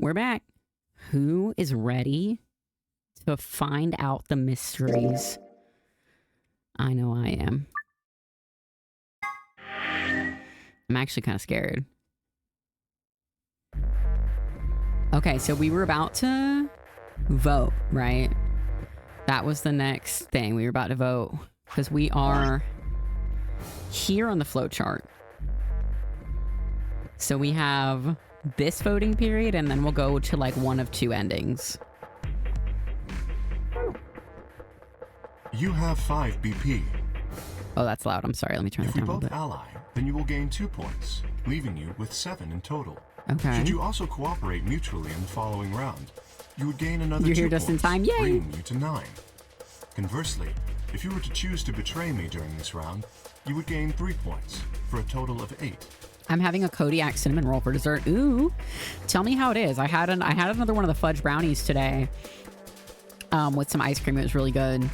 We're back. Who is ready to find out the mysteries? I know I am. I'm actually kind of scared. Okay, so we were about to vote, right? That was the next thing. We were about to vote because we are here on the flowchart. So we have this voting period, and then we'll go to like one of two endings. You have 5 BP. Oh, that's loud. I'm sorry. Let me turn it down a little bit. If you both ally, then you will gain 2 points, leaving you with 7 in total. Okay. Should you also cooperate mutually in the following round, you would gain another 2 You're here points, just in time. Yay! bringing you to 9. Conversely, if you were to choose to betray me during this round, you would gain 3 points, for a total of 8. I'm having a Kodiak cinnamon roll for dessert. Ooh, tell me how it is. I had another one of the fudge brownies today, with some ice cream. It was really good.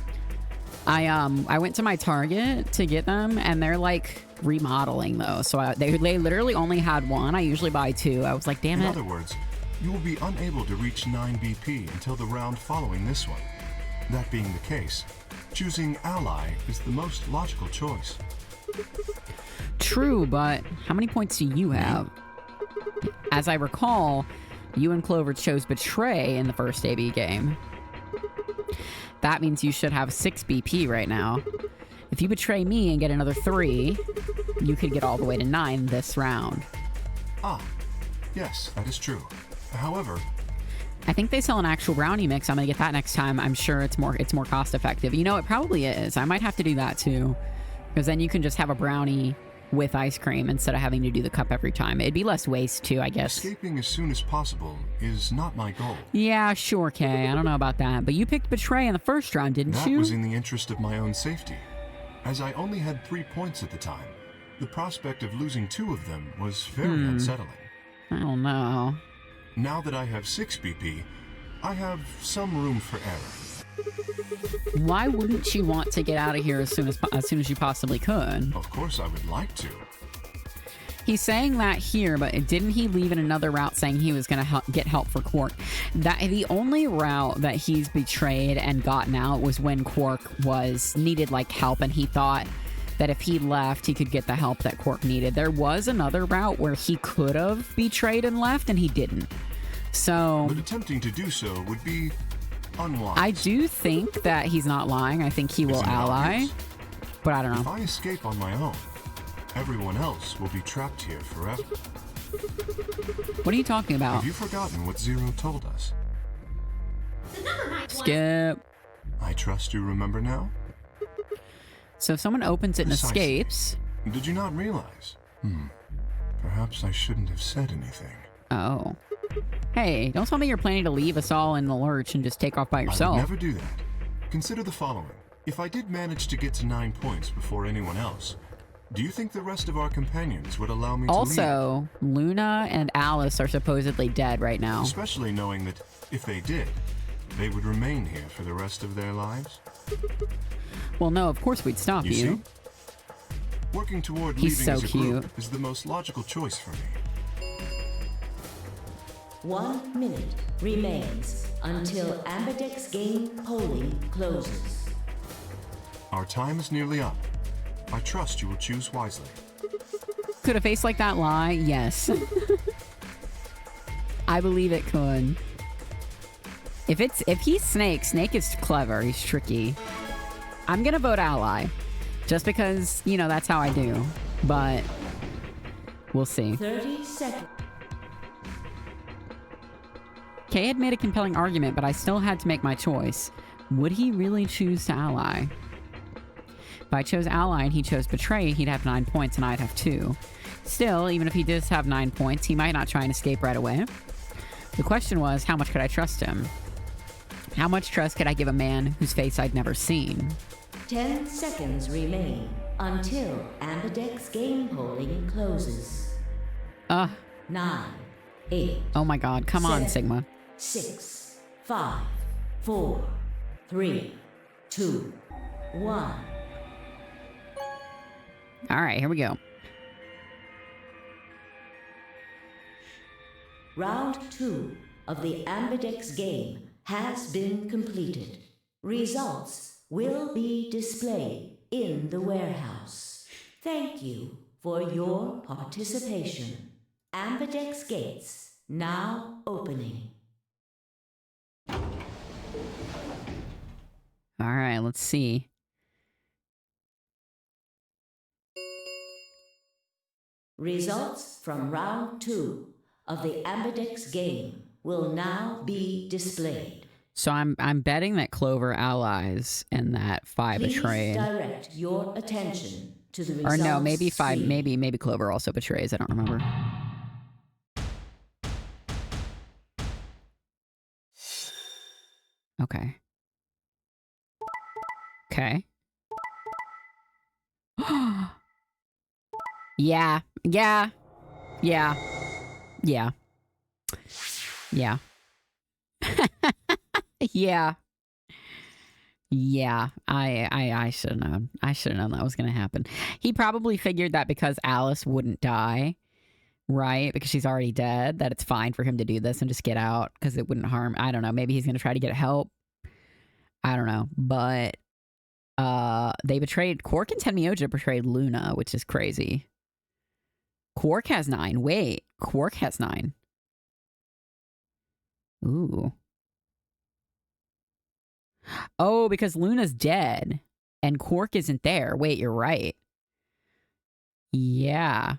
I went to my Target to get them, and they're like remodeling though. So they literally only had one. I usually buy 2. I was like, damn it. In other words, you will be unable to reach 9 BP until the round following this one. That being the case, choosing ally is the most logical choice. True, but how many points do you have? As I recall, you and Clover chose Betray in the first AB game. That means you should have 6 BP right now. If you betray me and get another 3, you could get all the way to 9 this round. Ah, yes, that is true. However, I think they sell an actual brownie mix. I'm gonna get that next time. I'm sure it's more cost effective. You know, it probably is. I might have to do that too, because then you can just have a brownie with ice cream instead of having to do the cup every time. It'd be less waste too, I guess. escaping as soon as possible is not my goal. Yeah, sure, Kay. I don't know about that, but you picked Betray in the first round, didn't That you? was in the interest of my own safety. As I only had 3 points at the time, the prospect of losing 2 of them was very unsettling. I don't know. Now that I have 6 BP, I have some room for error. Why wouldn't you want to get out of here as soon as you possibly could? Of course I would like to. He's saying that here, but didn't he leave in another route saying he was going to get help for Quark? That the only route that he's betrayed and gotten out was when Quark needed like help, and he thought that if he left, he could get the help that Quark needed. There was another route where he could have betrayed and left, and he didn't. So, But attempting to do so would be unwise. I do think that he's not lying. I think he will Isn't it ally, obvious? but I don't If know. I escape on my own, everyone else will be trapped here forever. What are you talking about? Have you forgotten what Zero told us? Skip. I trust you remember now? So if someone opens it and Precisely. escapes... Did you not realize? Perhaps I shouldn't have said anything. Oh. Hey, don't tell me you're planning to leave us all in the lurch and just take off by I yourself. would never do that. Consider the following. If I did manage to get to 9 points before anyone else, do you think the rest of our companions would allow me to leave? Also, Luna and Alice are supposedly dead right now. Especially knowing that if they did, they would remain here for the rest of their lives? Well, no, of course we'd stop You you. see? Working toward He's leaving so as a group cute. is the most logical choice for me. 1 minute remains until Ambidex game polling closes. Our time is nearly up. I trust you will choose wisely. Could a face like that lie? Yes. I believe it could. If he's Snake is clever. He's tricky. I'm gonna vote ally. Just because, you know, that's how I do. But we'll see. 30 seconds. Kay had made a compelling argument, but I still had to make my choice. Would he really choose to ally? If I chose ally and he chose betray, he'd have 9 points and I'd have 2. Still, even if he does have 9 points, he might not try and escape right away. The question was, how much could I trust him? How much trust could I give a man whose face I'd never seen? 10 seconds remain until Ambidex game polling closes. 9, 8, Oh my god, come on, 7, Sigma. 6, 5, 4, 3, 2, 1. Alright, here we go. Round 2. of the Ambidex game has been completed. Results will be displayed in the warehouse. Thank you for your participation. Ambidex gates now opening. All right, let's see. Results from round 2 of the Ambidex game will now be displayed. So I'm betting that Clover allies and that 5 betrayed. Please direct your attention to the results. Or no, maybe 5, screen. maybe Clover also betrays. I don't remember. Okay. Okay. Yeah. Yeah. Yeah. Yeah. Yeah. Yeah. Yeah. I should have known. I should have known that was going to happen. He probably figured that because Alice wouldn't die, right? Because she's already dead, that it's fine for him to do this and just get out because it wouldn't harm. I don't know. Maybe he's going to try to get help. I don't know. But they betrayed Quark and Tenmyoja betrayed Luna, which is crazy. Quark has 9. Wait, Quark has 9. Ooh. Oh, because Luna's dead and Quark isn't there. Wait, you're right. Yeah.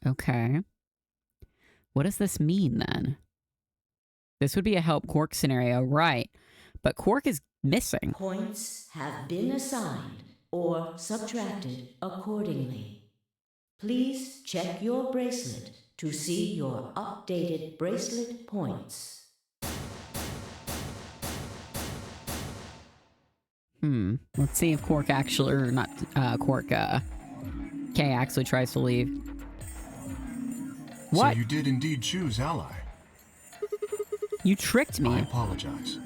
Okay. What does this mean then? This would be a help Quark scenario, right? But Quark is missing. Points have been assigned or subtracted accordingly. Please check your bracelet to see your updated bracelet points. Let's see if Quark actually, or not Quark, Kay actually tries to leave. What? So you did indeed choose Ally. You tricked I me. apologize.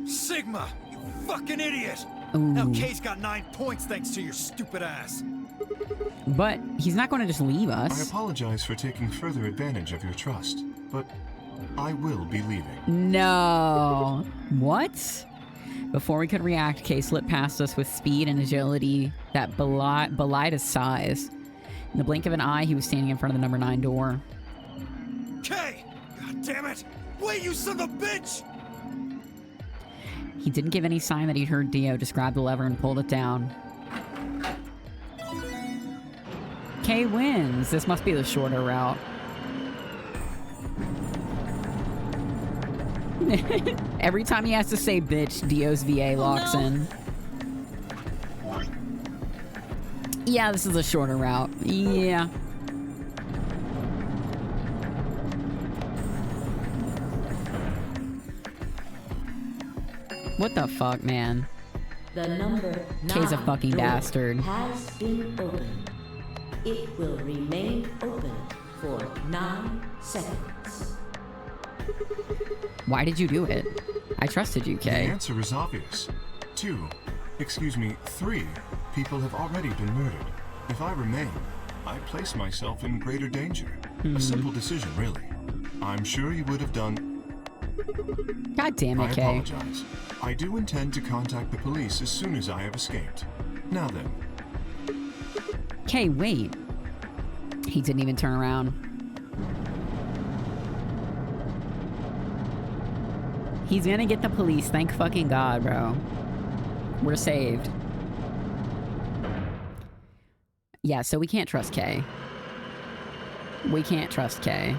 Sigma, you fucking idiot! Ooh. Now Kay's got 9 points thanks to your stupid ass. But he's not going to just leave I us. apologize for taking further advantage of your trust, but I will be leaving. No. What? Before we could react, Kay slipped past us with speed and agility that belied his size. In the blink of an eye, he was standing in front of the number 9 door. Kay! God damn it! Wait, you son of a bitch! He didn't give any sign that he'd heard Dio, just grabbed the lever and pulled it down. Kay wins. This must be the shorter route. Every time he has to say bitch, Dio's VA locks in. Yeah, this is a shorter route. Yeah. What the fuck, man? The number 9 Kay's a fucking door bastard. has been opened. It will remain open for 9 seconds. Why did you do it? I trusted you, The Kay. answer is obvious. 3 people have already been murdered. If I remain, I place myself in greater danger. A simple decision, really. I'm sure you would have done. God damn I it, Kay. apologize. I do intend to contact the police as soon as I have escaped. Now then, Kay, wait. He didn't even turn around. He's gonna get the police. Thank fucking God, bro. We're saved. Yeah, so we can't trust Kay. We can't trust Kay.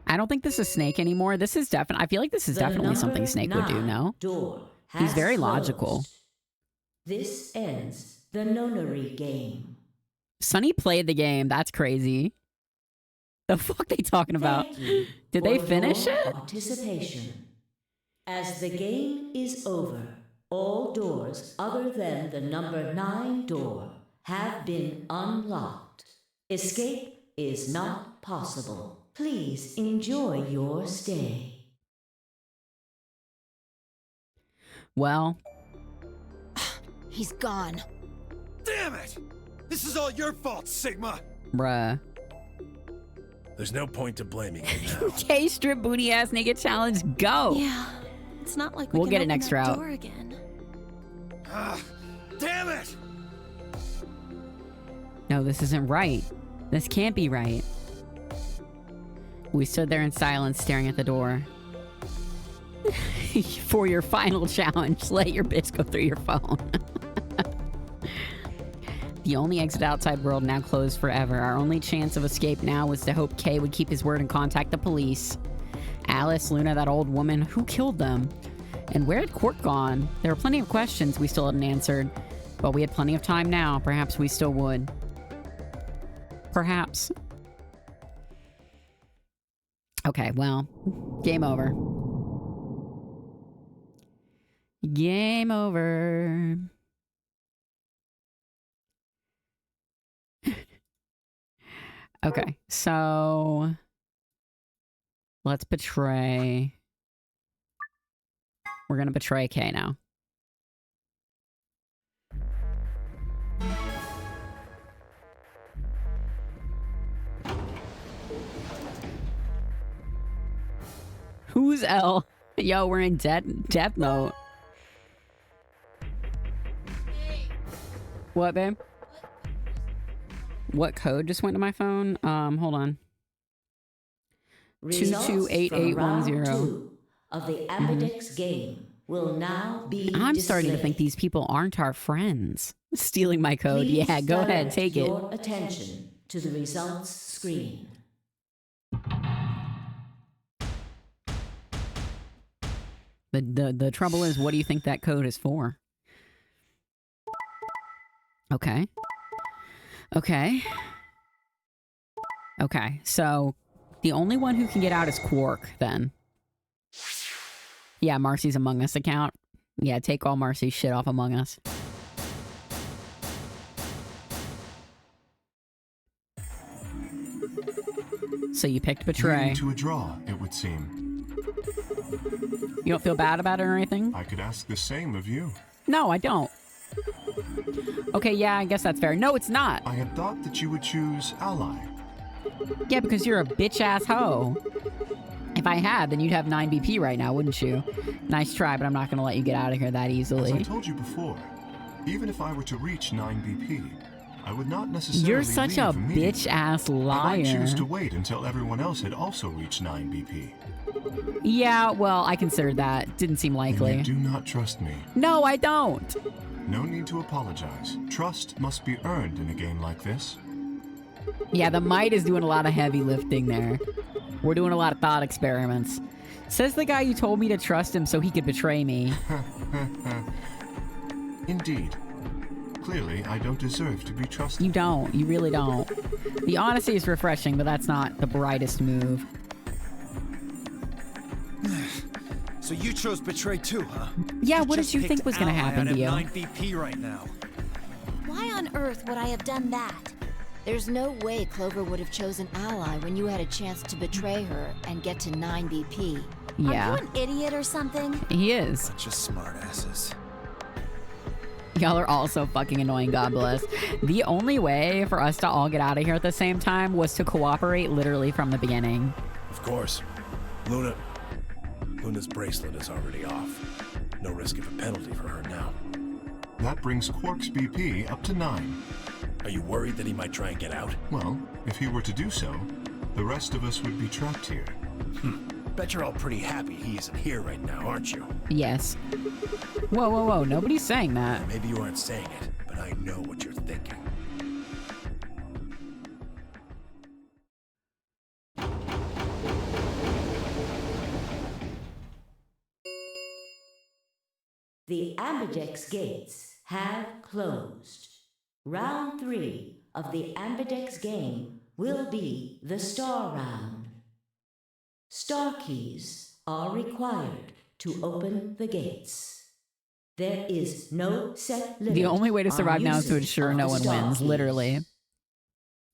I don't think this is Snake anymore. This is definitely... I feel like this is The definitely number something Snake would do, 9 no? Door He's has very closed. logical. This ends the nonary game. Sonny played the game. That's crazy. The fuck they talking about? Thank you Did they for finish your it? Participation. As the game is over, all doors other than the number 9 door have been unlocked. Escape is not possible. Please enjoy your stay. Well, He's gone. Damn it! This is all your fault, Sigma! bruh. There's no point to blaming him now. K strip booty ass naked challenge, go! Yeah, it's not like We'll can get it open next that route. door again. Ah, damn it! No, this isn't right. This can't be right. We stood there in silence, staring at the door. For your final challenge, let your bitch go through your phone. The only exit outside world now closed forever. Our only chance of escape now was to hope Kay would keep his word and contact the police. Alice, Luna, that old woman, who killed them? And where had Quark gone? There were plenty of questions we still hadn't answered, but we had plenty of time now. Perhaps we still would. Perhaps. Okay, well, game over. Game over. Okay, so let's betray. We're gonna betray Kay now. Who's L? Yo, we're in death note. What, babe? What code just went to my phone? Hold on. Results from round 228810. 2 of the Ambidex game will now be I'm starting to think displayed. these people aren't our friends. Stealing my code. Please Yeah, go ahead, direct take it. your attention to the results screen. The trouble is, what do you think that code is for? Okay. Okay. Okay, so the only one who can get out is Quark, then. Yeah, Marcy's Among Us account. Yeah, take all Marcy's shit off Among Us. So you picked Betray. Leading to a draw, it would seem. You don't feel bad about it or anything? I could ask the same of you. No, I don't. Okay, yeah, I guess that's fair. No, it's not. I had thought that you would choose Ally. Yeah, because you're a bitch-ass hoe. If I had, then you'd have 9 BP right now, wouldn't you? Nice try, but I'm not going to let you get out of here that As I easily. told you before, even if I were to reach 9 BP, I would not necessarily You're such a leave immediately. bitch-ass I might choose liar. to wait until everyone else had also reached 9 BP. Yeah, well, I considered that. Didn't seem And likely. you do not trust me. No, I don't. No need to apologize. Trust must be earned in a game like this. Yeah, the might is doing a lot of heavy lifting there. We're doing a lot of thought experiments. Says the guy you told me to trust him so he could betray me. Indeed. Clearly, I don't deserve to be trusted. You don't. You really don't. The honesty is refreshing, but that's not the brightest move. So you chose Betray too, huh? Yeah, what just did you think picked was going to Ally happen out to of you? 9 BP right now. Why on earth would I have done that? There's no way Clover would have chosen Ally when you had a chance to betray her and get to 9 BP. Yeah. Are you an idiot or something? He is. Just smartasses. Y'all are all so fucking annoying, God bless. The only way for us to all get out of here at the same time was to cooperate literally from the beginning. Of course. Luna's bracelet is already off. No risk of a penalty for her now. That brings Quark's BP up to 9. Are you worried that he might try and get out? Well, if he were to do so, the rest of us would be trapped here. Bet you're all pretty happy he isn't here right now, aren't you? Yes. Whoa, whoa, whoa. Nobody's saying that. Maybe you aren't saying it, but I know what you're thinking. The Ambidex gates have closed. Round 3 of the Ambidex game will be the Star Round. Star keys are required to open the gates. There is no set limit. The only way to on survive now is to usage ensure of no the one star wins, keys. literally.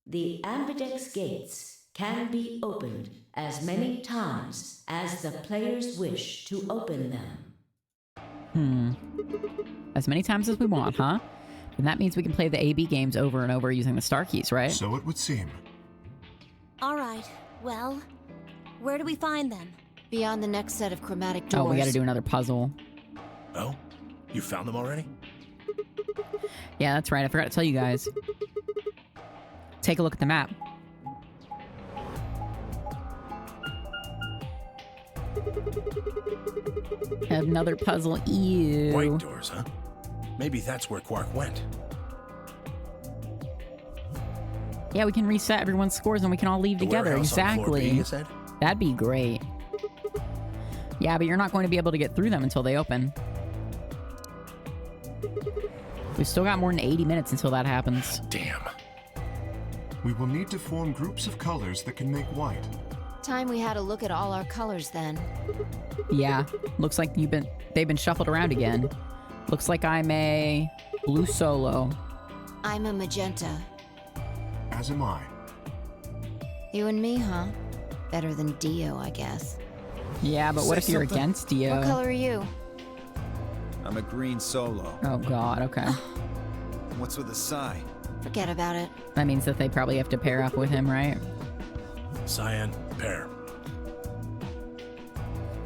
The Ambidex gates can be opened as many times as the players wish to open them. As many times as we want, huh? And that means we can play the AB games over and over using the star keys, right? So it would seem. All right, Well, where do we find them? Beyond the next set of chromatic doors. Oh, we gotta do another puzzle. Oh? You found them already? Yeah, that's right. I forgot to tell you guys. Take a look at the map. Another puzzle. Ew. White doors, huh? Maybe that's where Quark went. Yeah, we can reset everyone's scores and we can all leave The together. warehouse on floor B, Exactly. you said? That'd be great. Yeah, but you're not going to be able to get through them until they open. We've still got more than 80 minutes until that happens. Damn. We will need to form groups of colors that can make white. Time we had a look at all our colors then. Yeah, looks like they've been shuffled around again. Looks like I'm a blue solo. I'm a magenta. As am I. You and me, huh? Better than Dio, I guess. Yeah, but what if you're against Dio? What color are you? I'm a green solo. Oh god, okay. What's with the Psy? Forget about it. That means that they probably have to pair up with him, right? Cyan, pair.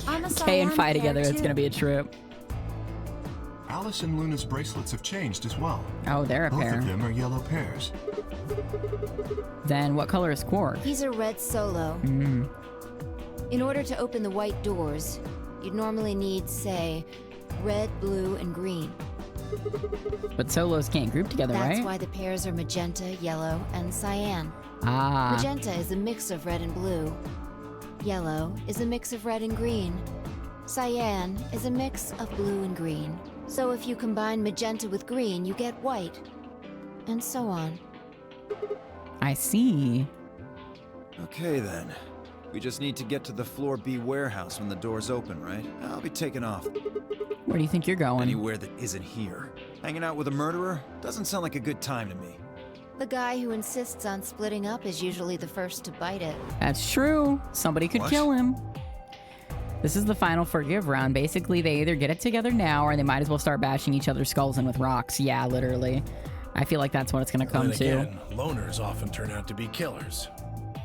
I'm a Kay and cyan Phi pair, together, it's too. gonna be a trip. Alice and Luna's bracelets have changed as well. Oh, they're a Both pair. of them are yellow pairs. Then what color is Quark? He's a red solo. Mm. In order to open the white doors, you'd normally need, say, red, blue, and green. But solos can't group together, That's right? why the pairs are magenta, yellow, and cyan. Ah. Magenta is a mix of red and blue. Yellow is a mix of red and green. Cyan is a mix of blue and green. So if you combine magenta with green, you get white. And so on. I see. Okay then. We just need to get to the floor B warehouse when the doors open, right? I'll be taking off. Where do you think you're going? Anywhere that isn't here. Hanging out with a murderer? Doesn't sound like a good time to me. The guy who insists on splitting up is usually the first to bite it. That's true. Somebody could What? kill him. This is the final forgive round. Basically, they either get it together now or they might as well start bashing each other's skulls in with rocks. Yeah, literally. I feel like that's what it's going to come Then to. again, loners often turn out to be killers.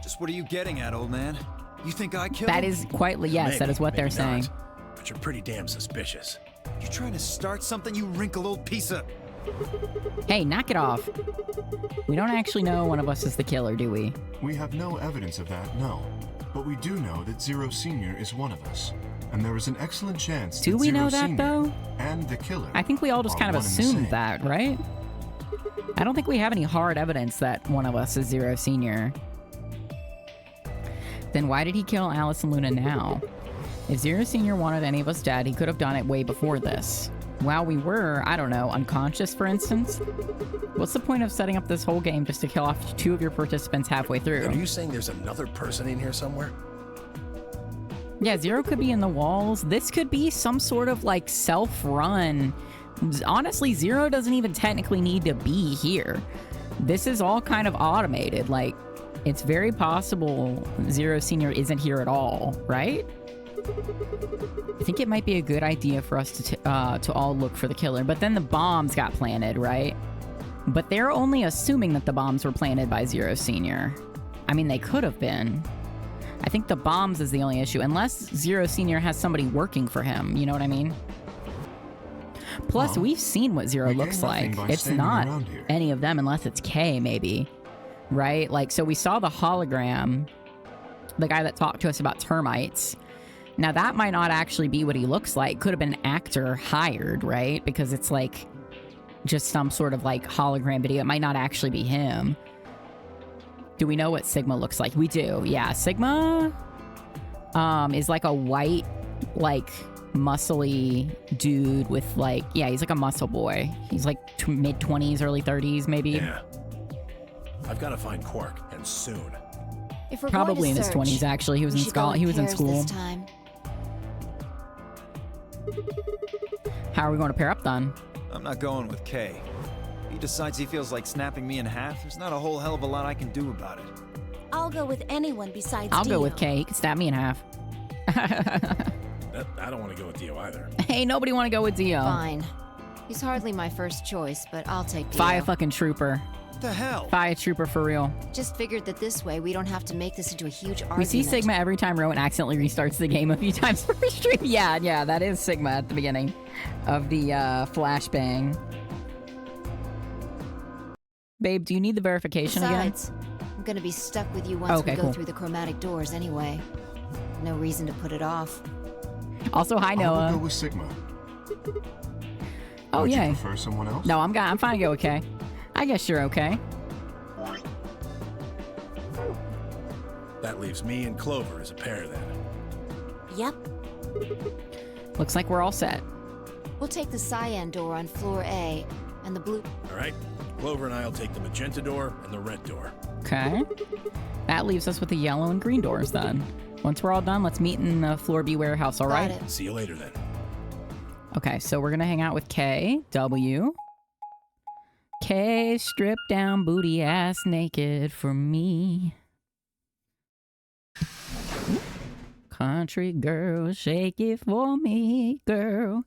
Just what are you getting at, old man? You think I killed That him? is quite... Yes, that Maybe, is what they're maybe saying. not, but you're pretty damn suspicious. You trying to start something, you wrinkled old piece of... Hey, knock it off. We don't actually know one of us is the killer, do we? We have no evidence of that, no. But we do know that Zero Senior is one of us. And there is an excellent chance Do that we Zero know that, Senior though? and the killer I think we all just are kind of one and the assumed same. that, right? I don't think we have any hard evidence that one of us is Zero Senior. Then why did he kill Alice and Luna now? If Zero Senior wanted any of us dead, he could have done it way before this. While we were, I don't know, unconscious, for instance? What's the point of setting up this whole game just to kill off 2 of your participants halfway through? Are you saying there's another person in here somewhere? Yeah, Zero could be in the walls. This could be some sort of, like, self-run. Honestly, Zero doesn't even technically need to be here. This is all kind of automated. Like, it's very possible Zero Senior isn't here at all, right? I think it might be a good idea for us to all look for the killer. But then the bombs got planted, right? But they're only assuming that the bombs were planted by Zero Senior. I mean, they could have been. I think the bombs is the only issue, unless Zero Senior has somebody working for him, you know what I mean? Plus, Well, we've seen what Zero we gain looks nothing like. by It's standing not around here. any of them unless it's K, maybe. Right? Like, so we saw the hologram, the guy that talked to us about termites. Now, that might not actually be what he looks like. Could have been an actor hired, right? Because it's like just some sort of like hologram video. It might not actually be him. Do we know what Sigma looks like? We do. Yeah, Sigma is like a white, like muscly dude with like, yeah, he's like a muscle boy. He's like mid-20s, early 30s, maybe. Yeah. I've got to find Quark, and soon. If we're Probably going in to his search, 20s, actually. He was we in should go school. He was in pairs school. This time. How are we going to pair up then? I'm not going with Kay. If he decides he feels like snapping me in half, there's not a whole hell of a lot I can do about it. I'll go with anyone besides I'll Dio. go with Kay. He can stab me in half. I don't want to go with Dio either. Hey, nobody want to go with Dio. Fine. He's hardly my first choice, but I'll take Dio. Fire fucking trooper. What the hell? Fire trooper for real. Just figured that this way we don't have to make this into a huge argument. We see Sigma every time Rowan accidentally restarts the game a few times per stream. Yeah, that is Sigma at the beginning of the flashbang. Babe, do you need the verification Besides, I'm gonna be stuck with you once we go through the chromatic doors anyway. No reason to put it off. again? Also, hi, I Noah. will go with Sigma. Oh, Would yay. you prefer someone else? No, I'm fine to go okay. I guess you're okay. That leaves me and Clover as a pair then. Yep. Looks like we're all set. We'll take the cyan door on floor A, and the blue... All right? Clover and I'll take the magenta door and the red door. Okay. That leaves us with the yellow and green doors then. Once we're all done, let's meet in the floor B warehouse, all right? Got it. See you later then. Okay, so we're gonna hang out with K, W. K, strip down booty ass naked for me. Country girl, shake it for me, girl.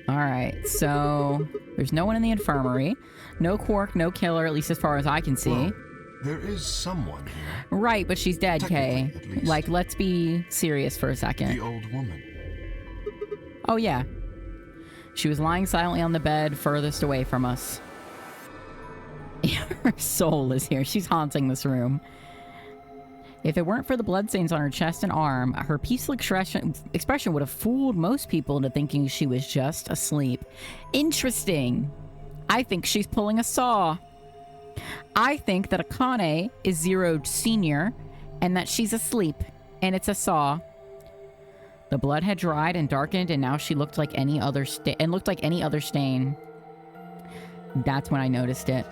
All right, so there's no one in the infirmary. No Quark, no killer, at least as far as I can see. Well, there is someone here. Right, but she's dead, Kay. Technically, at least. Like, let's be serious for a second. The old woman. Oh, yeah. She was lying silently on the bed furthest away from us. Her soul is here. She's haunting this room. If it weren't for the bloodstains on her chest and arm, her peaceful expression would have fooled most people into thinking she was just asleep. Interesting. I think she's pulling a Saw. I think that Akane is Zero Senior and that she's asleep, and it's a Saw. The blood had dried and darkened, and now she looked like any other stain. That's when I noticed it.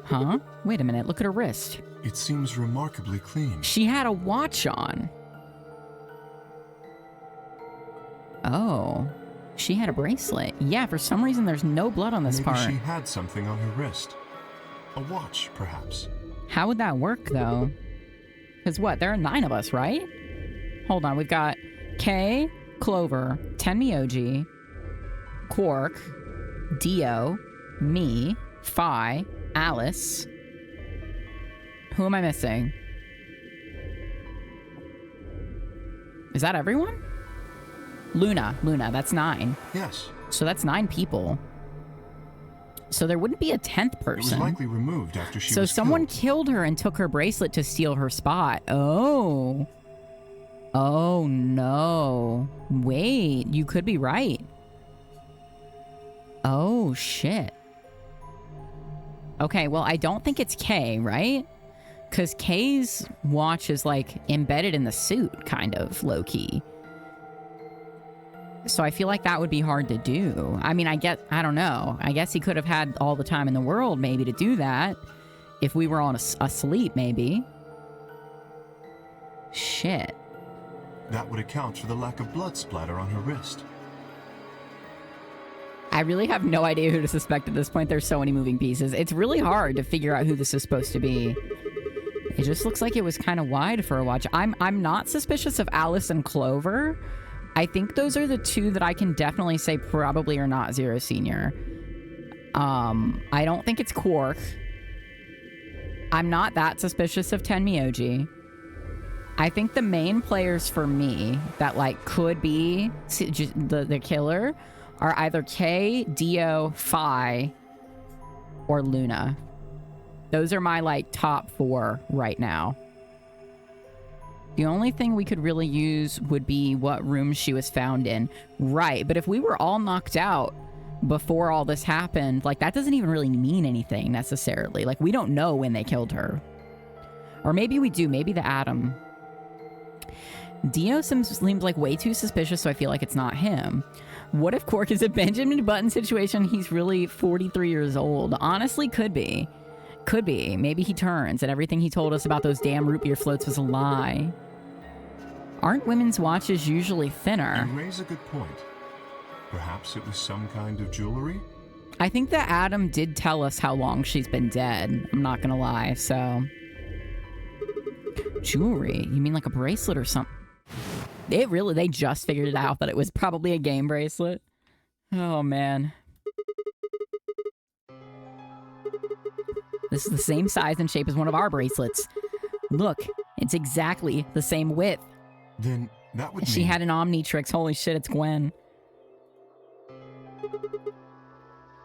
Huh? Wait a minute, look at her wrist. It seems remarkably clean. She had a watch on. Oh. She had a bracelet. Yeah, for some reason there's no blood on this Maybe part. she had something on her wrist. A watch, perhaps. How would that work, though? Because what? There are 9 of us, right? Hold on. We've got K, Clover, Tenmyoji, Quark, Dio, me, Phi, Alice. Who am I missing? Is that everyone? Luna, that's 9. Yes. So that's 9 people. So there wouldn't be a 10th It was person. likely removed after she So was someone killed. killed her and took her bracelet to steal her spot. Oh. Oh no. Wait, you could be right. Oh shit. Okay, well I don't think it's K, right? Because K's watch is like embedded in the suit, kind of low-key. So I feel like that would be hard to do. I mean, I don't know. I guess he could have had all the time in the world maybe to do that. If we were all asleep, maybe. Shit. That would account for the lack of blood splatter on her wrist. I really have no idea who to suspect at this point. There's so many moving pieces. It's really hard to figure out who this is supposed to be. It just looks like it was kind of wide for a watch. I'm not suspicious of Alice and Clover. I think those are the 2 that I can definitely say probably are not Zero Senior. I don't think it's Quark. I'm not that suspicious of Tenmyoji. I think the main players for me that like could be the killer are either K, Dio, Phi, or Luna. Those are my like top 4 right now. The only thing we could really use would be what room she was found in. Right, but if we were all knocked out before all this happened, like that doesn't even really mean anything necessarily. Like we don't know when they killed her. Or maybe we do, maybe the Atom. Dio seems like way too suspicious, so I feel like it's not him. What if Quark is a Benjamin Button situation? He's really 43 years old. Honestly, could be. Could be. Maybe he turns and everything he told us about those damn root beer floats was a lie. Aren't women's watches usually thinner? You raise a good point. Perhaps it was some kind of jewelry? I think that Adam did tell us how long she's been dead. I'm not gonna lie, so... Jewelry? You mean like a bracelet or something? They just figured it out that it was probably a game bracelet. Oh, man. This is the same size and shape as one of our bracelets. Look, it's exactly the same width. Then that would She mean... had an Omnitrix. Holy shit, it's Gwen.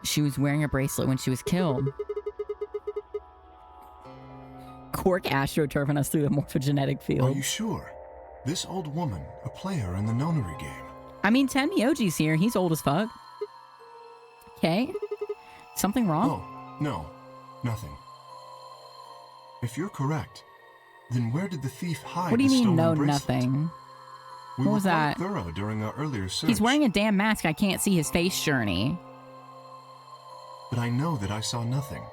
She was wearing a bracelet when she was killed. Cork astroturfing us through the morphogenetic field. Are you sure? This old woman, a player in the nonary game. I mean, Tenmyoji's here. He's old as fuck. Okay. Something wrong? Oh, no. Nothing. If you're correct, then where did the thief hide What do you the mean, stolen no, bracelet? nothing? We What were was quite that? thorough during our earlier search. He's wearing a damn mask. I can't see his face, Journey. But I know that I saw nothing.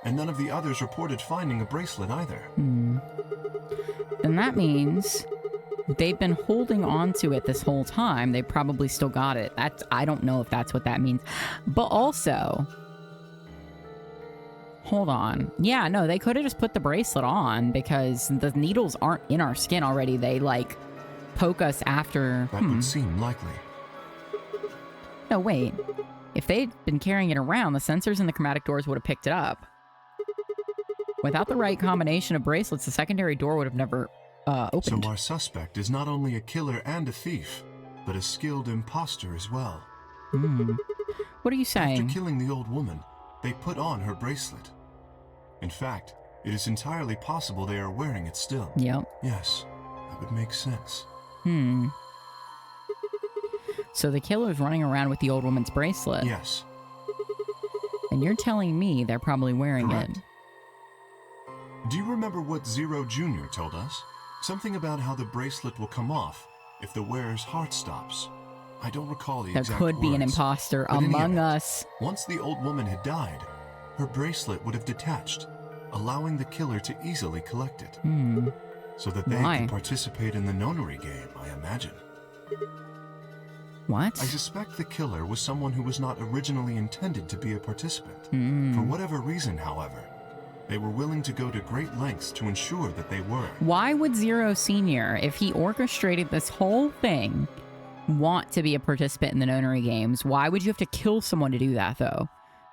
And none of the others reported finding a bracelet either. Then that means they've been holding on to it this whole time. They probably still got it. I don't know if that's what that means. But also... Hold on. Yeah, no, they could have just put the bracelet on because the needles aren't in our skin already. They, like, poke us after... That would seem likely. No, wait. If they'd been carrying it around, the sensors in the chromatic doors would have picked it up. Without the right combination of bracelets, the secondary door would have never opened. So our suspect is not only a killer and a thief, but a skilled imposter as well. What are you saying? After killing the old woman, they put on her bracelet. In fact, it is entirely possible they are wearing it still. Yep. Yes, that would make sense. So the killer's running around with the old woman's bracelet. Yes. And you're telling me they're probably wearing Correct. it. Do you remember what Zero Jr. told us? Something about how the bracelet will come off if the wearer's heart stops. I don't recall the There exact could be an words, imposter but in any among event, us. Once the old woman had died, her bracelet would have detached, allowing the killer to easily collect it. So that they Why? could participate in the nonary game, I imagine. What? I suspect the killer was someone who was not originally intended to be a participant. For whatever reason, however, they were willing to go to great lengths to ensure that they were. Why would Zero Senior, if he orchestrated this whole thing, want to be a participant in the nonary games? Why would you have to kill someone to do that, though?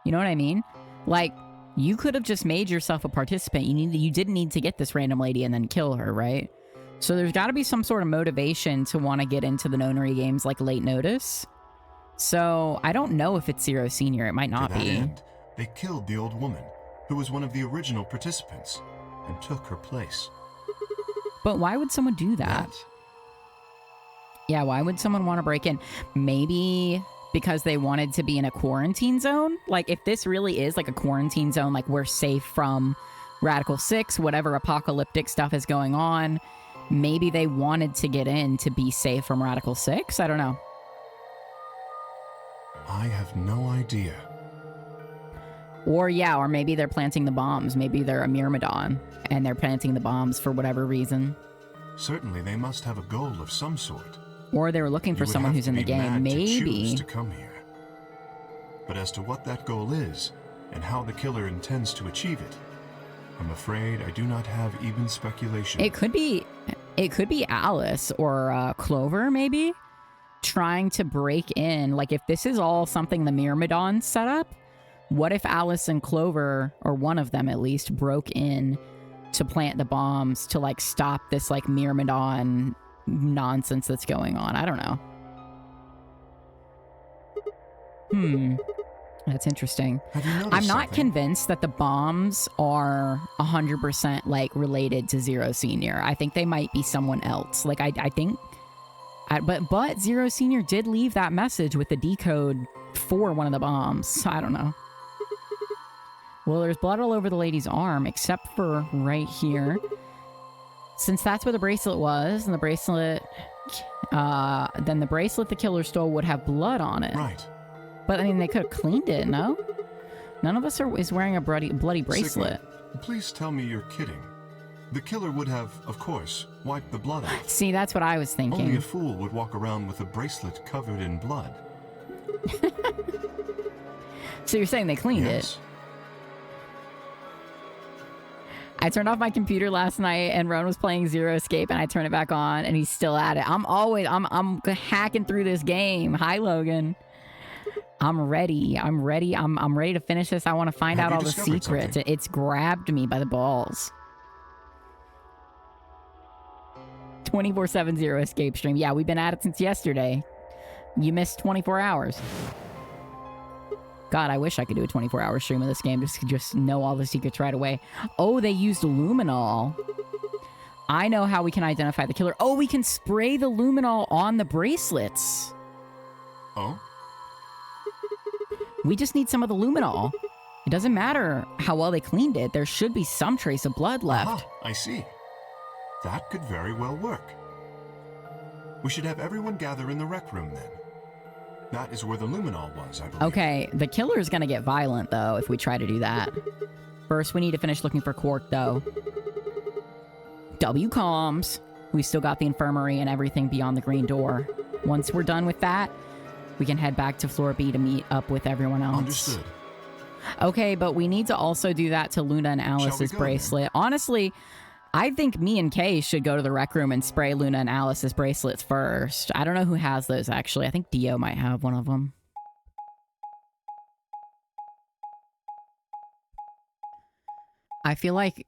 You know what I mean? Like, you could have just made yourself a participant. You didn't need to get this random lady and then kill her, right? So there's got to be some sort of motivation to want to get into the nonary games like late notice. So I don't know if it's Zero Senior. It might not To that be. end, they killed the old woman, who was one of the original participants, and took her place. But why would someone do that? Yeah, why would someone want to break in? Maybe because they wanted to be in a quarantine zone? Like, if this really is like a quarantine zone, like we're safe from Radical 6, whatever apocalyptic stuff is going on, maybe they wanted to get in to be safe from Radical 6? I don't know. I have no idea. Or yeah, or maybe they're planting the bombs. Maybe they're a Myrmidon, and they're planting the bombs for whatever reason. Certainly they must have a goal of some sort. Or they were looking for You would someone have who's to in the be mad game. to choose Maybe. to come here. But as to what that goal is, and how the killer intends to achieve it, I'm afraid I do not have even speculation. It could be Alice or Clover, maybe, trying to break in. Like, if this is all something the Myrmidon set up, what if Alice and Clover, or one of them at least, broke in to plant the bombs to, like, stop this, like, Myrmidon nonsense that's going on? I don't know. That's interesting. Have you noticed I'm not something? convinced that the bombs are 100% like related to Zero Senior. I think they might be someone else. Like I think, but Zero Senior did leave that message with the decode for one of the bombs. So I don't know. Well, there's blood all over the lady's arm, except for right here. Since that's where the bracelet was, and the bracelet, then the bracelet the killer stole would have blood on it. Right. But, I mean, they could have cleaned it, no? None of us is wearing a bloody bracelet. Sigmund, please tell me you're kidding. The killer would have, of course, wiped the blood off. See, that's what I was Only thinking. a fool would walk around with a bracelet covered in blood. So you're saying they cleaned it? Yes. I turned off my computer last night and Ron was playing Zero Escape and I turned it back on and he's still at it. I'm hacking through this game. Hi, Logan. I'm ready. I'm ready to finish this. I want to find out all the secrets. It's grabbed me by the balls. 24/7 Zero Escape stream. Yeah, we've been at it since yesterday. You missed 24 hours. God, I wish I could do a 24-hour stream of this game just know all the secrets right away. Oh, they used luminol. I know how we can identify the killer. Oh, we can spray the luminol on the bracelets. Oh? We just need some of the luminol. It doesn't matter how well they cleaned it. There should be some trace of blood left. Aha, I see. That could very well work. We should have everyone gather in the rec room then. That is where the luminol was, I believe. Okay, the killer is gonna get violent, though, if we try to do that. First, we need to finish looking for Quark, though. W comms. We still got the infirmary and everything beyond the green door. Once we're done with that, we can head back to floor B to meet up with everyone else. Understood. Okay, but we need to also do that to Luna and Alice's bracelet. Honestly, I think me and Kay should go to the rec room and spray Luna and Alice's bracelets first. I don't know who has those, actually. I think Dio might have one of them. I feel like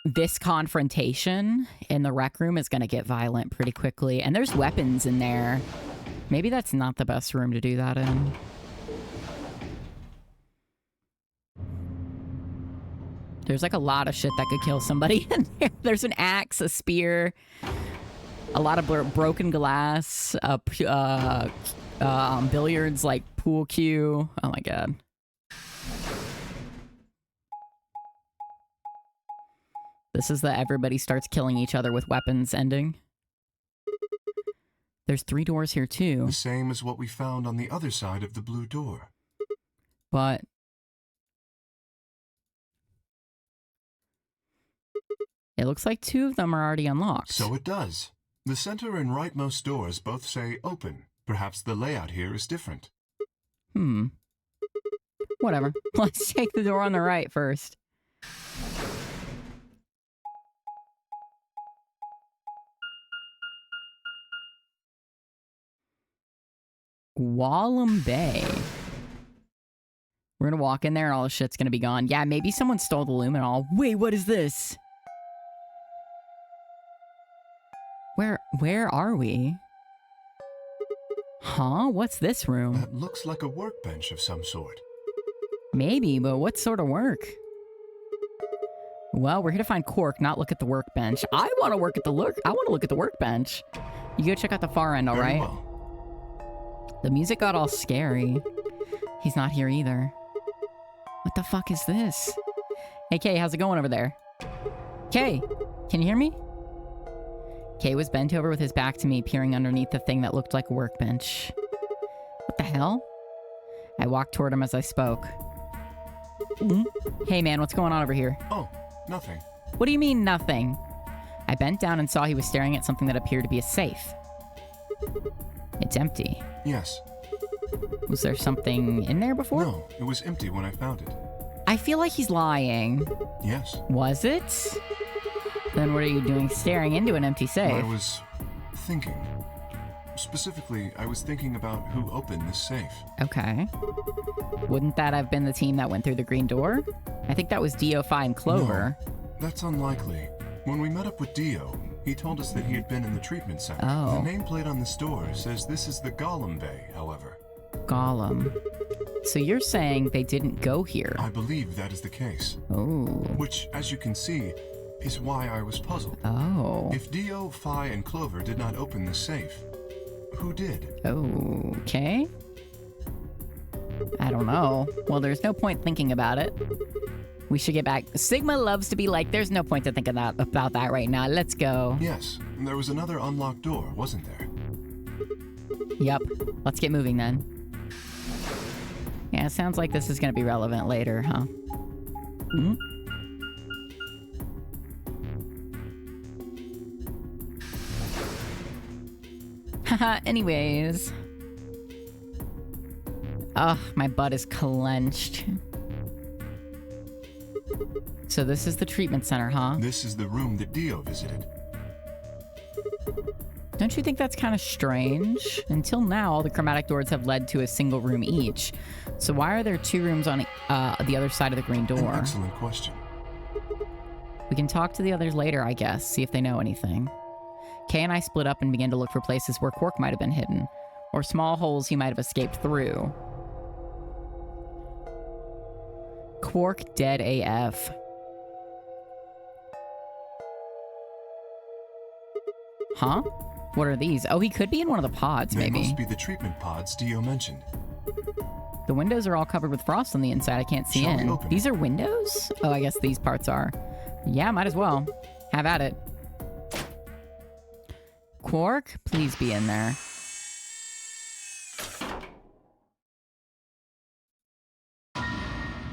this confrontation in the rec room is going to get violent pretty quickly. And there's weapons in there. Maybe that's not the best room to do that in. There's like a lot of shit that could kill somebody in there. There's an axe, a spear, a lot of broken glass, billiards, like pool cue. Oh my god. This is the everybody starts killing each other with weapons ending. There's 3 doors here too. The same as what we found on the other side of the blue door. But it looks like 2 of them are already unlocked. So it does. The center and rightmost doors both say open. Perhaps the layout here is different. Whatever. Let's take the door on the right first. Gwallem Bay. We're gonna walk in there and all the shit's gonna be gone. Yeah, maybe someone stole the luminol. Wait, what is this? Where are we? Huh? What's this room? That looks like a workbench of some sort. Maybe, but what sort of work? Well, we're here to find Quark, not look at the workbench. I want to look at the workbench. You go check out the far end, all right? Very well. The music got all scary. He's not here either. What the fuck is this? Hey, Kay, how's it going over there? Kay, can you hear me? Kay was bent over with his back to me, peering underneath the thing that looked like a workbench. What the hell? I walked toward him as I spoke. Hey, man, what's going on over here? Oh, nothing. What do you mean, nothing? I bent down and saw he was staring at something that appeared to be a safe. It's empty. Yes. Was there something in there before? No, it was empty when I found it. I feel like he's lying. Yes. Was it? Then what are you doing staring into an empty safe? I was thinking. Specifically, I was thinking about who opened this safe. Okay. Wouldn't that have been the team that went through the green door? I think that was Dio, Phi, and Clover. No, that's unlikely. When we met up with Dio, he told us that he had been in the treatment center. Oh. The nameplate on this door says this is the Gwallem Bay, however. Gollum. So you're saying they didn't go here? I believe that is the case. Oh. Which, as you can see, is why I was puzzled. Oh. If Dio, Phi, and Clover did not open the safe, who did? Okay. I don't know. Well, there's no point thinking about it. We should get back. Sigma loves to be like, there's no point to think about that right now. Let's go. Yes, there was another unlocked door, wasn't there? Yep. Let's get moving then. Yeah, it sounds like this is going to be relevant later, huh? Haha, anyways. Ugh, my butt is clenched. So this is the treatment center, huh? This is the room that Dio visited. Don't you think that's kind of strange? Until now, all the chromatic doors have led to a single room each. So why are there 2 rooms on the other side of the green door? An excellent question. We can talk to the others later, I guess, see if they know anything. Kay and I split up and began to look for places where Quark might have been hidden, or small holes he might have escaped through. Quark dead AF. Huh? What are these? Oh, he could be in one of the pods, They maybe. must be the treatment pods Dio mentioned. The windows are all covered with frost on the inside. I can't see Shall we in. open These are windows? Oh, I guess these parts are. Yeah, might as well. Have at it. Quark, please be in there.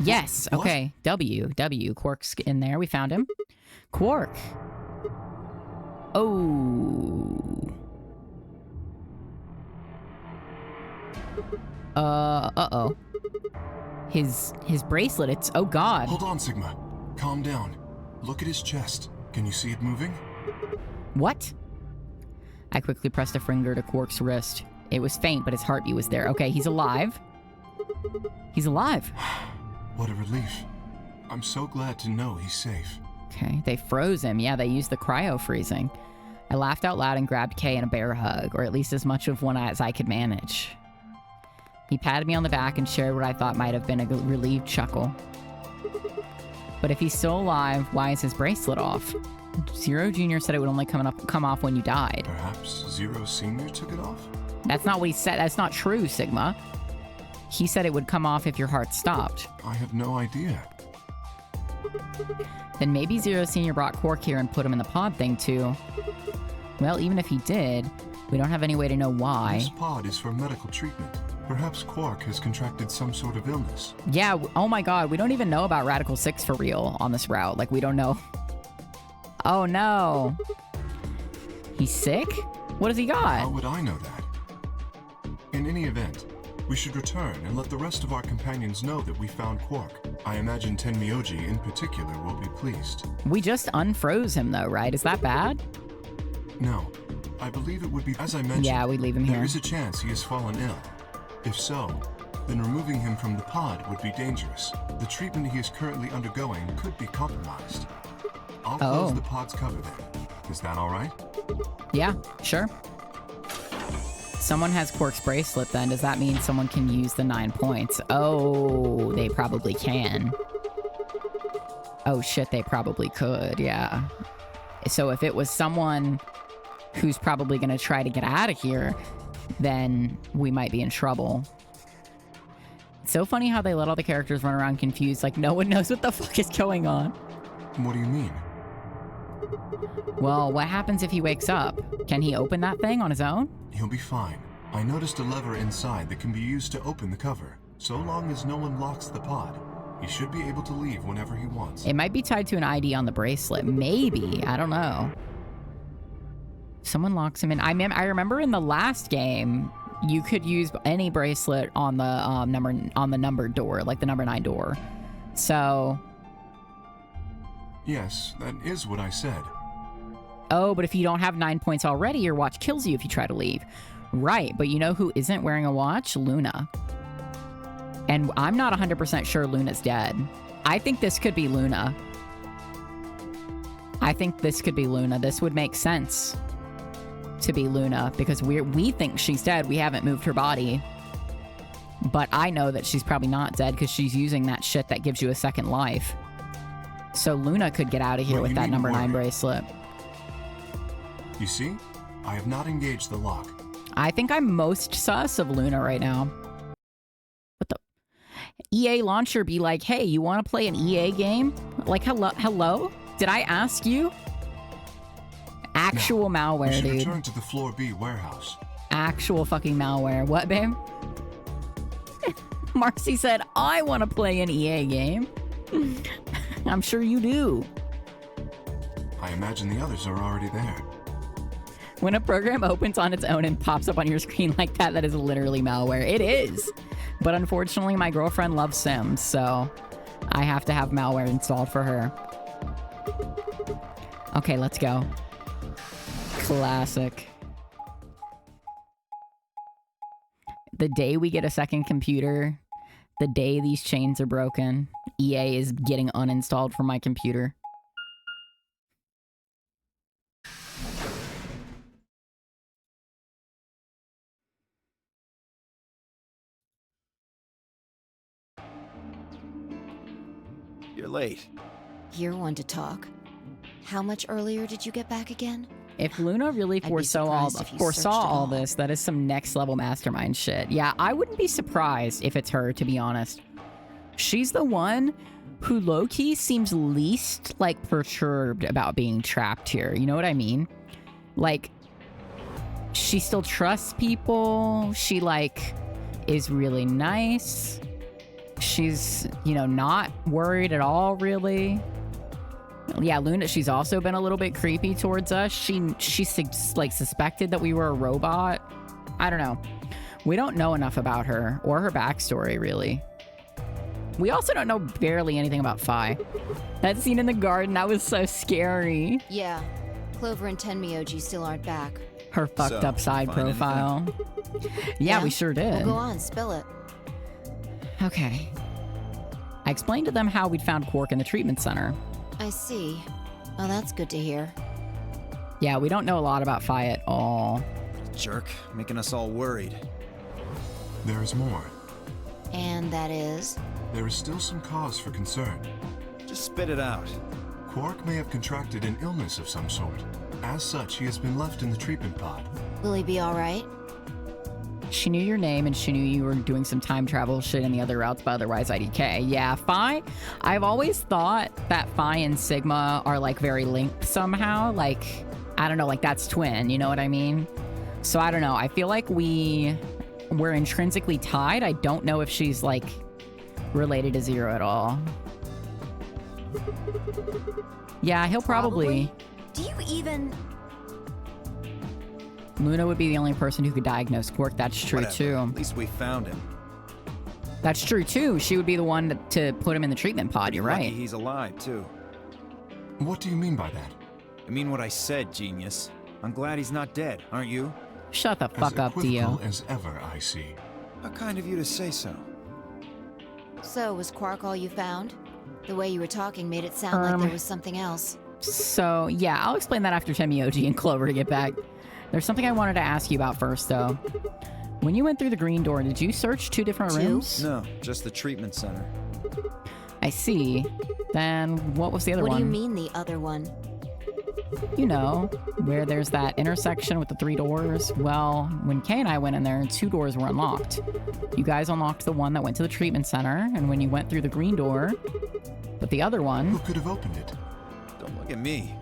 Yes. What? Okay. W. Quark's in there. We found him. Quark. Oh. Uh-oh. His bracelet, it's... Oh, God. Hold on, Sigma. Calm down. Look at his chest. Can you see it moving? What? I quickly pressed a finger to Quark's wrist. It was faint, but his heartbeat was there. Okay, he's alive. He's alive. What a relief. I'm so glad to know he's safe. Okay, they froze him. Yeah, they used the cryo-freezing. I laughed out loud and grabbed Kay in a bear hug, or at least as much of one as I could manage. He patted me on the back and shared what I thought might have been a relieved chuckle. But if he's still alive, why is his bracelet off? Zero Jr. said it would only come off when you died. Perhaps Zero Senior took it off? That's not what he said. That's not true, Sigma. He said it would come off if your heart stopped. I have no idea. Then maybe Zero Senior brought Quark here and put him in the pod thing too. Well, even if he did, we don't have any way to know why. This pod is for medical treatment. Perhaps Quark has contracted some sort of illness. Yeah, oh my god, we don't even know about Radical 6 for real on this route. Like, we don't know. Oh no. He's sick? What has he got? How would I know that? In any event, we should return and let the rest of our companions know that we found Quark. I imagine Tenmyoji in particular will be pleased. We just unfroze him though, right? Is that bad? No, I believe it would be, as I mentioned, Yeah, we'd leave him there here. is a chance he has fallen ill. If so, then removing him from the pod would be dangerous. The treatment he is currently undergoing could be compromised. I'll close the pod's cover then. Is that all right? Yeah, sure. Someone has Quark's bracelet then. Does that mean someone can use the 9 points? Oh, they probably can. Oh shit, they probably could, yeah. So if it was someone who's probably gonna try to get out of here, then we might be in trouble. It's so funny how they let all the characters run around confused, like no one knows what the fuck is going on. What do you mean? Well, what happens if he wakes up? Can he open that thing on his own? He'll be fine. I noticed a lever inside that can be used to open the cover. So long as no one locks the pod, he should be able to leave whenever he wants. It might be tied to an ID on the bracelet. Maybe. I don't know. Someone locks him in. I remember in the last game, you could use any bracelet on the numbered door, like the number 9 door. So... Yes, that is what I said. Oh, but if you don't have 9 points already, your watch kills you if you try to leave. Right, but you know who isn't wearing a watch? Luna. And I'm not 100% sure Luna's dead. I think this could be Luna. I think this could be Luna. This would make sense to be Luna because we think she's dead. We haven't moved her body. But I know that she's probably not dead because she's using that shit that gives you a second life. So Luna could get out of here Well, with you that needn't number 9 worry. bracelet. You see? I have not engaged the lock. I think I'm most sus of Luna right now. What the? EA launcher be like, hey, you want to play an EA game? Like, hello? Did I ask you? Actual We malware, should dude. return to the Floor B warehouse. Actual fucking malware. What, babe? Marcy said, I want to play an EA game. I'm sure you do. I imagine the others are already there. When a program opens on its own and pops up on your screen like that, that is literally malware. It is. But unfortunately, my girlfriend loves Sims, so I have to have malware installed for her. Okay, let's go. Classic. The day we get a second computer, the day these chains are broken, EA is getting uninstalled from my computer. You're late. You're one to talk. How much earlier did you get back again? If Luna really I'd be foresaw surprised if you foresaw searched it all all. this, that is some next level mastermind shit. Yeah, I wouldn't be surprised if it's her, to be honest. She's the one who low-key seems least, like, perturbed about being trapped here. You know what I mean? Like, she still trusts people. She, like, is really nice. She's, you know, not worried at all, really. Yeah, Luna, she's also been a little bit creepy towards us. She like suspected that we were a robot. I don't know. We don't know enough about her or her backstory, really. We also don't know barely anything about Phi. That scene in the garden, that was so scary. Yeah. Clover and Tenmyoji still aren't back. Her fucked up side find profile. Yeah, we sure did. Well, go on, spill it. Okay. I explained to them how we'd found Quark in the treatment center. I see. Well, that's good to hear. Yeah, we don't know a lot about Phi at all. Jerk, making us all worried. There is more. And that is? There is still some cause for concern. Just spit it out. Quark may have contracted an illness of some sort. As such, he has been left in the treatment pod. Will he be alright? She knew your name and she knew you were doing some time travel shit in the other routes, but otherwise IDK. Yeah, Phi, I've always thought that Phi and Sigma are like very linked somehow. Like, I don't know, like that's twin, you know what I mean? So I don't know. I feel like we're intrinsically tied. I don't know if she's like related to Zero at all. Yeah, he'll probably. Do you even... Luna would be the only person who could diagnose Quark. That's true, Whatever. too. At least we found him. That's true, too. She would be the one to put him in the treatment pod. You're Lucky right. he's alive, too. What do you mean by that? I mean what I said, genius. I'm glad he's not dead, aren't you? Shut the fuck up, equivocal Dio. as ever, I see. How kind of you to say so. So, was Quark all you found? The way you were talking made it sound like there was something else. So, yeah, I'll explain that after Tenmyoji and Clover get back. There's something I wanted to ask you about first, though. When you went through the green door, did you search 2 different rooms? No, just the treatment center. I see. Then what was the other What one? do you mean, the other one? You know, where there's that intersection with the 3 doors. Well, when Kay and I went in there, 2 doors were unlocked. You guys unlocked the one that went to the treatment center, and when you went through the green door, but the other one... Who could have opened it? Don't look at me.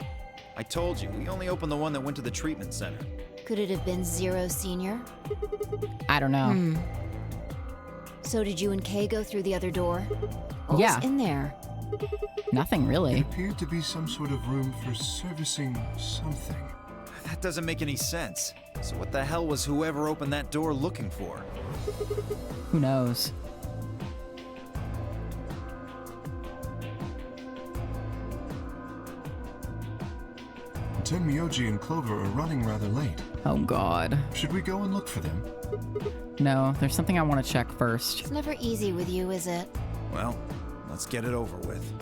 I told you, we only opened the one that went to the treatment center. Could it have been Zero Senior? I don't know. So did you and Kay go through the other door? What Yeah. was in there? Nothing, It really. appeared to be some sort of room for servicing something. That doesn't make any sense. So what the hell was whoever opened that door looking for? Who knows? Tenmyoji and Clover are running rather late. Oh, God. Should we go and look for them? No, there's something I want to check first. It's never easy with you, is it? Well, let's get it over with.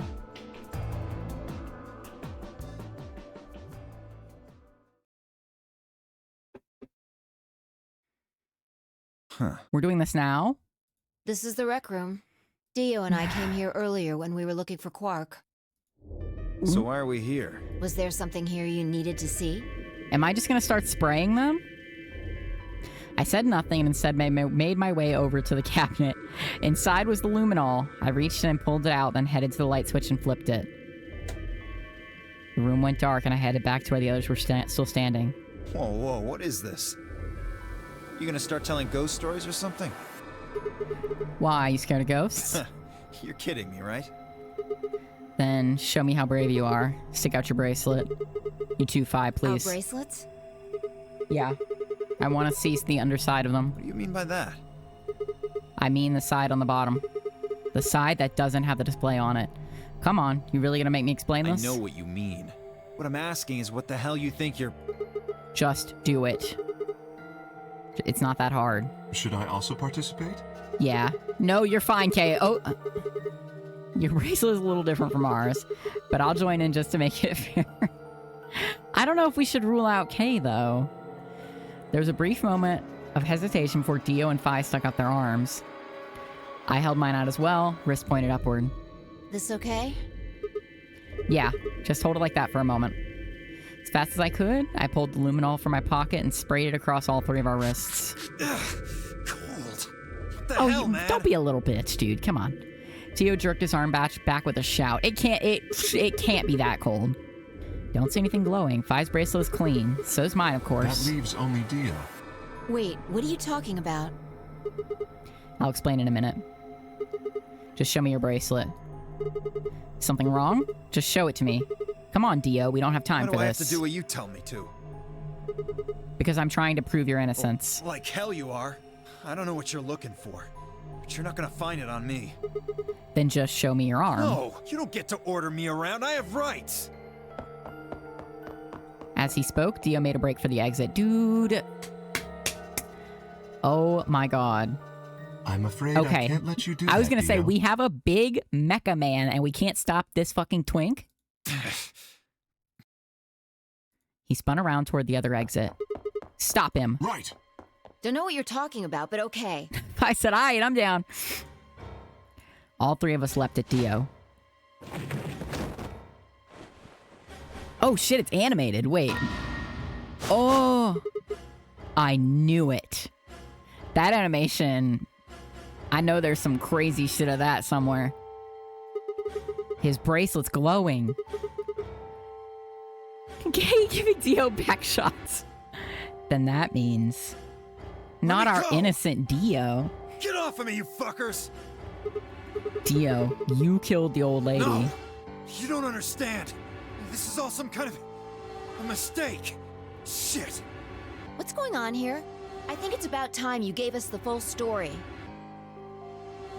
Huh. We're doing this now? This is the rec room. Dio and I came here earlier when we were looking for Quark. So why are we here? Was there something here you needed to see? Am I just gonna start spraying them? I said nothing and instead made my way over to the cabinet. Inside was the luminol. I reached in and pulled it out, then headed to the light switch and flipped it. The room went dark and I headed back to where the others were still standing. Whoa, what is this? You gonna start telling ghost stories or something? Why, you scared of ghosts? You're kidding me, right? Then show me how brave you are. Stick out your bracelet. You 2-5, please. Our bracelets? Yeah. I want to see the underside of them. What do you mean by that? I mean the side on the bottom. The side that doesn't have the display on it. Come on, you really gonna make me explain I this? know what you mean. What I'm asking is what the hell you think you're... Just do it. It's not that hard. Should I also participate? Yeah. No, you're fine, Kay. Oh, your bracelet is a little different from ours, but I'll join in just to make it fair. I don't know if we should rule out Kay, though. There was a brief moment of hesitation before Dio and Phi stuck out their arms. I held mine out as well, wrist pointed upward. This okay? Yeah, just hold it like that for a moment. As fast as I could, I pulled the luminol from my pocket and sprayed it across all 3 of our wrists. Cold. What the hell, man? Don't be a little bitch, dude. Come on. Dio jerked his arm back with a shout. It can't be that cold. Don't see anything glowing. Phi's bracelet is clean. So's mine, of course. That leaves only Dio. Wait, what are you talking about? I'll explain in a minute. Just show me your bracelet. Something wrong? Just show it to me. Come on, Dio. We don't have time for Why do I this. have to do what you tell me to? Because I'm trying to prove your innocence. Like hell you are. I don't know what you're looking for. But you're not gonna find it on me. Then just show me your arm. No, you don't get to order me around. I have rights. As he spoke, Dio made a break for the exit. Dude. Oh my god. I'm afraid Okay. I can't let you do that, I was gonna say, Dio. we have a big mecha man and we can't stop this fucking twink? He spun around toward the other exit. Stop him. Right. Don't know what you're talking about, but okay. I said, aye, and I'm down. All 3 of us leapt at Dio. Oh shit, it's animated. Wait. Oh. I knew it. That animation. I know there's some crazy shit of that somewhere. His bracelet's glowing. Okay, giving Dio back shots. Then that means not Let me our go. innocent Dio. Get off of me, you fuckers! Dio, you killed the old lady. No! You don't understand. This is all some kind of a mistake. Shit. What's going on here? I think it's about time you gave us the full story.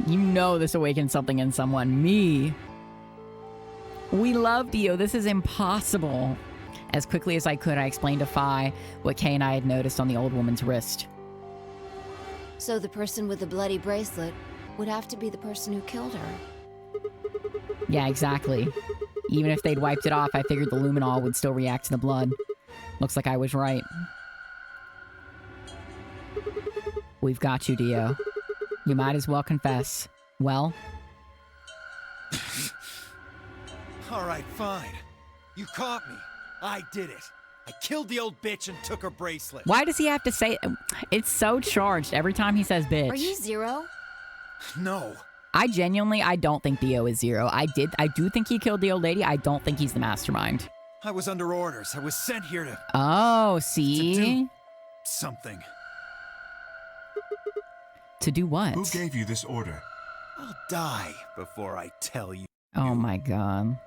You know this awakened something in someone. Me. We love Dio. This is impossible. As quickly as I could, I explained to Phi what Kay and I had noticed on the old woman's wrist. So the person with the bloody bracelet would have to be the person who killed her. Yeah, exactly. Even if they'd wiped it off, I figured the luminol would still react to the blood. Looks like I was right. We've got you, Dio. You might as well confess. Well? All right, fine. You caught me. I did it. I killed the old bitch and took her bracelet. Why does he have to say... It's so charged every time he says bitch. Are you Zero? No. I don't think Dio is Zero. I do think he killed the old lady. I don't think he's the mastermind. I was under orders. I was sent here to Oh, see? something. To do what? Who gave you this order? I'll die before I tell you. Oh my god.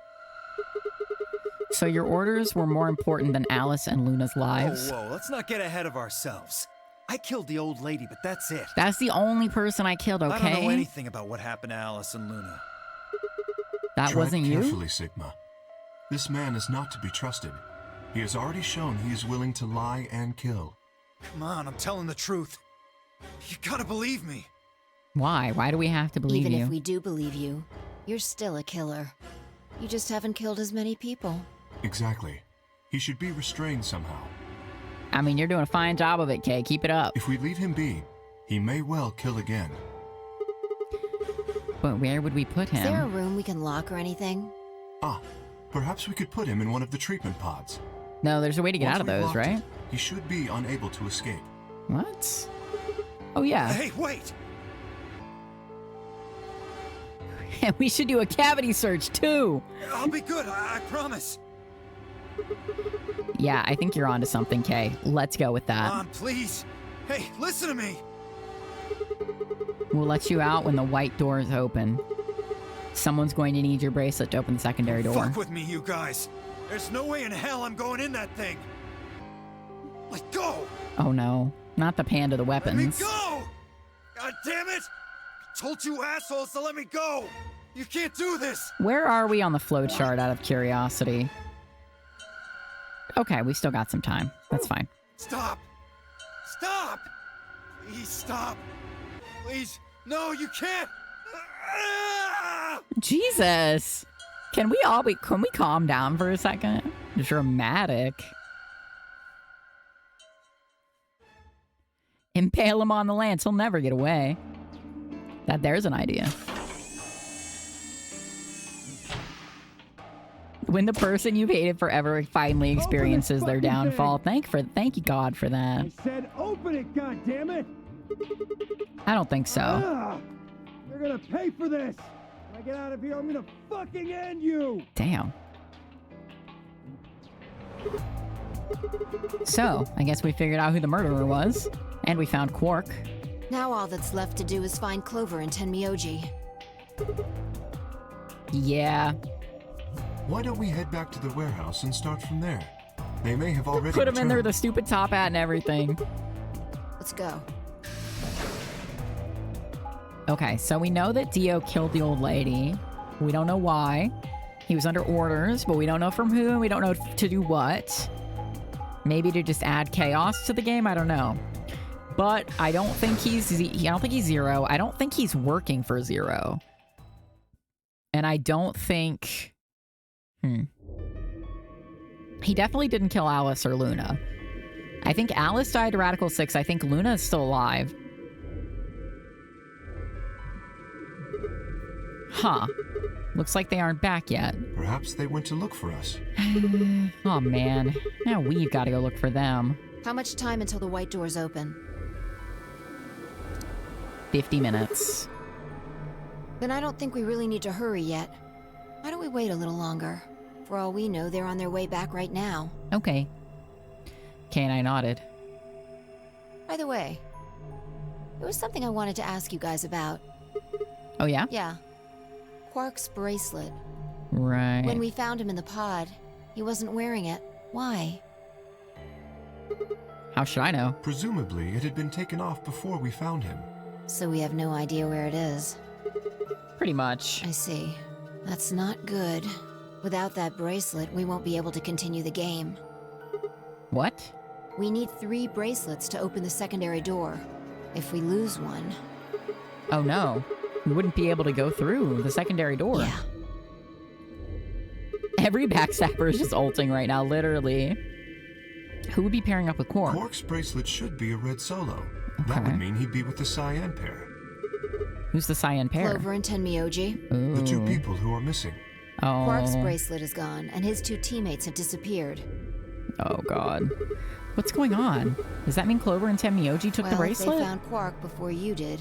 So your orders were more important than Alice and Luna's lives? Whoa, let's not get ahead of ourselves. I killed the old lady, but that's it. That's the only person I killed, okay? I don't know anything about what happened to Alice and Luna. That Tread wasn't you? carefully, Sigma. This man is not to be trusted. He has already shown he is willing to lie and kill. Come on, I'm telling the truth. You gotta believe me. Why? Why do we have to believe Even you? if we do believe you, you're still a killer. You just haven't killed as many people. Exactly. He should be restrained somehow. I mean, you're doing a fine job of it, Kay. Keep it up. If we leave him be, he may well kill again. But where would we put Is there a him? room we can lock or anything? Ah, perhaps we could put him in one of the treatment pods. No, there's a way to get Once out of we've those, locked right? it, he should be unable to escape. What? Oh, yeah. Hey, wait! And we should do a cavity search, too. I'll be good, I promise. Yeah, I think you're onto something, Kay. Let's go with that. Come on, please. Hey, listen to me. We'll let you out when the white door is open. Someone's going to need your bracelet to open the secondary door. Fuck with me, you guys. There's no way in hell I'm going in that thing. Let go. Oh no, not the panda, the Let me weapons. go. God damn it. told you assholes to let me go! You can't do this! Where are we on the flowchart out of curiosity? Okay, we still got some time. That's fine. Stop! Stop! Please stop! Please, no, you can't! Jesus! Can we calm down for a second? Dramatic. Impale him on the lance. He'll never get away. There's an idea. When the person you've hated forever finally experiences their downfall. Thank you God for that. I said open it, goddammit! I don't think so. You're gonna pay for this! When I get out of here, I'm gonna fucking end you! Damn. So, I guess we figured out who the murderer was. And we found Quark. Now all that's left to do is find Clover and Tenmyoji. Yeah. Why don't we head back to the warehouse and start from there? They may have already Put him in there, returned. the stupid top hat and everything. Let's go. Okay, so we know that Dio killed the old lady. We don't know why. He was under orders, but we don't know from who. We don't know to do what. Maybe to just add chaos to the game. I don't know. But I don't think he's Zero. I don't think he's working for Zero. And I don't think... He definitely didn't kill Alice or Luna. I think Alice died to Radical 6. I think Luna is still alive. Huh. Looks like they aren't back yet. Perhaps they went to look for us. Oh man. Now we've got to go look for them. How much time until the white doors open? 50 minutes. Then I don't think we really need to hurry yet. Why don't we wait a little longer? For all we know, they're on their way back right now. Okay. Kay and I nodded. By the way, there was something I wanted to ask you guys about. Oh yeah? Yeah. Quark's bracelet. Right. When we found him in the pod, he wasn't wearing it. Why? How should I know? Presumably, it had been taken off before we found him. So we have no idea where it is. Pretty much. I see. That's not good. Without that bracelet, we won't be able to continue the game. What? We need 3 bracelets to open the secondary door. If we lose one... Oh no. We wouldn't be able to go through the secondary door. Yeah. Every backstabber is just ulting right now, literally. Who would be pairing up with Quark? Quark's bracelet should be a red solo. That would mean he'd be with the Cyan pair. Who's the Cyan pair? Clover and Tenmyoji. Ooh. The 2 people who are missing. Oh. Quark's bracelet is gone, and his 2 teammates have disappeared. Oh god. What's going on? Does that mean Clover and Tenmyoji took the bracelet? If they found Quark before you did.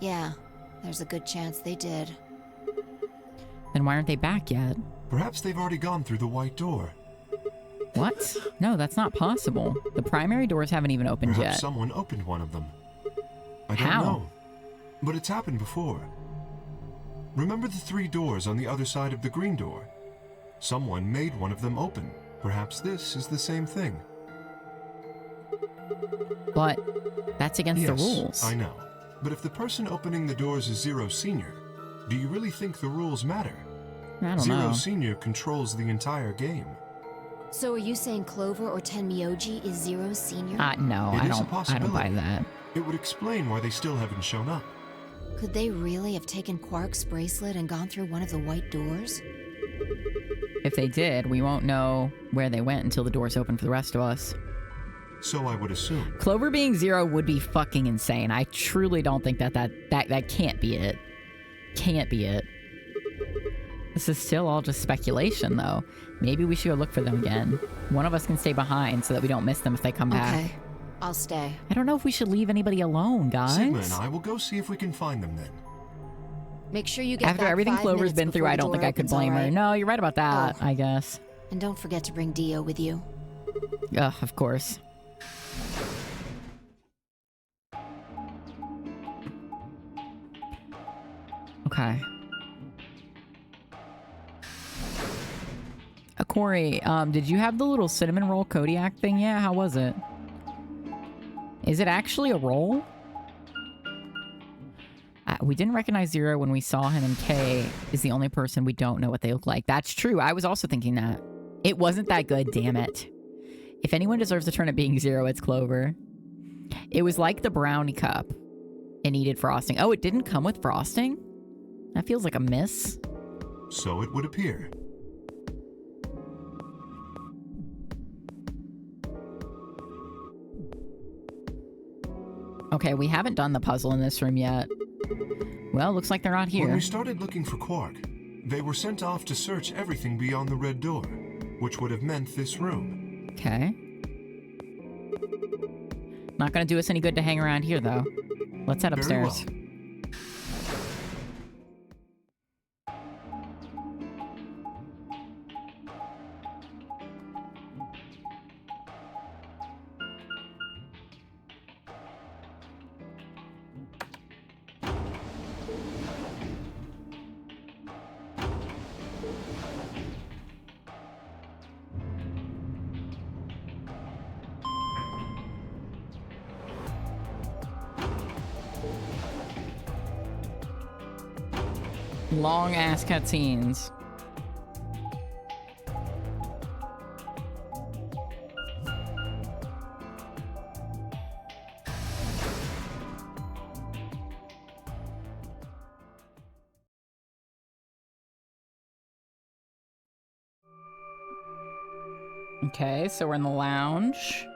Yeah, there's a good chance they did. Then why aren't they back yet? Perhaps they've already gone through the white door. What? No, that's not possible. The primary doors haven't even opened Perhaps yet. someone opened one of them. I don't How? know. But it's happened before. Remember the 3 doors on the other side of the green door? Someone made one of them open. Perhaps this is the same thing. But that's against the rules. I know. But if the person opening the doors is Zero Senior, do you really think the rules matter? I don't Zero know. Senior controls the entire game. So are you saying Clover or Tenmyoji is Zero Senior? No, It I is a don't buy possibility. that. It would explain why they still haven't shown up. Could they really have taken Quark's bracelet and gone through one of the white doors? If they did, we won't know where they went until the doors open for the rest of us. So I would assume. Clover being Zero would be fucking insane. I truly don't think that can't be it. Can't be it. This is still all just speculation, though. Maybe we should go look for them again. One of us can stay behind so that we don't miss them if they come back. Okay, I'll stay. I don't know if we should leave anybody alone, guys. Sigma and I will go see if we can find them then. Make sure you get After back everything 5 Clover's minutes been through, before I the don't think door I could opens, blame her. alright? No, you're right about that, Oh. I guess. And don't forget to bring Dio with you. Ugh, of course. Okay. Corey, did you have the little cinnamon roll Kodiak thing yet? How was it? Is it actually a roll? We didn't recognize Zero when we saw him, and Kay is the only person we don't know what they look like. That's true. I was also thinking that. It wasn't that good, damn it. If anyone deserves to turn it being Zero, it's Clover. It was like the brownie cup. It needed frosting. Oh, it didn't come with frosting? That feels like a miss. So it would appear. Okay, we haven't done the puzzle in this room yet. Well, looks like they're not here. When we started looking for Quark, they were sent off to search everything beyond the red door, which would have meant this room. Okay. Not gonna do us any good to hang around here, though. Let's head upstairs. Very well. Long ass cutscenes. Okay, so we're in the lounge.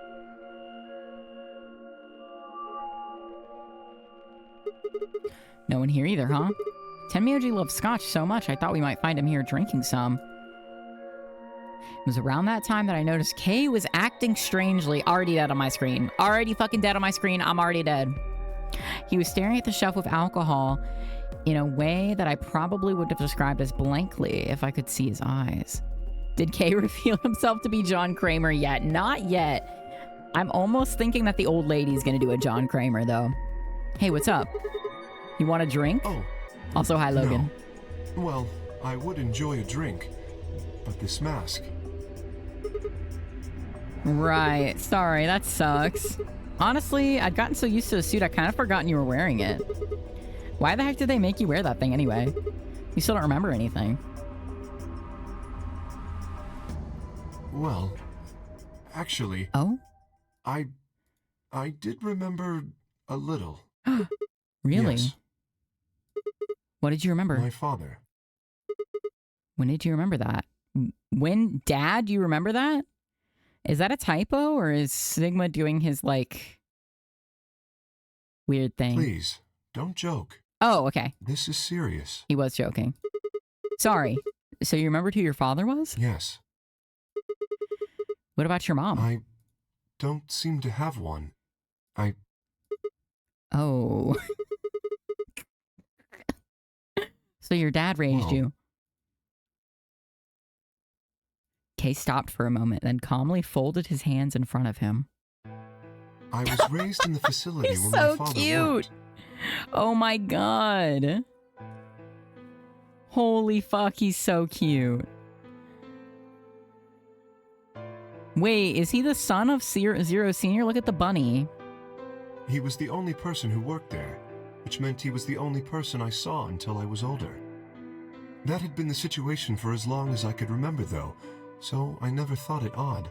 No one here either, huh? Tenmyoji loves scotch so much, I thought we might find him here drinking some. It was around that time that I noticed Kay was acting strangely. Already dead on my screen. Already fucking dead on my screen. I'm already dead. He was staring at the shelf with alcohol in a way that I probably would have described as blankly if I could see his eyes. Did Kay reveal himself to be John Kramer yet? Not yet. I'm almost thinking that the old lady's gonna do a John Kramer, though. Hey, what's up? You want a drink? Oh. Also, hi, Logan. No. Well, I would enjoy a drink, but this mask... Right. Sorry, that sucks. Honestly, I'd gotten so used to the suit, I kind of forgotten you were wearing it. Why the heck did they make you wear that thing anyway? You still don't remember anything. Well, actually... Oh? I did remember a little. Really? Yes. What did you remember? My father. When did you remember that? When? Dad, you remember that? Is that a typo, or is Sigma doing his, like, weird thing? Please, don't joke. Oh, okay. This is serious. He was joking. Sorry. So you remembered who your father was? Yes. What about your mom? I don't seem to have one. Oh. So your dad raised you. Kay stopped for a moment, then calmly folded his hands in front of him. I was raised in the facility He's where so my father cute. worked. Oh my god. Holy fuck, he's so cute. Wait, is he the son of Zero Senior? Look at the bunny. He was the only person who worked there, which meant he was the only person I saw until I was older. That had been the situation for as long as I could remember, though, so I never thought it odd.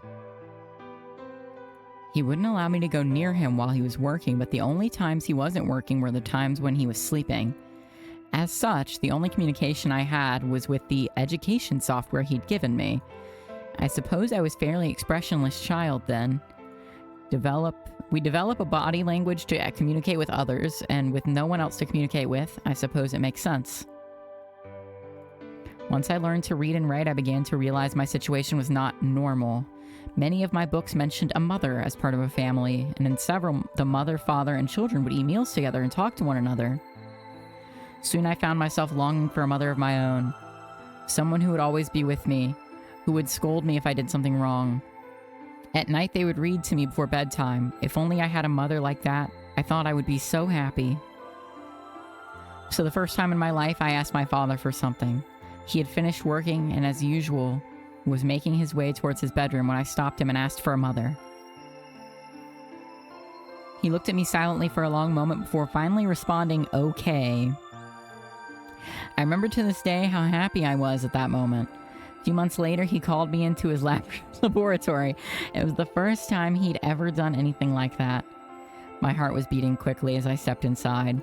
He wouldn't allow me to go near him while he was working, but the only times he wasn't working were the times when he was sleeping. As such, the only communication I had was with the education software he'd given me. I suppose I was fairly expressionless child then. We develop a body language to communicate with others, and with no one else to communicate with, I suppose it makes sense. Once I learned to read and write, I began to realize my situation was not normal. Many of my books mentioned a mother as part of a family, and in several, the mother, father, and children would eat meals together and talk to one another. Soon I found myself longing for a mother of my own. Someone who would always be with me, who would scold me if I did something wrong. At night they would read to me before bedtime. If only I had a mother like that, I thought I would be so happy. So the first time in my life I asked my father for something. He had finished working and, as usual, was making his way towards his bedroom when I stopped him and asked for a mother. He looked at me silently for a long moment before finally responding, "Okay." I remember to this day how happy I was at that moment. A few months later, he called me into his laboratory. It was the first time he'd ever done anything like that. My heart was beating quickly as I stepped inside.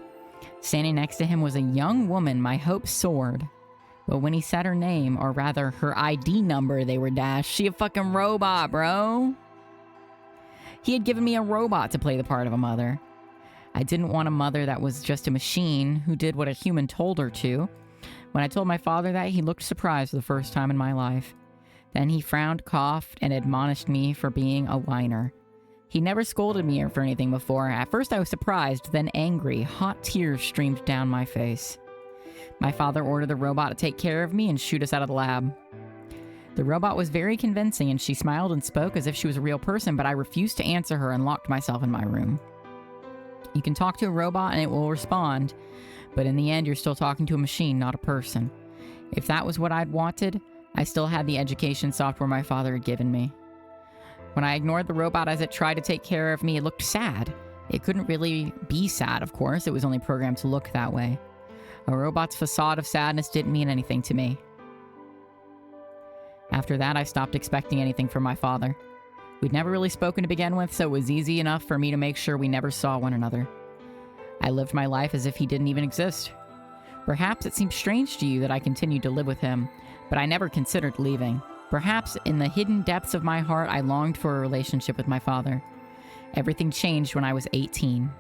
Standing next to him was a young woman. My hopes soared. But when he said her name, or rather her ID number, they were dashed. She a fucking robot, bro. He had given me a robot to play the part of a mother. I didn't want a mother that was just a machine who did what a human told her to. When I told my father that, he looked surprised for the first time in my life. Then he frowned, coughed, and admonished me for being a whiner. He never scolded me for anything before. At first I was surprised, then angry. Hot tears streamed down my face. My father ordered the robot to take care of me and shoot us out of the lab. The robot was very convincing, and she smiled and spoke as if she was a real person, but I refused to answer her and locked myself in my room. You can talk to a robot and it will respond, but in the end you're still talking to a machine, not a person. If that was what I'd wanted, I still had the education software my father had given me. When I ignored the robot as it tried to take care of me, it looked sad. It couldn't really be sad, of course. It was only programmed to look that way. A robot's facade of sadness didn't mean anything to me. After that, I stopped expecting anything from my father. We'd never really spoken to begin with, so it was easy enough for me to make sure we never saw one another. I lived my life as if he didn't even exist. Perhaps it seems strange to you that I continued to live with him, but I never considered leaving. Perhaps in the hidden depths of my heart, I longed for a relationship with my father. Everything changed when I was 18.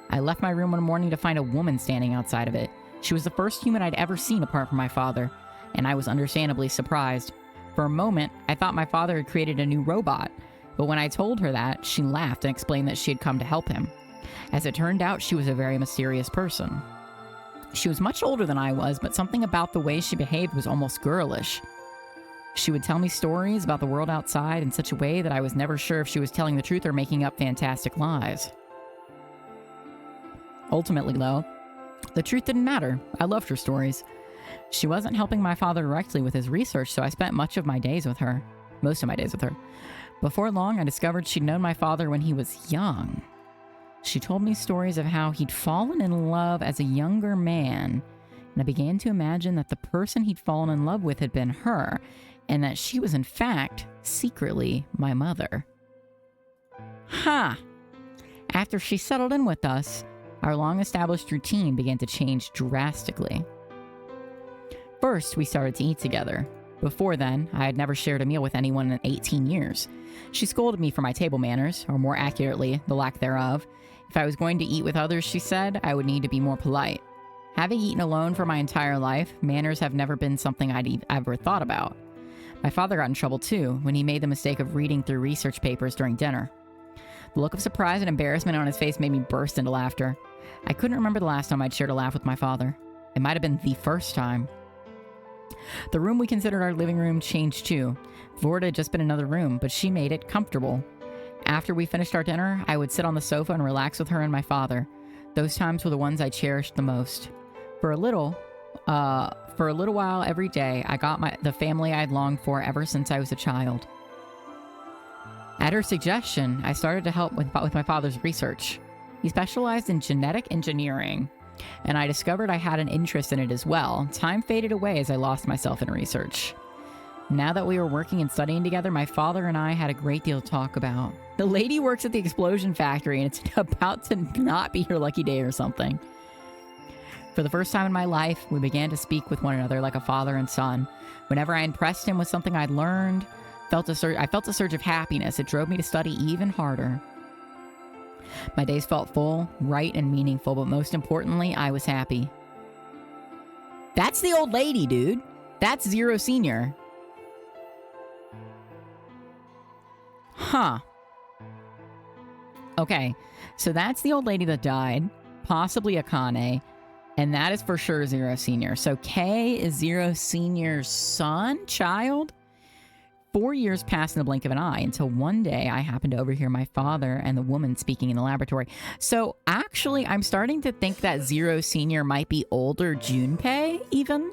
I left my room one morning to find a woman standing outside of it. She was the first human I'd ever seen apart from my father, and I was understandably surprised. For a moment, I thought my father had created a new robot, but when I told her that, she laughed and explained that she had come to help him. As it turned out, she was a very mysterious person. She was much older than I was, but something about the way she behaved was almost girlish. She would tell me stories about the world outside in such a way that I was never sure if she was telling the truth or making up fantastic lies. Ultimately, though, the truth didn't matter. I loved her stories. She wasn't helping my father directly with his research, so I spent most of my days with her. Before long, I discovered she'd known my father when he was young. She told me stories of how he'd fallen in love as a younger man, and I began to imagine that the person he'd fallen in love with had been her, and that she was in fact secretly my mother. After she settled in with us, our long-established routine began to change drastically. First, we started to eat together. Before then, I had never shared a meal with anyone in 18 years. She scolded me for my table manners, or more accurately, the lack thereof. If I was going to eat with others, she said, I would need to be more polite. Having eaten alone for my entire life, manners have never been something I'd ever thought about. My father got in trouble too, when he made the mistake of reading through research papers during dinner. The look of surprise and embarrassment on his face made me burst into laughter. I couldn't remember the last time I'd shared a laugh with my father. It might have been the first time. The room we considered our living room changed too. Vorda had just been in another room, but she made it comfortable. After we finished our dinner, I would sit on the sofa and relax with her and my father. Those times were the ones I cherished the most. For a little while every day, I got the family I'd longed for ever since I was a child. At her suggestion, I started to help with my father's research. He specialized in genetic engineering, and I discovered I had an interest in it as well. Time faded away as I lost myself in research. Now that we were working and studying together, my father and I had a great deal to talk about. The lady works at the explosion factory, and it's about to not be her lucky day or something. For the first time in my life, we began to speak with one another like a father and son. Whenever I impressed him with something I'd learned, I felt a surge of happiness. It drove me to study even harder. My days felt full, right, and meaningful, but most importantly, I was happy. That's the old lady, dude. That's Zero Senior. Okay, so that's the old lady that died, possibly Akane, and that is for sure Zero Senior. So K is Zero Senior's son, child? 4 years passed in the blink of an eye until one day I happened to overhear my father and the woman speaking in the laboratory. So actually, I'm starting to think that Zero Senior might be older Junpei, even?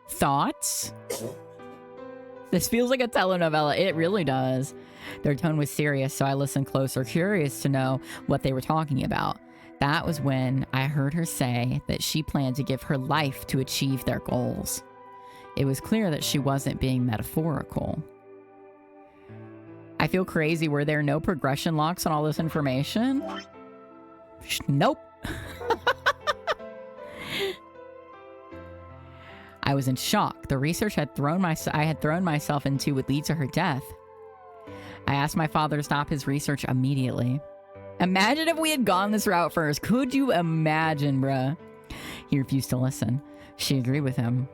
Thoughts? This feels like a telenovela. It really does. Their tone was serious, so I listened closer, curious to know what they were talking about. That was when I heard her say that she planned to give her life to achieve their goals. It was clear that she wasn't being metaphorical. I feel crazy. Were there no progression locks on all this information? Nope. I was in shock. The research I had thrown myself into would lead to her death. I asked my father to stop his research immediately. Imagine if we had gone this route first. Could you imagine, bruh? He refused to listen. She agreed with him.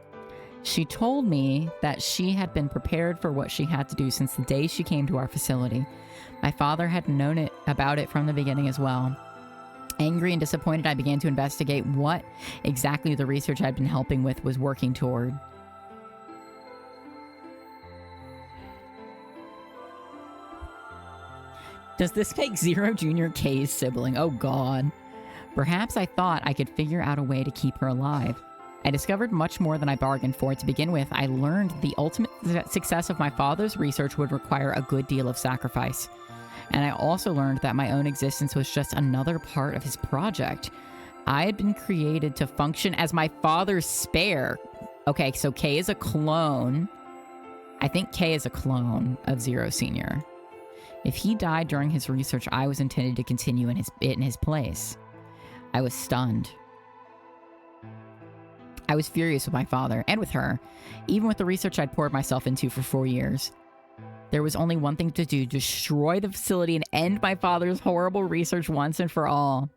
She told me that she had been prepared for what she had to do since the day she came to our facility. My father had known about it from the beginning as well. Angry and disappointed, I began to investigate what exactly the research I'd been helping with was working toward. Does this make Zero Jr. K's sibling? Oh god. Perhaps I thought I could figure out a way to keep her alive. I discovered much more than I bargained for. To begin with, I learned the ultimate success of my father's research would require a good deal of sacrifice. And I also learned that my own existence was just another part of his project. I had been created to function as my father's spare. Okay, so K is a clone. I think K is a clone of Zero Sr. If he died during his research, I was intended to continue in his place. I was stunned. I was furious with my father and with her, even with the research I'd poured myself into for 4 years. There was only one thing to do: destroy the facility and end my father's horrible research once and for all.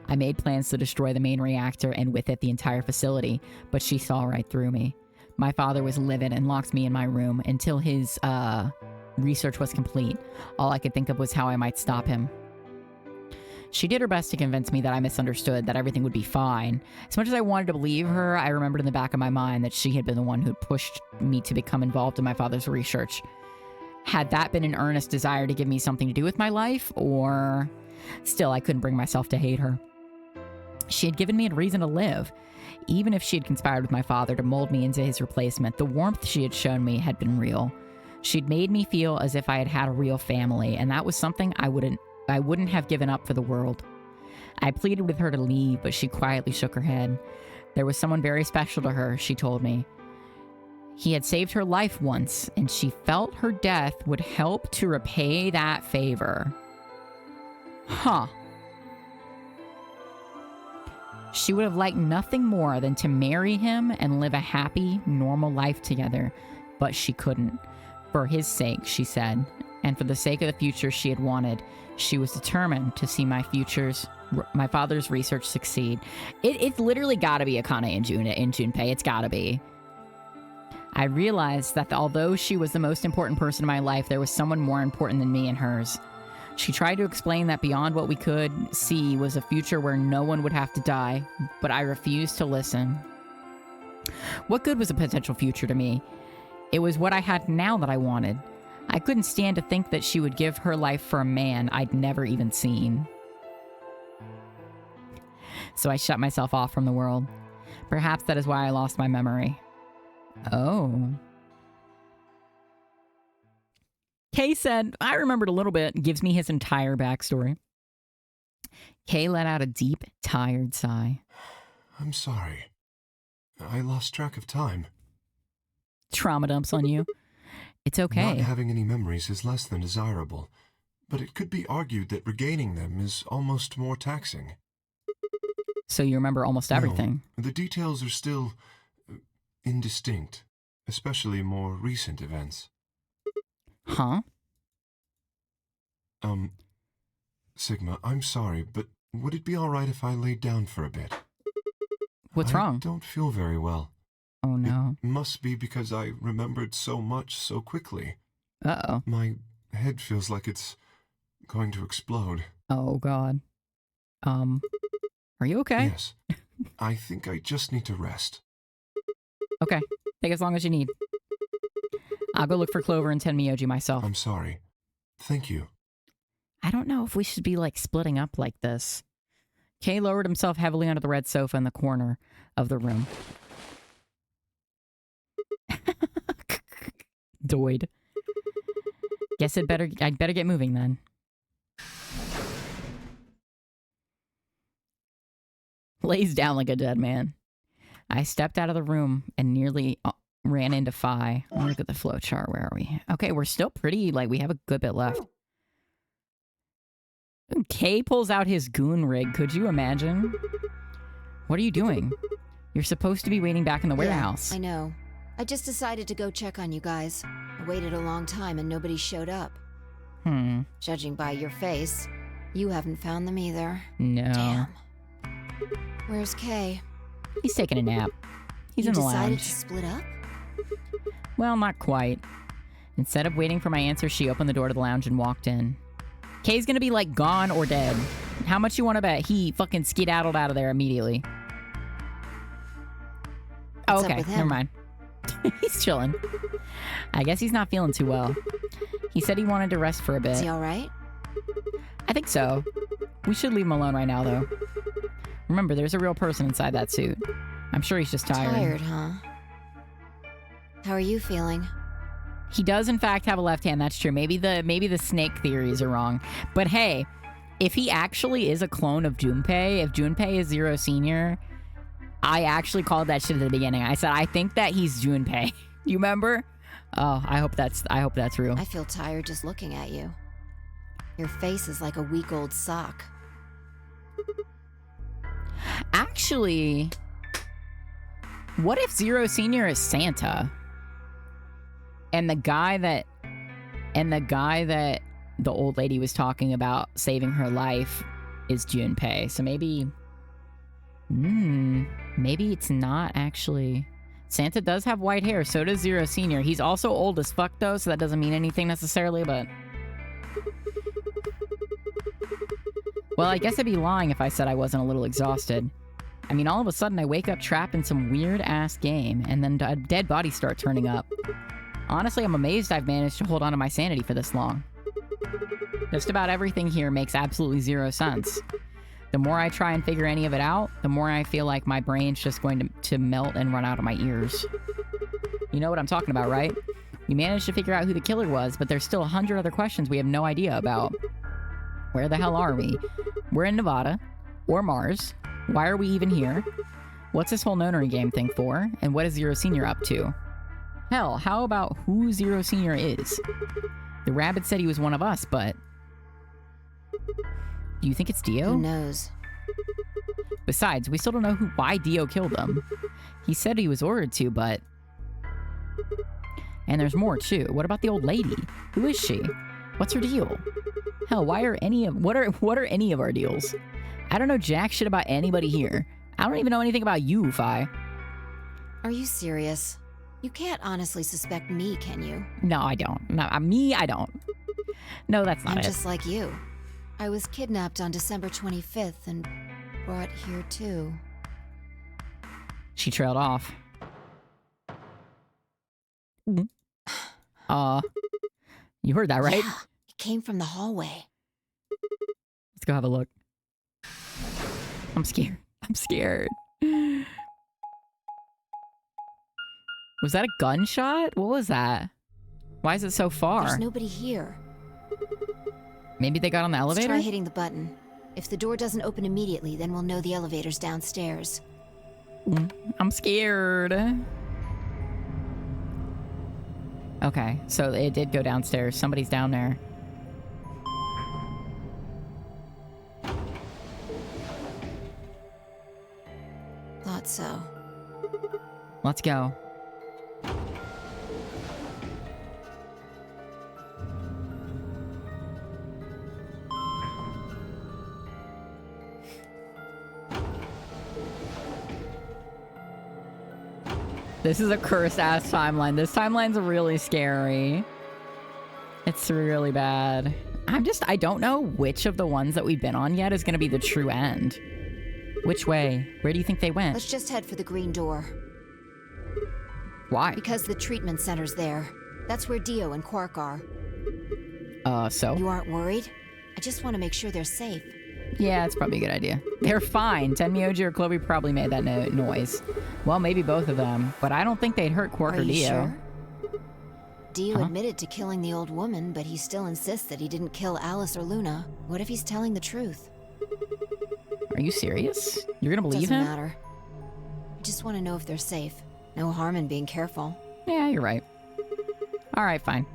I made plans to destroy the main reactor and with it the entire facility, but she saw right through me. My father was livid and locked me in my room until his, research was complete. All I could think of was how I might stop him. She did her best to convince me that I misunderstood, that everything would be fine. As much as I wanted to believe her, I remembered in the back of my mind that she had been the one who pushed me to become involved in my father's research. Had that been an earnest desire to give me something to do with my life, or... Still, I couldn't bring myself to hate her. She had given me a reason to live. Even if she had conspired with my father to mold me into his replacement, the warmth she had shown me had been real. She'd made me feel as if I had had a real family, and that was something I wouldn't have given up for the world. I pleaded with her to leave, but she quietly shook her head. There was someone very special to her, she told me. He had saved her life once, and she felt her death would help to repay that favor. Huh. She would have liked nothing more than to marry him and live a happy, normal life together, but she couldn't. For his sake, she said, and for the sake of the future she had wanted, she was determined to see my father's research succeed. It's literally gotta be Akane and Junpei. It's gotta be. I realized that although she was the most important person in my life, there was someone more important than me and hers. She tried to explain that beyond what we could see was a future where no one would have to die, but I refused to listen. What good was a potential future to me? It was what I had now that I wanted. I couldn't stand to think that she would give her life for a man I'd never even seen. So I shut myself off from the world. Perhaps that is why I lost my memory. Oh. Kay said, I remembered a little bit, gives me his entire backstory. Kay let out a deep, tired sigh. I'm sorry. I lost track of time. Trauma dumps on you. It's okay. Not having any memories is less than desirable, but it could be argued that regaining them is almost more taxing. So you remember almost everything? No, the details are still indistinct, especially more recent events. Huh? Sigma, I'm sorry, but would it be alright if I laid down for a bit? What's wrong? I don't feel very well. Oh no. It must be because I remembered so much so quickly. Uh-oh. My head feels like it's going to explode. Oh god. Are you okay? Yes. I think I just need to rest. Okay. Take as long as you need. I'll go look for Clover and Tenmyoji myself. I'm sorry. Thank you. I don't know if we should be, splitting up like this. Kay lowered himself heavily onto the red sofa in the corner of the room. Doid. Guess I'd better get moving then. lays down like a dead man. I stepped out of the room and nearly ran into Phi. Look at the flow chart. Where are we? Okay, we're still pretty, like, we have a good bit left. Kay pulls out his goon rig. Could you imagine? What are you doing? You're supposed to be waiting back in the warehouse. I know. I just decided to go check on you guys. I waited a long time and nobody showed up. Judging by your face, you haven't found them either. No. Damn. Where's Kay? He's taking a nap. He's in the lounge. You decided to split up? Well, not quite. Instead of waiting for my answer, she opened the door to the lounge and walked in. Kay's gonna be, like, gone or dead. How much you want to bet he fucking skedaddled out of there immediately? What's okay, up with him? never mind. He's chilling. I guess he's not feeling too well. He said he wanted to rest for a bit. Is he alright? I think so. We should leave him alone right now, though. Remember, there's a real person inside that suit. I'm sure he's just tired. Tired, huh? How are you feeling? He does, in fact, have a left hand. That's true. Maybe the snake theories are wrong. But hey, if he actually is a clone of Junpei, if Junpei is Zero Senior, I actually called that shit at the beginning. I said I think that he's Junpei. You remember? Oh, I hope that's real. I feel tired just looking at you. Your face is like a week-old sock. Actually, what if Zero Senior is Santa? And the guy that the old lady was talking about saving her life is Junpei. So maybe it's not actually. Santa does have white hair, so does Zero Senior. He's also old as fuck though, so that doesn't mean anything necessarily, but well, I guess I'd be lying if I said I wasn't a little exhausted. I mean, all of a sudden I wake up trapped in some weird-ass game, and then dead bodies start turning up. Honestly, I'm amazed I've managed to hold on to my sanity for this long. Just about everything here makes absolutely zero sense. The more I try and figure any of it out, the more I feel like my brain's just going to melt and run out of my ears. You know what I'm talking about, right? We managed to figure out who the killer was, but there's still 100 other questions we have no idea about. Where the hell are we? We're in Nevada. Or Mars. Why are we even here? What's this whole nonary game thing for? And what is Zero Senior up to? Hell, how about who Zero Senior is? The rabbit said he was one of us, but... Do you think it's Dio? Who knows? Besides, we still don't know why Dio killed them. He said he was ordered to, but... And there's more, too. What about the old lady? Who is she? What's her deal? Hell, what are any of our deals? I don't know jack shit about anybody here. I don't even know anything about you, Phi. Are you serious? You can't honestly suspect me, can you? No, I don't. No, me, I don't. No, that's not I'm it. just like you. I was kidnapped on December 25th and brought here too. She trailed off. You heard that, right? Yeah, it came from the hallway. Let's go have a look. I'm scared. I'm scared. Was that a gunshot? What was that? Why is it so far? There's nobody here. Maybe they got on the elevator? Let's try hitting the button. If the door doesn't open immediately, then we'll know the elevator's downstairs. I'm scared. Okay, so it did go downstairs. Somebody's down there. Thought so. Let's go. This is a cursed-ass timeline. This timeline's really scary. It's really bad. I don't know which of the ones that we've been on yet is going to be the true end. Which way? Where do you think they went? Let's just head for the green door. Why? Because the treatment center's there. That's where Dio and Quark are. So? You aren't worried? I just want to make sure they're safe. Yeah, it's probably a good idea. They're fine. Tenmyoji or Clovey probably made that noise. Well, maybe both of them. But I don't think they'd hurt Quark or Dio. Sure? Dio admitted to killing the old woman, but he still insists that he didn't kill Alice or Luna. What if he's telling the truth? Are you serious? You're gonna believe Doesn't him? matter. I just want to know if they're safe. No harm in being careful. Yeah, you're right. Alright, fine.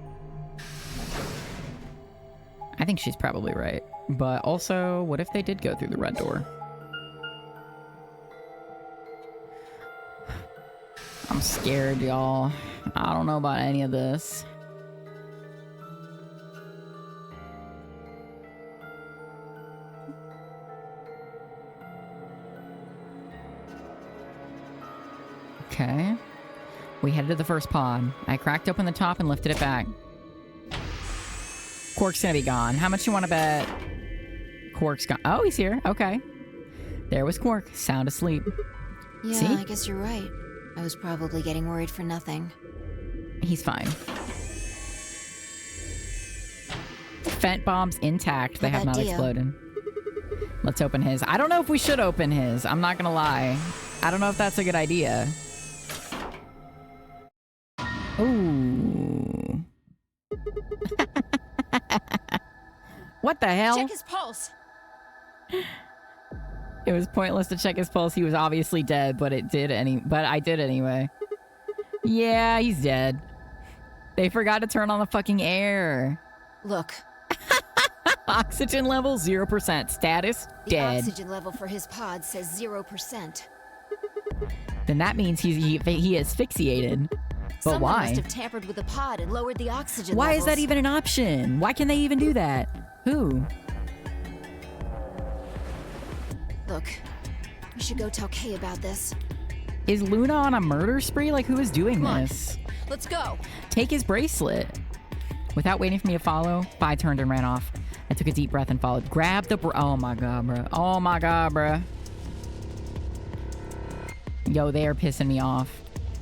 I think she's probably right. But also, what if they did go through the red door? I'm scared, y'all. I don't know about any of this. Okay. We headed to the first pod. I cracked open the top and lifted it back. Quark's gonna be gone. How much you want to bet? Quark's gone. Oh, he's here. Okay. There was Quark, sound asleep. Yeah, See? I guess you're right. I was probably getting worried for nothing. He's fine. Fent bombs intact. They How have not about Dio? exploded. Let's open his. I don't know if we should open his. I'm not gonna lie. I don't know if that's a good idea. Ooh. What the hell? Check his pulse. It was pointless to check his pulse. He was obviously dead, but I did anyway. Yeah, he's dead. They forgot to turn on the fucking air. Look, Oxygen level 0%. Status the dead. oxygen level for his pod says 0%. Then that means he is asphyxiated. But Someone why? must have tampered with the pod and lowered the oxygen Why levels. is that even an option? Why can they even do that? Who? Look, we should go tell Kay about this. Is Luna on a murder spree? Like, who is doing Come on. this? Let's go. Take his bracelet. Without waiting for me to follow, Phi turned and ran off. I took a deep breath and followed. Grab the oh my god, bro. Oh my god, bro. Yo, they are pissing me off.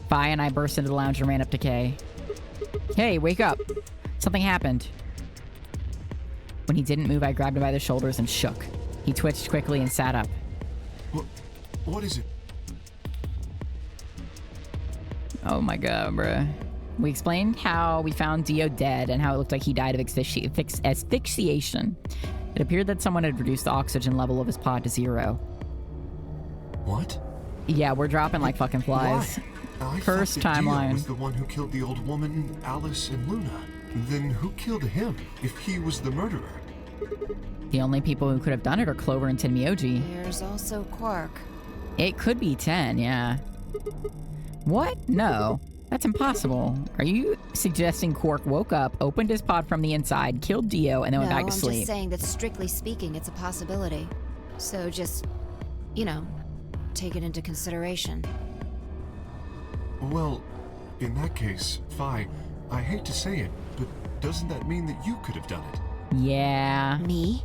Phi and I burst into the lounge and ran up to Kay. Hey, wake up. Something happened. When he didn't move, I grabbed him by the shoulders and shook. He twitched quickly and sat up. What is it? Oh my god, bruh. We explained how we found Dio dead and how it looked like he died of asphyxiation. It appeared that someone had reduced the oxygen level of his pod to 0. What? Yeah, we're dropping like fucking flies. Why? I First thought that Dio timeline. was the one who killed the old woman, Alice, and Luna. Then who killed him if he was the murderer? The only people who could have done it are Clover and Tenmyoji. There's also Quark. It could be 10, yeah. What? No. That's impossible. Are you suggesting Quark woke up, opened his pod from the inside, killed Dio, and then went back to I'm sleep? just saying that strictly speaking, it's a possibility. So just, you know, take it into consideration. Well, in that case, Phi, I hate to say it, but doesn't that mean that you could have done it? Yeah. Me?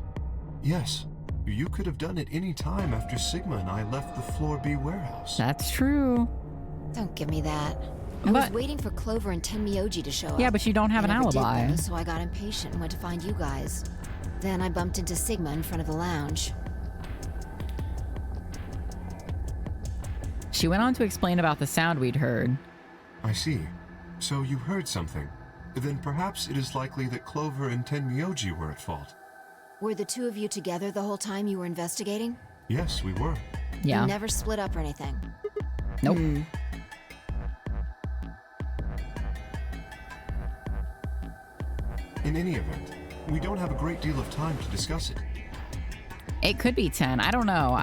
Yes. You could have done it any time after Sigma and I left the Floor B warehouse. That's true. Don't give me that. I was But- waiting for Clover and Tenmyoji to show up. Yeah, but you don't have They an never did, alibi. though, so I got impatient and went to find you guys. Then I bumped into Sigma in front of the lounge. She went on to explain about the sound we'd heard. I see. So you heard something. Then perhaps it is likely that Clover and Tenmyoji were at fault. Were the two of you together the whole time you were investigating? Yes, we were. Yeah. You never split up or anything? Nope. In any event, we don't have a great deal of time to discuss it. It could be 10. I don't know.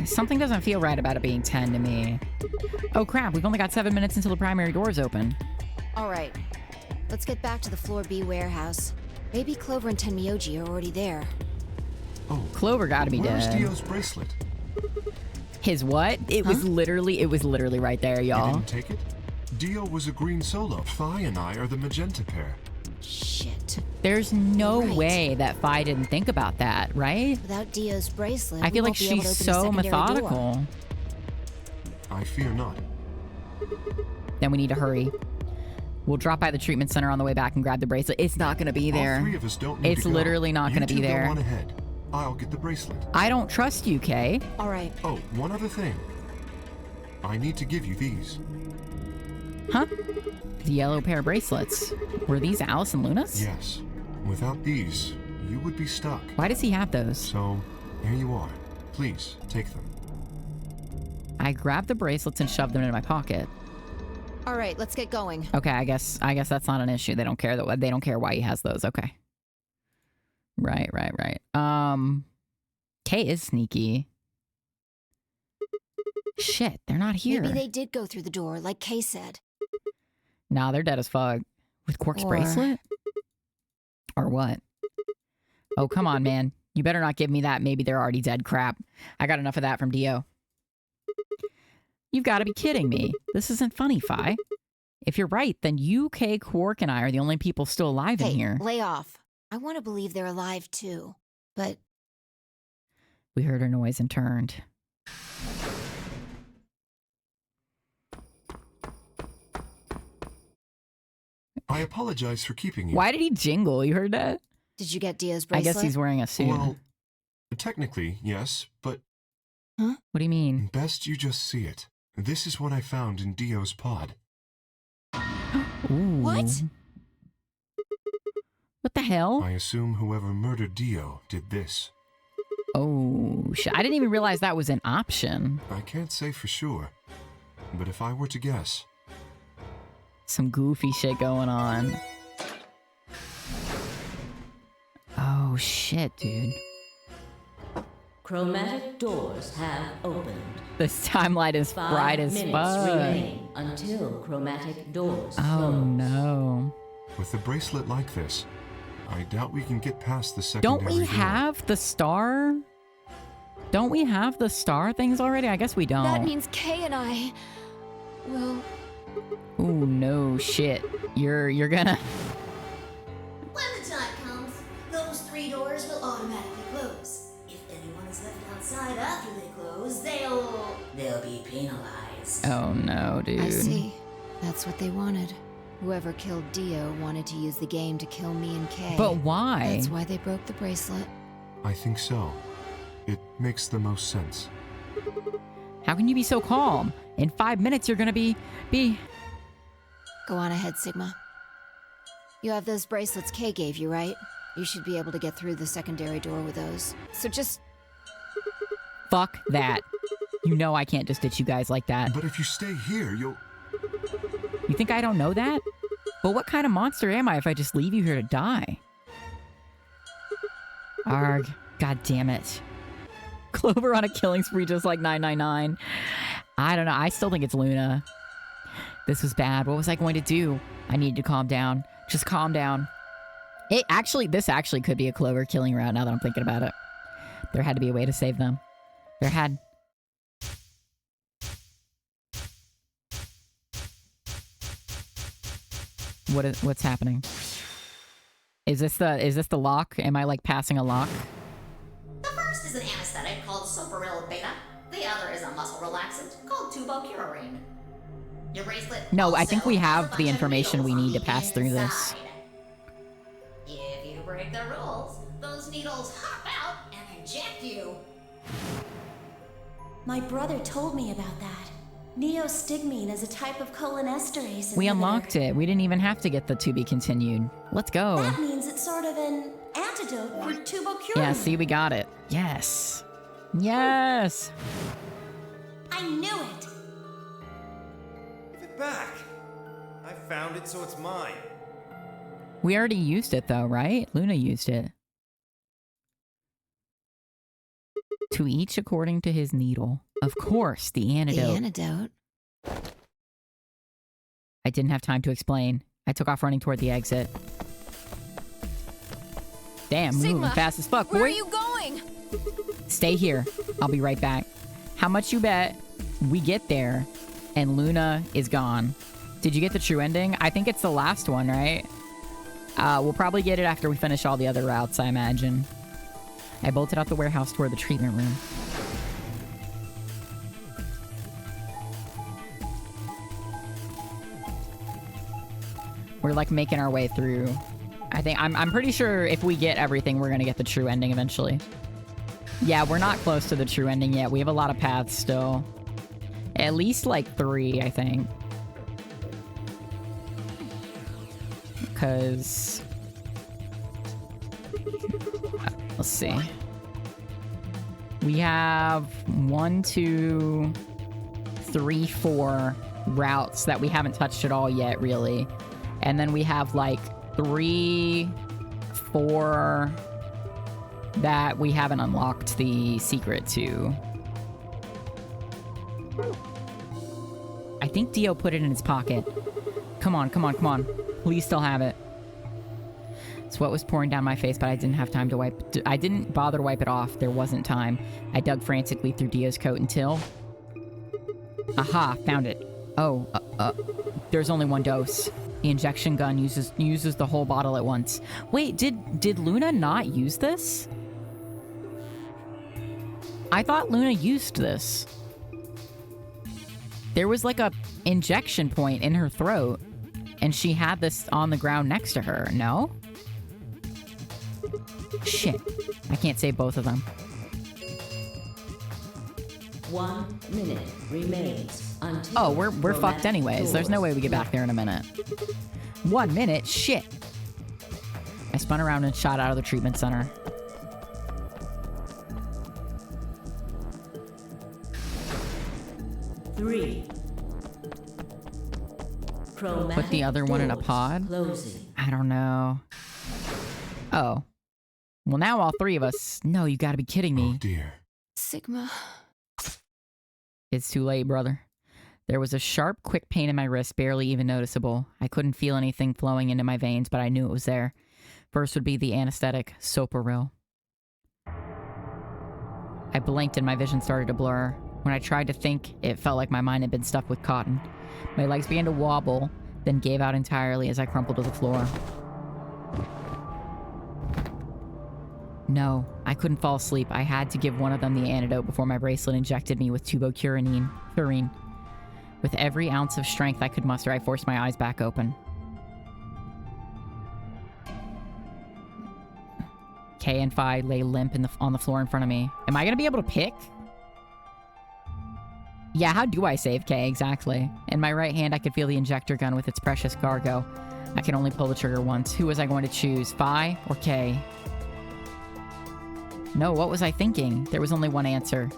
Something doesn't feel right about it being 10 to me. Oh crap, we've only got 7 minutes until the primary door's open. All right. Let's get back to the Floor B warehouse. Maybe Clover and Tenmyoji are already there. Oh, Clover gotta be where's dead. Dio's bracelet? His what? It was literally right there, You y'all. didn't take it? Dio was a green solo. Phi and I are the magenta pair. Shit. There's no Right. way that Phi didn't think about that, right? Without Dio's bracelet, I feel we like won't be able she's to open so the secondary door. methodical. I fear not. Then we need to hurry. We'll drop by the treatment center on the way back and grab the bracelet. It's not gonna be there. All three of us don't need It's to go. literally not gonna You be two there. Go on ahead. I'll get the bracelet. I don't trust you, Kay. All right. Oh, one other thing. I need to give you these. Huh? The yellow pair of bracelets. Were these Alice and Luna's? Yes. Without these, you would be stuck. Why does he have those? So, here you are. Please, take them. I grabbed the bracelets and shoved them into my pocket. All right, let's get going. Okay, I guess that's not an issue. They don't care that they don't care why he has those. Okay. Right. Kay is sneaky. Shit, they're not here. Maybe they did go through the door, like Kay said. Nah, they're dead as fuck. With Quark's bracelet? Or what? Oh, come on, man. You better not give me that maybe they're already dead crap. I got enough of that from Dio. You've got to be kidding me. This isn't funny, Fi. If you're right, then you, Kay, Quark, and I are the only people still alive in here. Lay off. I want to believe they're alive, too. But... We heard a noise and turned. I apologize for keeping you. Why did he jingle? You heard that? Did you get Dio's bracelet? I guess he's wearing a suit. Well, technically, yes, but... Huh? What do you mean? Best you just see it. This is what I found in Dio's pod. Ooh. What? What the hell? I assume whoever murdered Dio did this. Oh, shit. I didn't even realize that was an option. I can't say for sure, but if I were to guess... Some goofy shit going on. Oh, shit, dude. Chromatic doors have opened. This timeline is bright as 5 minutes fuck. remain until chromatic doors Oh, close. no. With a bracelet like this, I doubt we can get past the secondary Don't we door. have the star? Don't we have the star things already? I guess we don't. That means Kay and I will... Ooh, no shit. You're gonna... When the time comes, those 3 doors will automatically close. If anyone is left outside after they close, they'll be penalized. Oh no, dude. I see. That's what they wanted. Whoever killed Dio wanted to use the game to kill me and Kay. But why? That's why they broke the bracelet. I think so. It makes the most sense. How can you be so calm? In 5 minutes, you're gonna be... Go on ahead, Sigma. You have those bracelets Kay gave you, right? You should be able to get through the secondary door with those. So just... Fuck that. You know I can't just ditch you guys like that. But if you stay here, you'll... You think I don't know that? But what kind of monster am I if I just leave you here to die? Arg. God damn it. Clover on a killing spree just like 999. I don't know. I still think it's Luna. This was bad. What was I going to do? I need to calm down. Just calm down. This actually could be a Clover killing route now that I'm thinking about it. There had to be a way to save them. There had... What's happening? Is this the lock? Am I like passing a lock? The first is an anesthetic called Soparil Beta. The other is a muscle relaxant called tubocurarine. Your bracelet. No, I think we also has a have bunch the of information we needles need to on pass the through this. inside. If you break the rules, those needles hop out and inject you. My brother told me about that. Neostigmine is a type of cholinesterase We inhibitor. unlocked it. We didn't even have to get the to be continued. Let's go. That means it's sort of an antidote for tubocurarine. Yeah, see, we got it. Yes. Yes. I knew it. Give it back. I found it, so it's mine. We already used it though, right? Luna used it. To each according to his needle. Of course, the antidote. The antidote? I didn't have time to explain. I took off running toward the exit. Damn, Sigma, moving fast as fuck, boy. Where are you going? Stay here. I'll be right back. How much you bet we get there and Luna is gone? Did you get the true ending? I think it's the last one, right? We'll probably get it after we finish all the other routes, I imagine. I bolted out the warehouse toward the treatment room. We're like making our way through. I think I'm pretty sure if we get everything, we're gonna get the true ending eventually. Yeah, we're not close to the true ending yet. We have a lot of paths still. At least like 3, I think. Because... let's see. We have 1, 2, 3, 4 routes that we haven't touched at all yet, really. And then we have like 3, 4 that we haven't unlocked the secret to. I think Dio put it in his pocket. Come on, come on, come on. Please still have it. Sweat was pouring down my face, but I didn't have time to wipe. I didn't bother to wipe it off. There wasn't time. I dug frantically through Dio's coat until... Aha, found it. Oh, there's only 1 dose. The injection gun uses the whole bottle at once. Wait, did Luna not use this? I thought Luna used this. There was like a injection point in her throat, and she had this on the ground next to her, no? Shit. I can't save both of them. 1 minute remains until... Oh, we're fucked anyways. There's no way we get back there in a minute. 1 minute? Shit. I spun around and shot out of the treatment center. Three. Put the other one in a pod? Closing. I don't know. Oh. Well, now all 3 of us... No, you gotta be kidding me. Oh, dear. Sigma. It's too late, brother. There was a sharp, quick pain in my wrist, barely even noticeable. I couldn't feel anything flowing into my veins, but I knew it was there. First would be the anesthetic, Soparil. I blinked and my vision started to blur. When I tried to think, it felt like my mind had been stuffed with cotton. My legs began to wobble, then gave out entirely as I crumpled to the floor. No, I couldn't fall asleep. I had to give one of them the antidote before my bracelet injected me with tubocurine. With every ounce of strength I could muster, I forced my eyes back open. Kay and Phi lay limp on the floor in front of me. Am I gonna be able to pick? Yeah, how do I save Kay exactly? In my right hand, I could feel the injector gun with its precious cargo. I could only pull the trigger once. Who was I going to choose, Phi or Kay? No, what was I thinking? There was only one answer.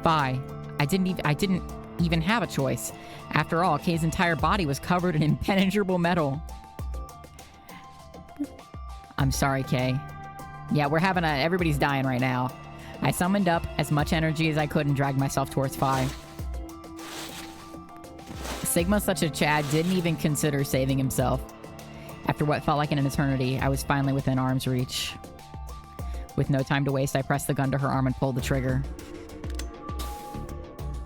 Phi. I didn't even have a choice. After all, Kay's entire body was covered in impenetrable metal. I'm sorry, Kay. Yeah, everybody's dying right now. I summoned up as much energy as I could and dragged myself towards Phi. Sigma, such a Chad, didn't even consider saving himself. After what felt like an eternity, I was finally within arm's reach. With no time to waste, I pressed the gun to her arm and pulled the trigger.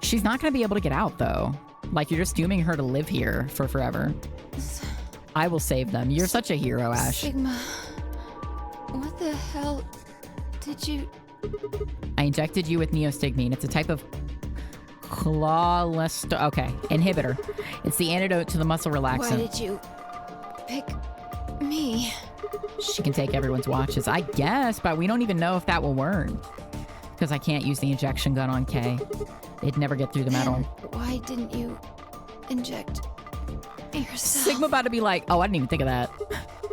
She's not going to be able to get out, though. Like, you're just dooming her to live here for forever. I will save them. You're such a hero, Ash. Sigma, what the hell did you... I injected you with neostigmine. It's a type of inhibitor. It's the antidote to the muscle relaxant. Why did you pick me? She can take everyone's watches, I guess, but we don't even know if that will work. Because I can't use the injection gun on Kay. It'd never get through the metal. Why didn't you inject yourself? Sigma about to be like, oh, I didn't even think of that.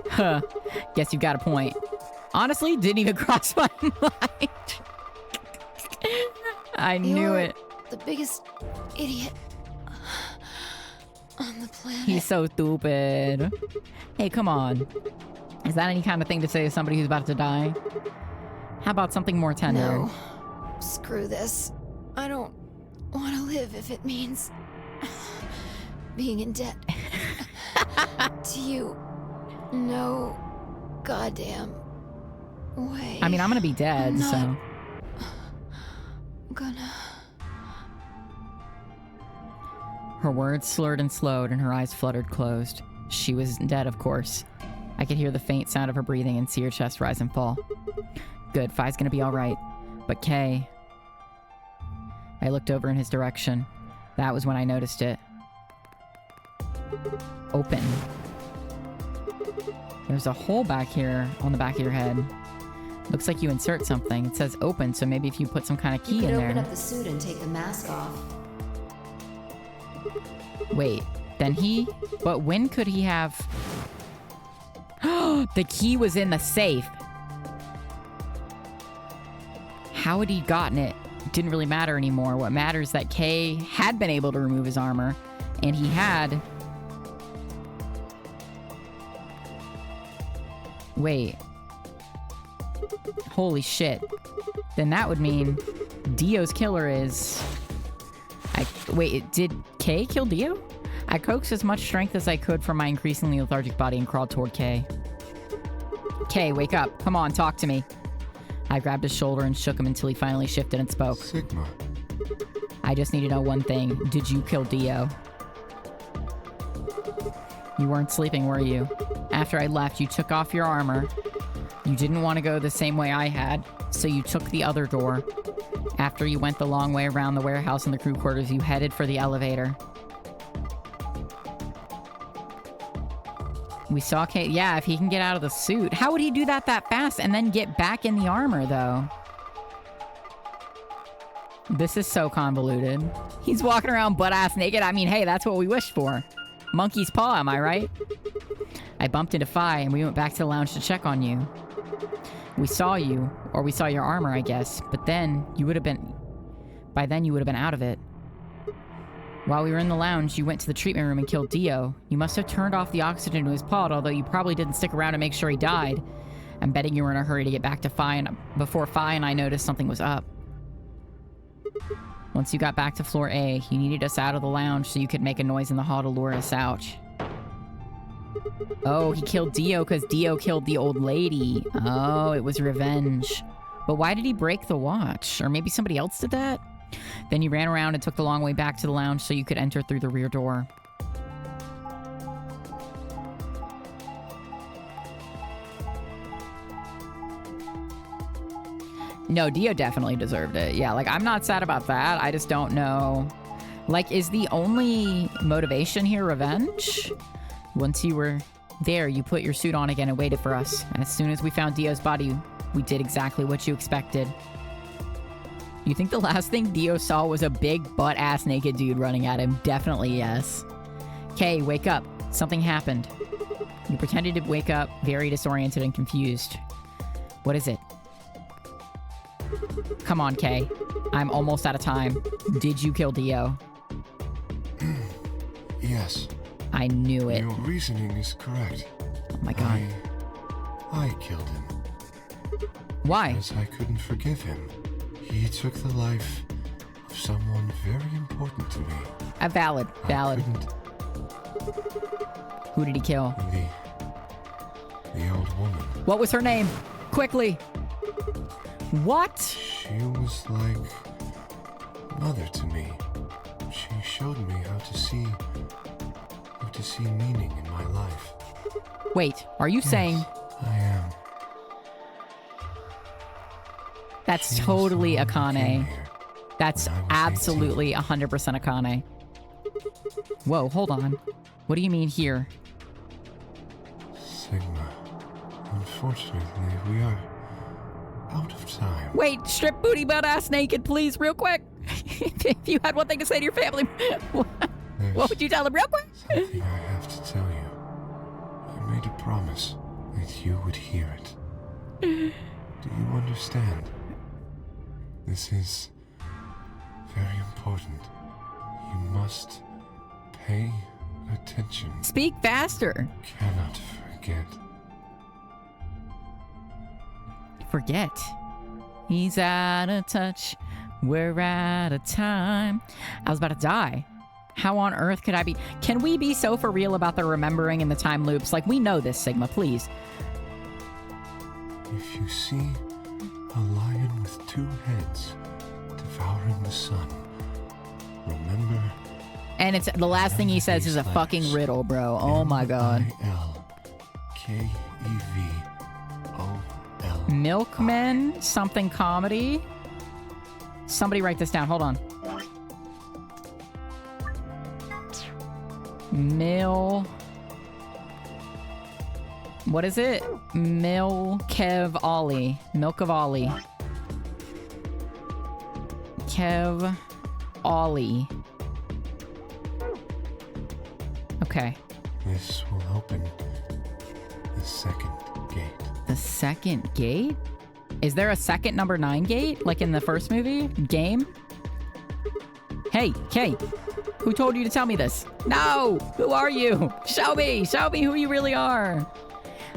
Huh. Guess you've got a point. Honestly, didn't even cross my mind. I knew it. The biggest idiot on the planet. He's so stupid. Hey, come on. Is that any kind of thing to say to somebody who's about to die? How about something more tender? No. Screw this. I don't want to live if it means being in debt to you. No goddamn way. I mean, I'm gonna be dead, so... Gonna... Her words slurred and slowed, and her eyes fluttered closed. She was dead, of course. I could hear the faint sound of her breathing and see her chest rise and fall. Good, Phi's gonna be alright. But Kay... I looked over in his direction. That was when I noticed it. Open. There's a hole back here on the back of your head. Looks like you insert something. It says open, so maybe if you put some kind of key in there. You could open up the suit and take the mask off. Wait, then he... But when could he have... The key was in the safe. How had he gotten it? Didn't really matter anymore. What matters is that Kay had been able to remove his armor, and he had... Wait. Holy shit. Then that would mean Dio's killer is... Wait, did Kay kill Dio? I coaxed as much strength as I could from my increasingly lethargic body and crawled toward Kay. Kay, wake up. Come on, talk to me. I grabbed his shoulder and shook him until he finally shifted and spoke. Sigma. I just need to know one thing. Did you kill Dio? You weren't sleeping, were you? After I left, you took off your armor. You didn't want to go the same way I had, so you took the other door. After you went the long way around the warehouse and the crew quarters, you headed for the elevator. We saw Kate. Yeah, if he can get out of the suit. How would he do that fast and then get back in the armor, though? This is so convoluted. He's walking around butt-ass naked. I mean, hey, that's what we wished for. Monkey's paw, am I right? I bumped into Phi, and we went back to the lounge to check on you. We saw you, or we saw your armor, I guess. But then, you would have been... By then, you would have been out of it. While we were in the lounge, you went to the treatment room and killed Dio. You must have turned off the oxygen to his pod, although you probably didn't stick around to make sure he died. I'm betting you were in a hurry to get back to Phi, and before Phi and I noticed something was up. Once you got back to floor A, you needed us out of the lounge so you could make a noise in the hall to lure us out. Oh, he killed Dio because Dio killed the old lady. Oh, it was revenge. But why did he break the watch? Or maybe somebody else did that? Then you ran around and took the long way back to the lounge so you could enter through the rear door. No, Dio definitely deserved it. Yeah, like, I'm not sad about that. I just don't know. Like, is the only motivation here revenge? Once you were there, you put your suit on again and waited for us. As soon as we found Dio's body, we did exactly what you expected. You think the last thing Dio saw was a big butt-ass naked dude running at him? Definitely yes. Kay, wake up. Something happened. You pretended to wake up, very disoriented and confused. What is it? Come on, Kay. I'm almost out of time. Did you kill Dio? Yes. I knew it. Your reasoning is correct. Oh my god. I killed him. Why? Because I couldn't forgive him. He took the life of someone very important to me. Valid. Who did he kill? The old woman. What was her name? Quickly. What? She was like mother to me. She showed me how to see meaning in my life. Wait, are you saying? I am. That's totally Akane. That's absolutely 100% Akane. Whoa, hold on. What do you mean here? Sigma. Unfortunately, we are out of time. Wait, strip booty butt ass naked, please, real quick. If you had one thing to say to your family, what would you tell them real quick? Something I have to tell you. I made a promise that you would hear it. Do you understand? This is very important. You must pay attention. Speak faster. Cannot forget. Forget. He's out of touch. We're out of time. I was about to die. How on earth could I be? Can we be so for real about the remembering and the time loops? Like, we know this, Sigma, please. If you see a lion with two heads devouring the sun, remember. And it's the last thing he says is a fucking riddle, bro. Oh my god. M-I-L-K-E-V-O-L. Milkman? Something comedy? Somebody write this down. Hold on. What is it? Kev Ollie. Milk of Ollie. Kev Ollie. Okay. This will open the second gate. The second gate? Is there a second number 9 gate, like in the first movie? Game? Hey, Kay, who told you to tell me this? No! Who are you? Show me! Show me who you really are!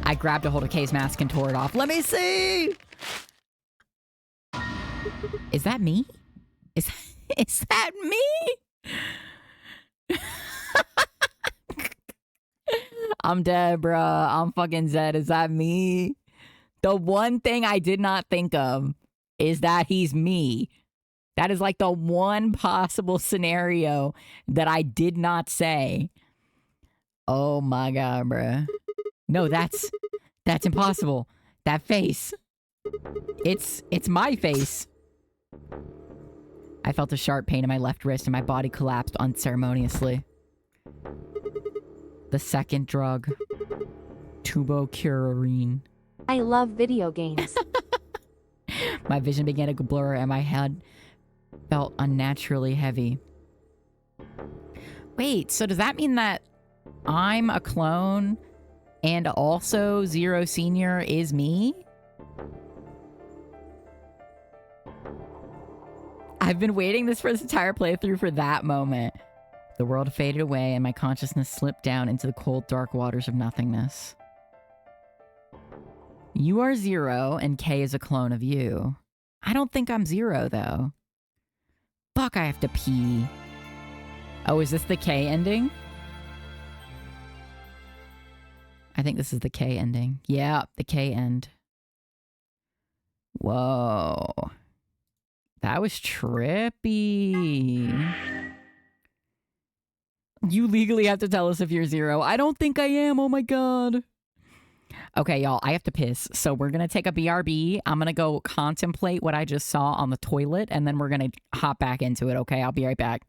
I grabbed a hold of Kay's mask and tore it off. Let me see! Is that me? Is that me? I'm dead, bruh. I'm fucking dead. Is that me? The one thing I did not think of is that he's me. That is like the one possible scenario that I did not say. Oh my god, bruh. No, that's impossible. That face. It's my face. I felt a sharp pain in my left wrist and my body collapsed unceremoniously. The second drug. Tubocurarine. I love video games. My vision began to blur and my head felt unnaturally heavy. Wait, so does that mean that I'm a clone and also Zero Senior is me? I've been waiting for this entire playthrough for that moment. The world faded away and my consciousness slipped down into the cold, dark waters of nothingness. You are Zero and K is a clone of you. I don't think I'm Zero, though. Fuck, I have to pee. Oh, is this the K ending? I think this is the K ending. Yeah, the K end. Whoa. That was trippy. You legally have to tell us if you're Zero. I don't think I am. Oh my god. Okay, y'all, I have to piss. So we're going to take a BRB. I'm going to go contemplate what I just saw on the toilet, and then we're going to hop back into it, okay? I'll be right back.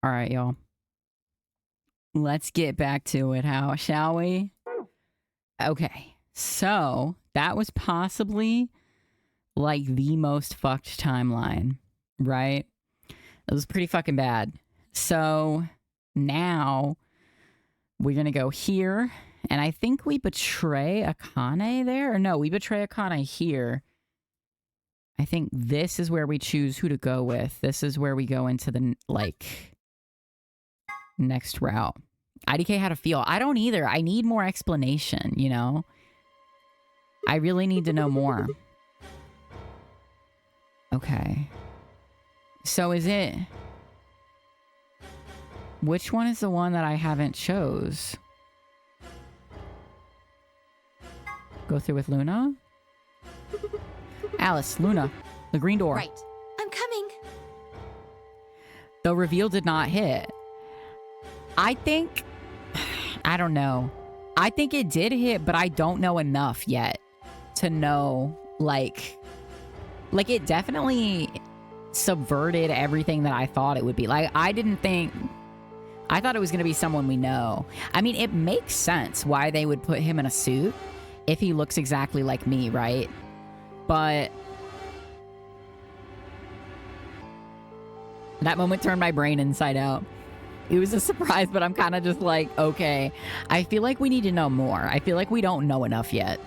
All right, y'all. Let's get back to it, shall we? Okay. So, that was possibly like the most fucked timeline, right? It was pretty fucking bad. So, now we're going to go here. And I think we betray Akane there. Or no, we betray Akane here. I think this is where we choose who to go with. This is where we go into the, like, next route. IDK had a feel. I don't either. I need more explanation, you know? I really need to know more. Okay. So is it... Which one is the one that I haven't chose? Go through with Luna? Alice, Luna, the green door. Right. I'm coming. The reveal did not hit. I think... I don't know. I think it did hit, but I don't know enough yet to know, like it definitely subverted everything that I thought it would be. Like, I thought it was going to be someone we know. I mean, it makes sense why they would put him in a suit if he looks exactly like me, right? But that moment turned my brain inside out. It was a surprise, but I'm kind of just like, okay. I feel like we need to know more. I feel like we don't know enough yet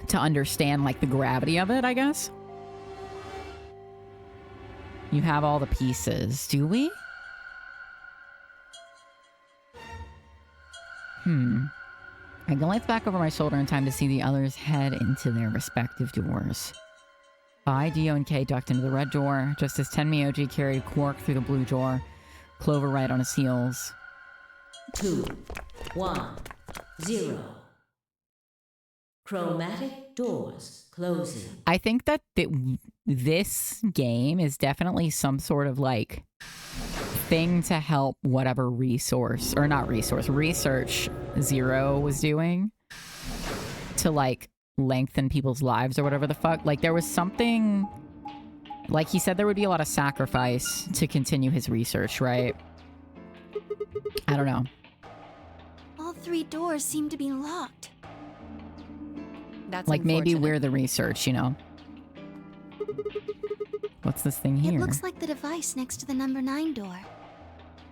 to understand, like, the gravity of it, I guess. You have all the pieces. Do we? I glance back over my shoulder in time to see the others head into their respective doors. I, Dio, and Kay ducked into the red door, just as Tenmyoji carried Quark through the blue door, Clover right on his heels. 2, 1, 0. Chromatic doors closing. I think that this game is definitely some sort of, like, thing to help whatever research Zero was doing to, like, lengthen people's lives or whatever the fuck. Like, there was something... Like, he said there would be a lot of sacrifice to continue his research, right? I don't know. All 3 doors seem to be locked. That's like, maybe we're the research, you know? What's this thing here? It looks like the device next to the number 9 door.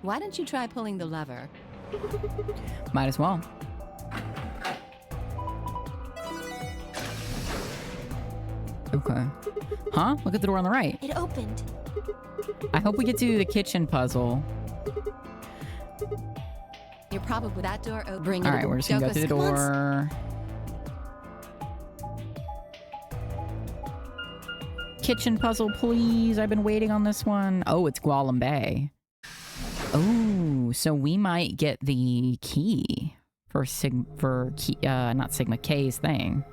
Why don't you try pulling the lever? Might as well. Okay. Huh? Look at the door on the right. It opened. I hope we get to do the kitchen puzzle. You're probably that door open. All right, we're just gonna go through the door. Kitchen puzzle, please. I've been waiting on this one. Oh, it's Gwalum Bay. Oh, so we might get the key for not Sigma K's thing.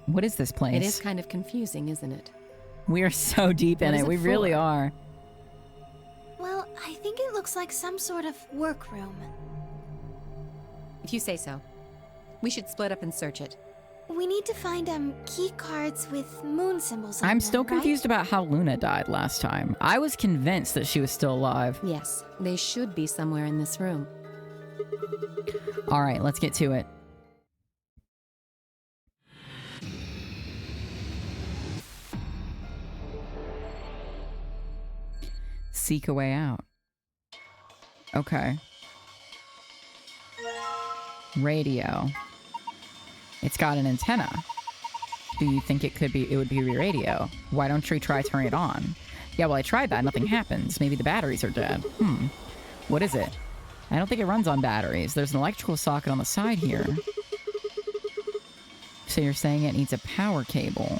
What is this place? It is kind of confusing, isn't it? We are so deep in it. We really are. Well, I think it looks like some sort of workroom. If you say so. We should split up and search it. We need to find key cards with moon symbols on I'm them, still confused right? about how Luna died last time. I was convinced that she was still alive. Yes, they should be somewhere in this room. All right, let's get to it. Seek a way out. Okay. Radio. It's got an antenna. Do you think it would be radio? Why don't you try turning it on? Yeah, well, I tried that. Nothing happens. Maybe the batteries are dead. What is it? I don't think it runs on batteries. There's an electrical socket on the side here. So you're saying it needs a power cable.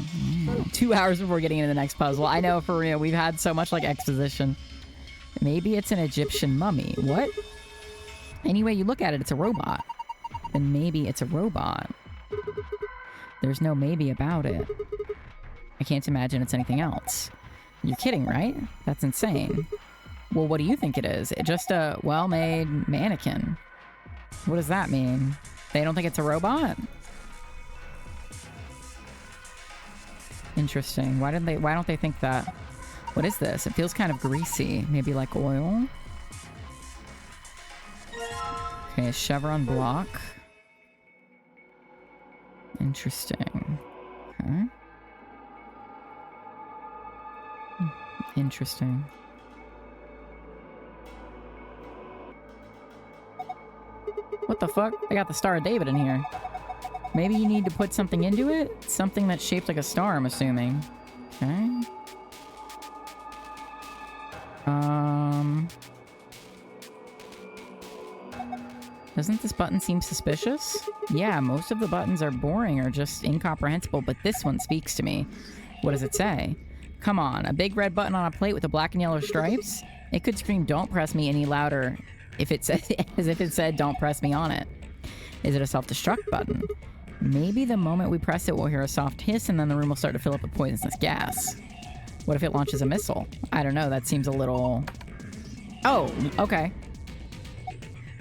2 hours before getting into the next puzzle. I know, for real. We've had so much, like, exposition. Maybe it's an Egyptian mummy. What? Anyway, you look at it, it's a robot. Then maybe it's a robot. There's no maybe about it. I can't imagine it's anything else. You're kidding, right? That's insane. Well, what do you think it is? It's just a well-made mannequin. What does that mean? They don't think it's a robot? Interesting. Why don't they think that? What is this? It feels kind of greasy. Maybe like oil? Okay, a chevron block. Interesting. Okay. Interesting. What the fuck? I got the Star of David in here. Maybe you need to put something into it? Something that's shaped like a star, I'm assuming. Okay. Doesn't this button seem suspicious? Yeah, most of the buttons are boring or just incomprehensible, but this one speaks to me. What does it say? Come on, a big red button on a plate with the black and yellow stripes? It could scream, "Don't press me" any louder if it said, as if it said, "Don't press me" on it. Is it a self-destruct button? Maybe the moment we press it, we'll hear a soft hiss and then the room will start to fill up with poisonous gas. What if it launches a missile? I don't know, that seems a little... Oh, okay.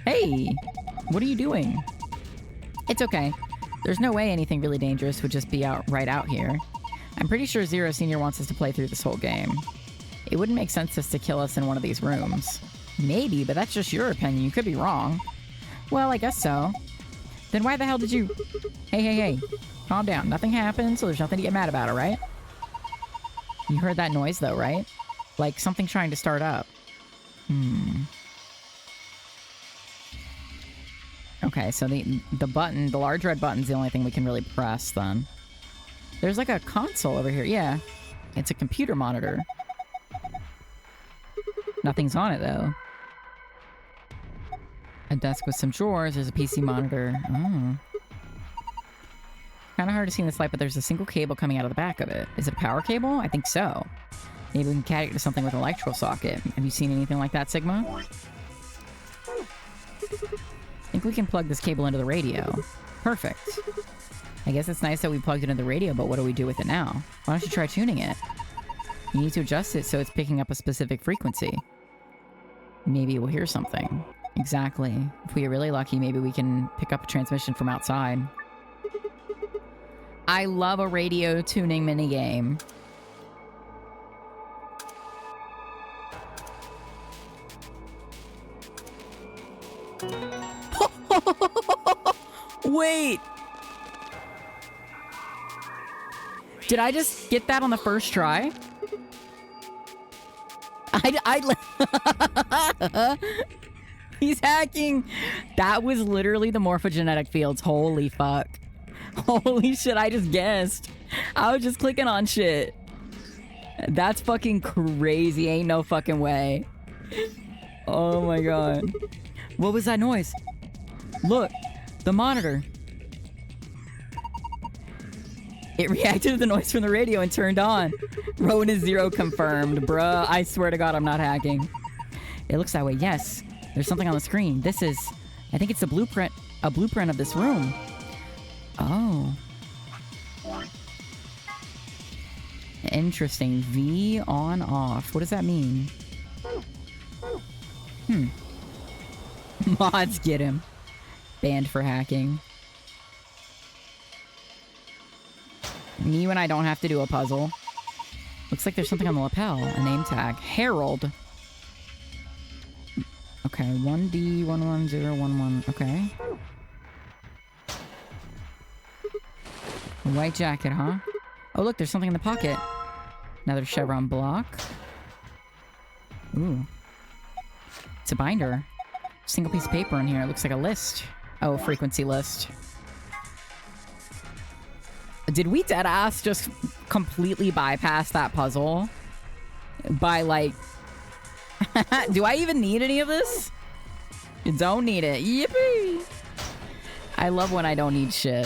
Hey, what are you doing? It's okay. There's no way anything really dangerous would just be right out here. I'm pretty sure Zero Senior wants us to play through this whole game. It wouldn't make sense just to kill us in one of these rooms. Maybe, but that's just your opinion. You could be wrong. Well, I guess so. Then why the hell did you... Hey. Calm down. Nothing happened, so there's nothing to get mad about, alright? You heard that noise, though, right? Like something trying to start up. Okay, so the button, the large red button's the only thing we can really press, then. There's like a console over here. Yeah. It's a computer monitor. Nothing's on it, though. A desk with some drawers. There's a PC monitor. Oh. Kind of hard to see in this light, but there's a single cable coming out of the back of it. Is it a power cable? I think so. Maybe we can connect it to something with an electrical socket. Have you seen anything like that, Sigma? I think we can plug this cable into the radio. Perfect. I guess it's nice that we plugged it into the radio, but what do we do with it now? Why don't you try tuning it? You need to adjust it so it's picking up a specific frequency. Maybe we'll hear something. Exactly. If we are really lucky, maybe we can pick up a transmission from outside. I love a radio tuning minigame. Wait! Did I just get that on the first try? He's hacking. That was literally the morphogenetic fields. Holy fuck. Holy shit, I just guessed. I was just clicking on shit. That's fucking crazy. Ain't no fucking way. Oh my god. What was that noise? Look, the monitor. It reacted to the noise from the radio and turned on. Rowan is Zero confirmed. Bruh, I swear to god I'm not hacking. It looks that way, yes. There's something on the screen. This is... I think it's a blueprint of this room. Oh. Interesting. V on off. What does that mean? Mods get him. Banned for hacking. You and I don't have to do a puzzle. Looks like there's something on the lapel. A name tag. Harold. Okay, 1D11011. Okay. White jacket, huh? Oh, look, there's something in the pocket. Another chevron block. Ooh. It's a binder. Single piece of paper in here. It looks like a list. Oh, frequency list. Did we deadass just completely bypass that puzzle? By, like... Do I even need any of this? You don't need it. Yippee! I love when I don't need shit.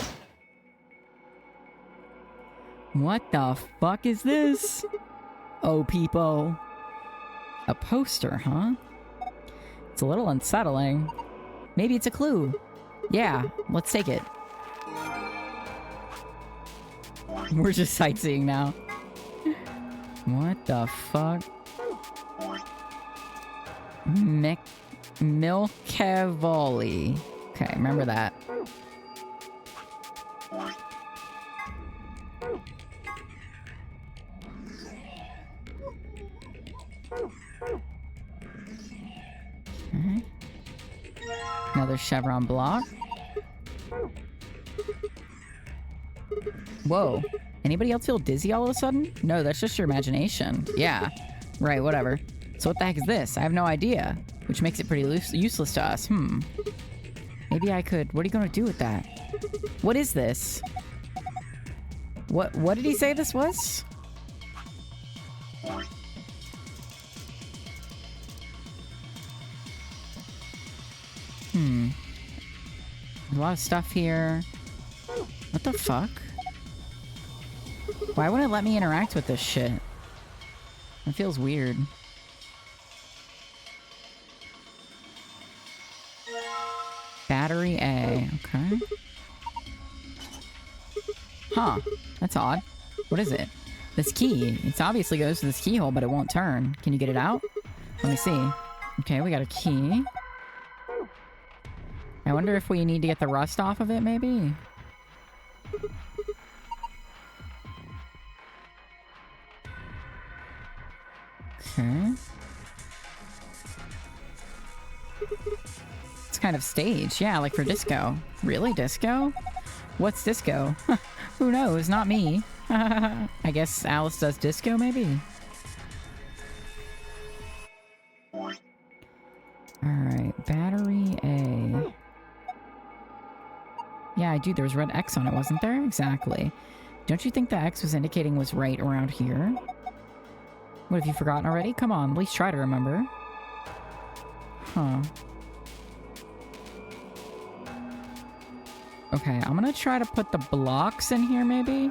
What the fuck is this? Oh, people. A poster, huh? It's a little unsettling. Maybe it's a clue. Yeah, let's take it. We're just sightseeing now. What the fuck? Milcavoli. Okay, remember that. Okay. Another chevron block. Whoa. Anybody else feel dizzy all of a sudden? No, that's just your imagination. Yeah. Right, whatever. So what the heck is this? I have no idea. Which makes it pretty useless to us. Maybe I could... What are you going to do with that? What is this? What did he say this was? A lot of stuff here. What the fuck? Why wouldn't it let me interact with this shit? It feels weird. Battery A. Okay. Huh. That's odd. What is it? This key. It obviously goes to this keyhole, but it won't turn. Can you get it out? Let me see. Okay, we got a key. I wonder if we need to get the rust off of it, maybe? Okay. It's kind of staged. Yeah, like for disco. Really? Disco? What's disco? Who knows? Not me. I guess Alice does disco, maybe? Alright, battery A. Yeah, dude, there was red X on it, wasn't there? Exactly. Don't you think the X was indicating was right around here? What, have you forgotten already? Come on, at least try to remember. Huh. Okay, I'm gonna try to put the blocks in here, maybe?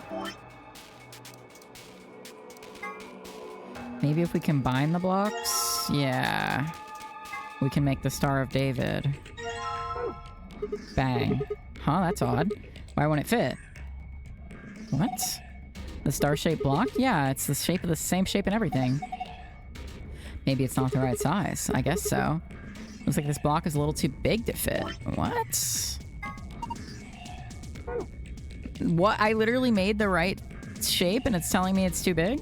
Maybe if we combine the blocks? Yeah. We can make the Star of David. Bang. Huh, that's odd. Why won't it fit? What? The star-shaped block? Yeah, it's the shape of the same shape and everything. Maybe it's not the right size. I guess so. Looks like this block is a little too big to fit. What? What? I literally made the right shape and it's telling me it's too big?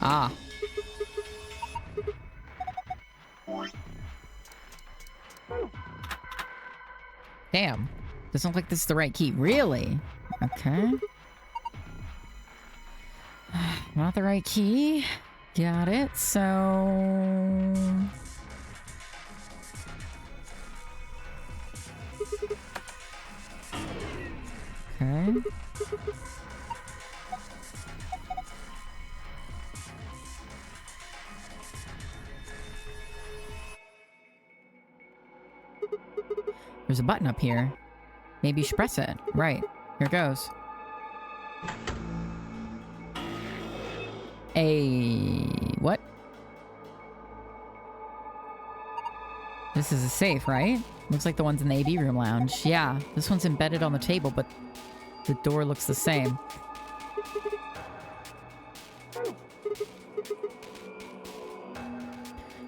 Ah. Damn. Doesn't look like this is the right key. Really? Okay. Not the right key. Got it. So... Okay. There's a button up here. Maybe you should press it. Right. Here it goes. What? This is a safe, right? Looks like the ones in the AV room lounge. Yeah, this one's embedded on the table, but the door looks the same.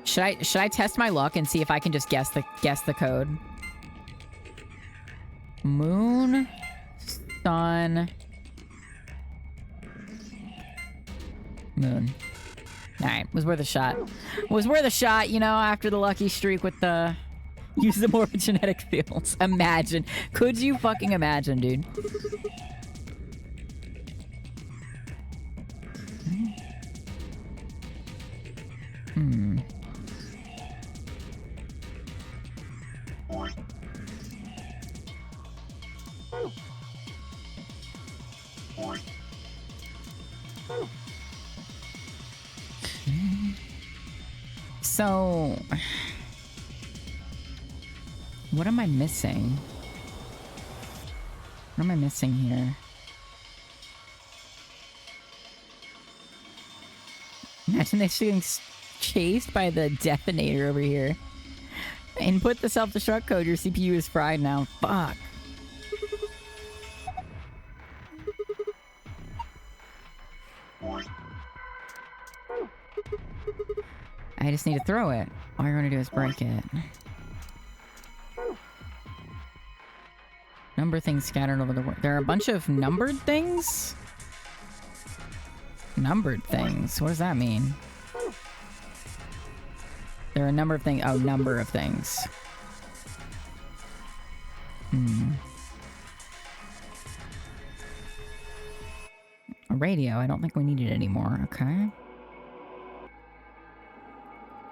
Should I test my luck and see if I can just guess the code? Moon, sun, moon. Alright, was worth a shot. Was worth a shot, you know, after the lucky streak with the... Use the morphogenetic fields. Imagine. Could you fucking imagine, dude? So, what am I missing? What am I missing here? Imagine they're getting chased by the detonator over here. Input the self-destruct code. Your CPU is fried now. Fuck. I just need to throw it. All you're gonna do is break it. Number things scattered over the world. There are a bunch of numbered things? Numbered things? What does that mean? There are a number of things. Oh, number of things. A radio. I don't think we need it anymore. Okay.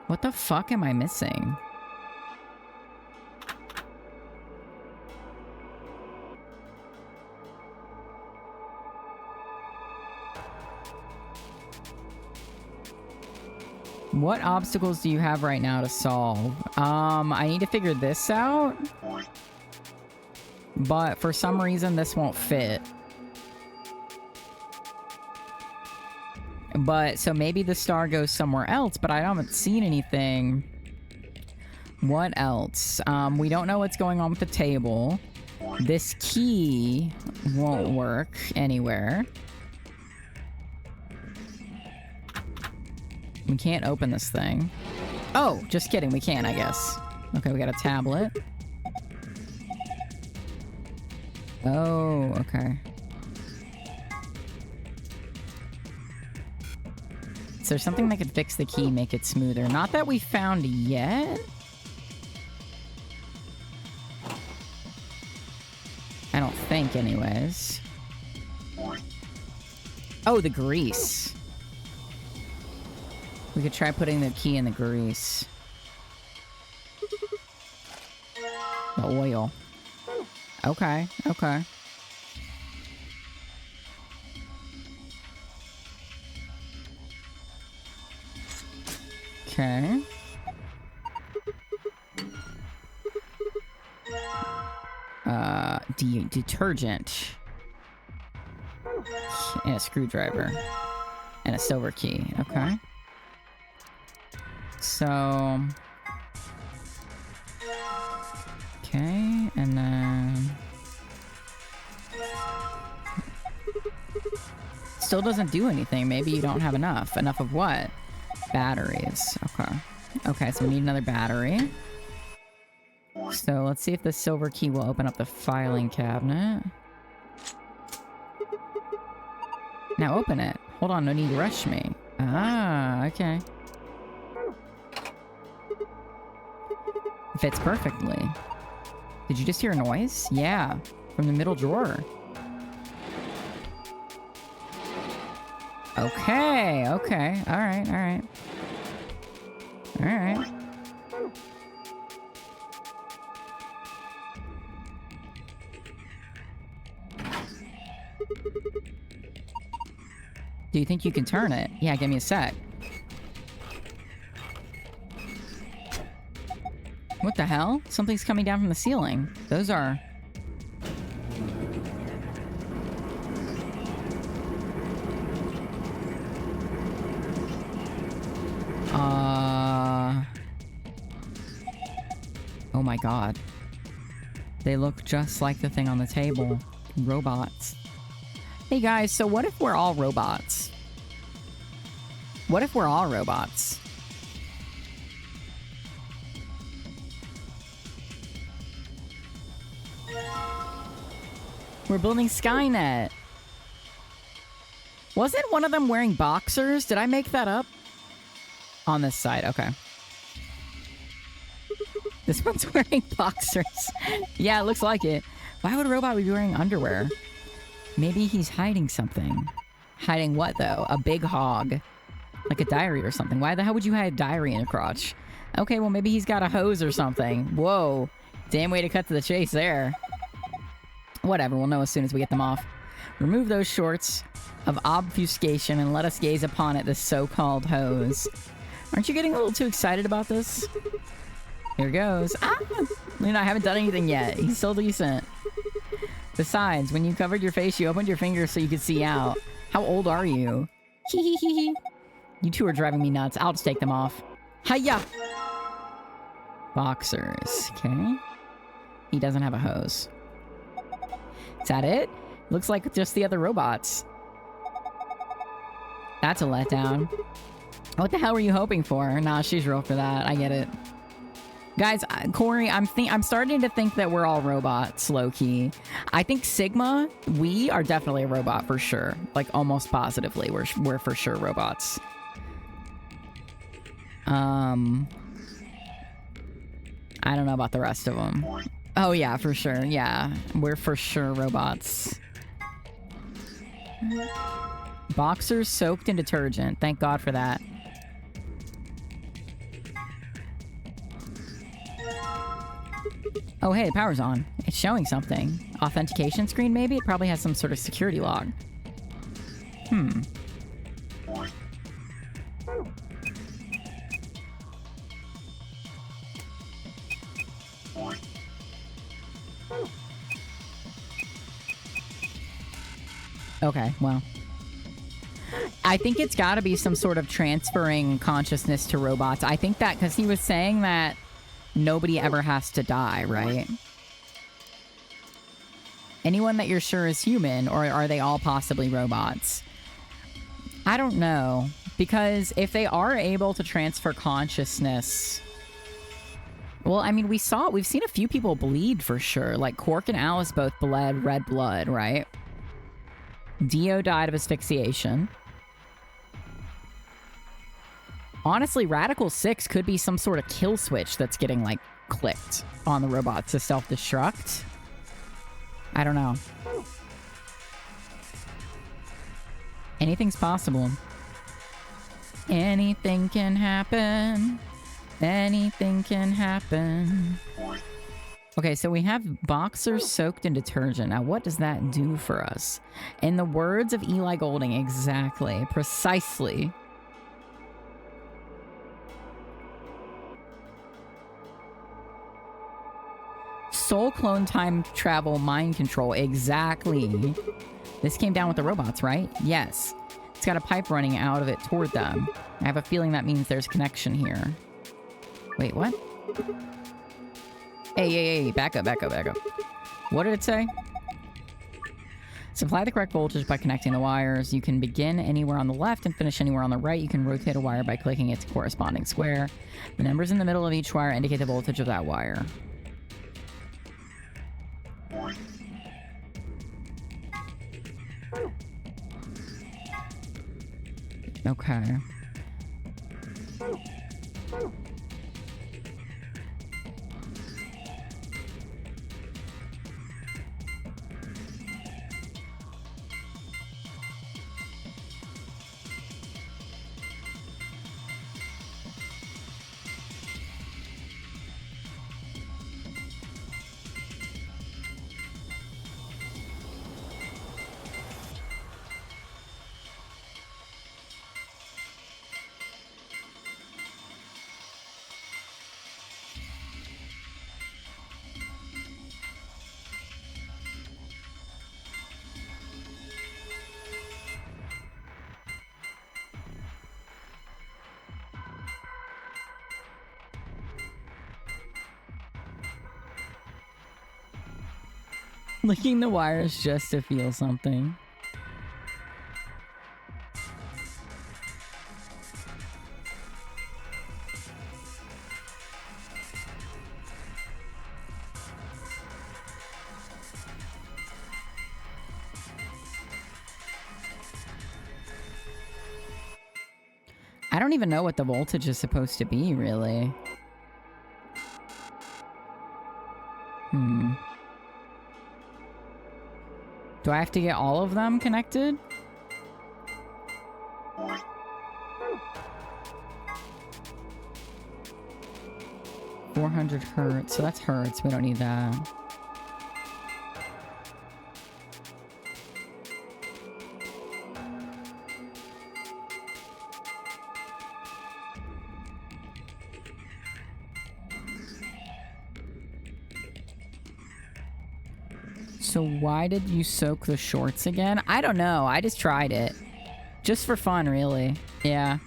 What the fuck am I missing? What obstacles do you have right now to solve? I need to figure this out. But for some reason, this won't fit. But, so maybe the star goes somewhere else, but I haven't seen anything. What else? We don't know what's going on with the table. This key won't work anywhere. We can't open this thing. Oh, just kidding. We can, I guess. Okay, we got a tablet. Oh, okay. Is there something that could fix the key, make it smoother? Not that we found yet. I don't think, anyways. Oh, the grease. We could try putting the key in the grease. The oil. Okay, okay. Okay. Detergent. And a screwdriver. And a silver key. Okay. So... Okay, and then... Still doesn't do anything. Maybe you don't have enough. Enough of what? Batteries. Okay. Okay, so we need another battery. So let's see if the silver key will open up the filing cabinet. Now open it. Hold on, no need to rush me. Ah, okay. It fits perfectly. Did you just hear a noise? Yeah, from the middle drawer. Okay, okay. Alright, alright. Alright. Do you think you can turn it? Yeah, give me a sec. What the hell? Something's coming down from the ceiling. Those are... Oh my god. They look just like the thing on the table. Robots. Hey guys, so what if we're all robots? What if we're all robots? We're building Skynet. Wasn't one of them wearing boxers? Did I make that up? On this side, okay. This one's wearing boxers. Yeah, it looks like it. Why would a robot be wearing underwear? Maybe he's hiding something. Hiding what, though? A big hog. Like a diary or something. Why the hell would you hide a diary in your crotch? Okay, well, maybe he's got a hose or something. Whoa. Damn way to cut to the chase there. Whatever, we'll know as soon as we get them off. Remove those shorts of obfuscation and let us gaze upon it, this so-called hose. Aren't you getting a little too excited about this? Here goes. Ah! You know, I haven't done anything yet. He's still decent. Besides, when you covered your face, you opened your fingers so you could see out. How old are you? Hee hee hee hee. You two are driving me nuts. I'll just take them off. Hiya! Boxers. Okay. He doesn't have a hose. Is that it? Looks like just the other robots. That's a letdown. What the hell were you hoping for? Nah, she's real for that. I get it. Guys, Corey, I'm starting to think that we're all robots, low-key. I think Sigma, we are definitely a robot for sure. Like, almost positively, we're for sure robots. I don't know about the rest of them. Oh, yeah, for sure. Yeah, we're for sure robots. Boxers soaked in detergent. Thank God for that. Oh, hey, the power's on. It's showing something. Authentication screen, maybe? It probably has some sort of security log. Okay, well. I think it's got to be some sort of transferring consciousness to robots. I think that because he was saying that nobody ever has to die, right? Anyone that you're sure is human, or are they all possibly robots? I don't know. Because if they are able to transfer consciousness... Well, I mean, we've seen a few people bleed for sure. Like, Quark and Alice both bled red blood, right? Dio died of asphyxiation. Honestly, Radical 6 could be some sort of kill switch that's getting, like, clicked on the robot to self-destruct. I don't know. Anything's possible. Anything can happen. Anything can happen. Okay, so we have boxers soaked in detergent. Now, what does that do for us? In the words of Eli Golding, exactly. Precisely. Soul clone time travel mind control. Exactly. This came down with the robots, right? Yes. It's got a pipe running out of it toward them. I have a feeling that means there's connection here. Wait, what? Hey, back up. What did it say? Supply the correct voltage by connecting the wires. You can begin anywhere on the left and finish anywhere on the right. You can rotate a wire by clicking its corresponding square. The numbers in the middle of each wire indicate the voltage of that wire. Okay. Licking the wires just to feel something. I don't even know what the voltage is supposed to be, really. Do I have to get all of them connected? Hertz. So that's hertz. We don't need that. So why did you soak the shorts again? I don't know. I just tried it. Just for fun, really. Yeah.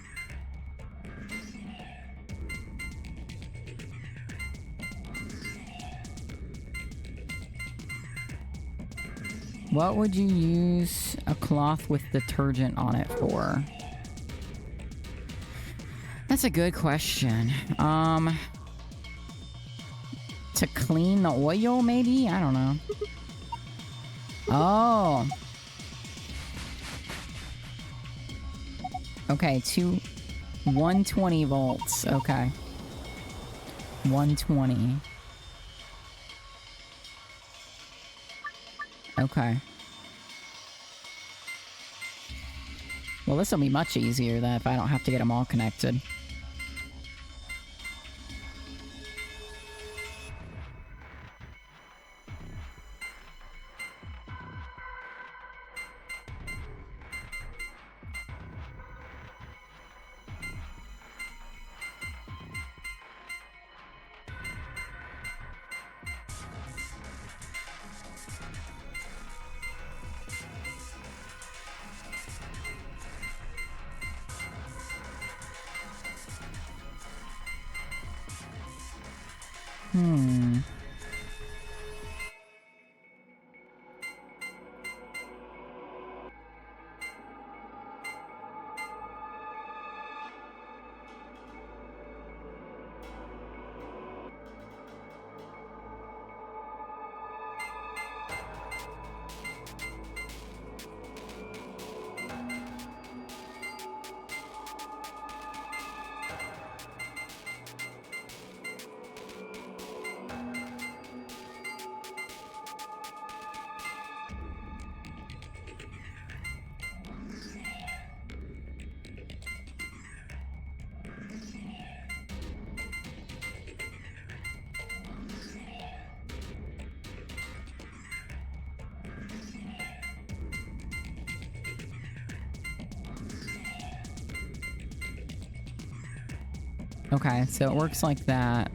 What would you use a cloth with detergent on it for? That's a good question. To clean the oil, maybe? I don't know. Oh. Okay, 120 volts. Okay. 120. Okay. Well, this will be much easier then if I don't have to get them all connected. Okay, so it works like that.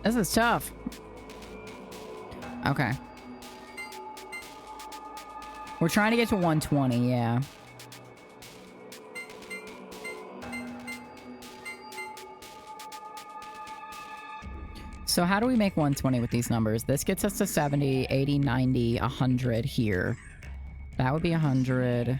This is tough. Okay. We're trying to get to 120, yeah. So how do we make 120 with these numbers? This gets us to 70, 80, 90, 100 here. That would be 100.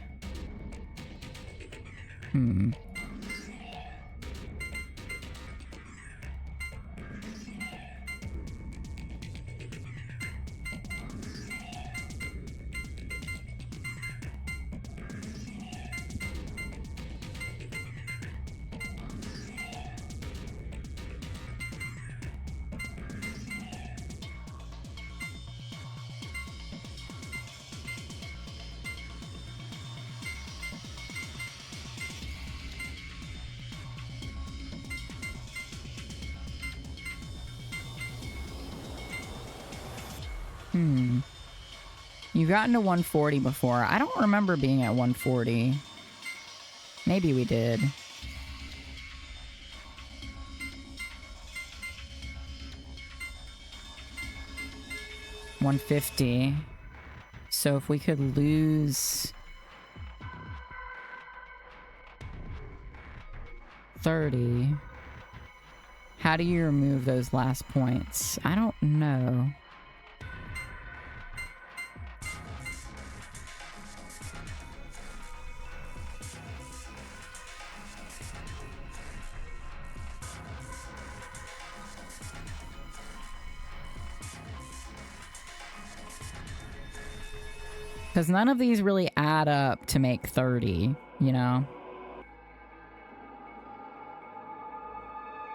You've gotten to 140 before. I don't remember being at 140. Maybe we did. $150. So if we could lose 30, how do you remove those last points? I don't know. Because none of these really add up to make 30, you know?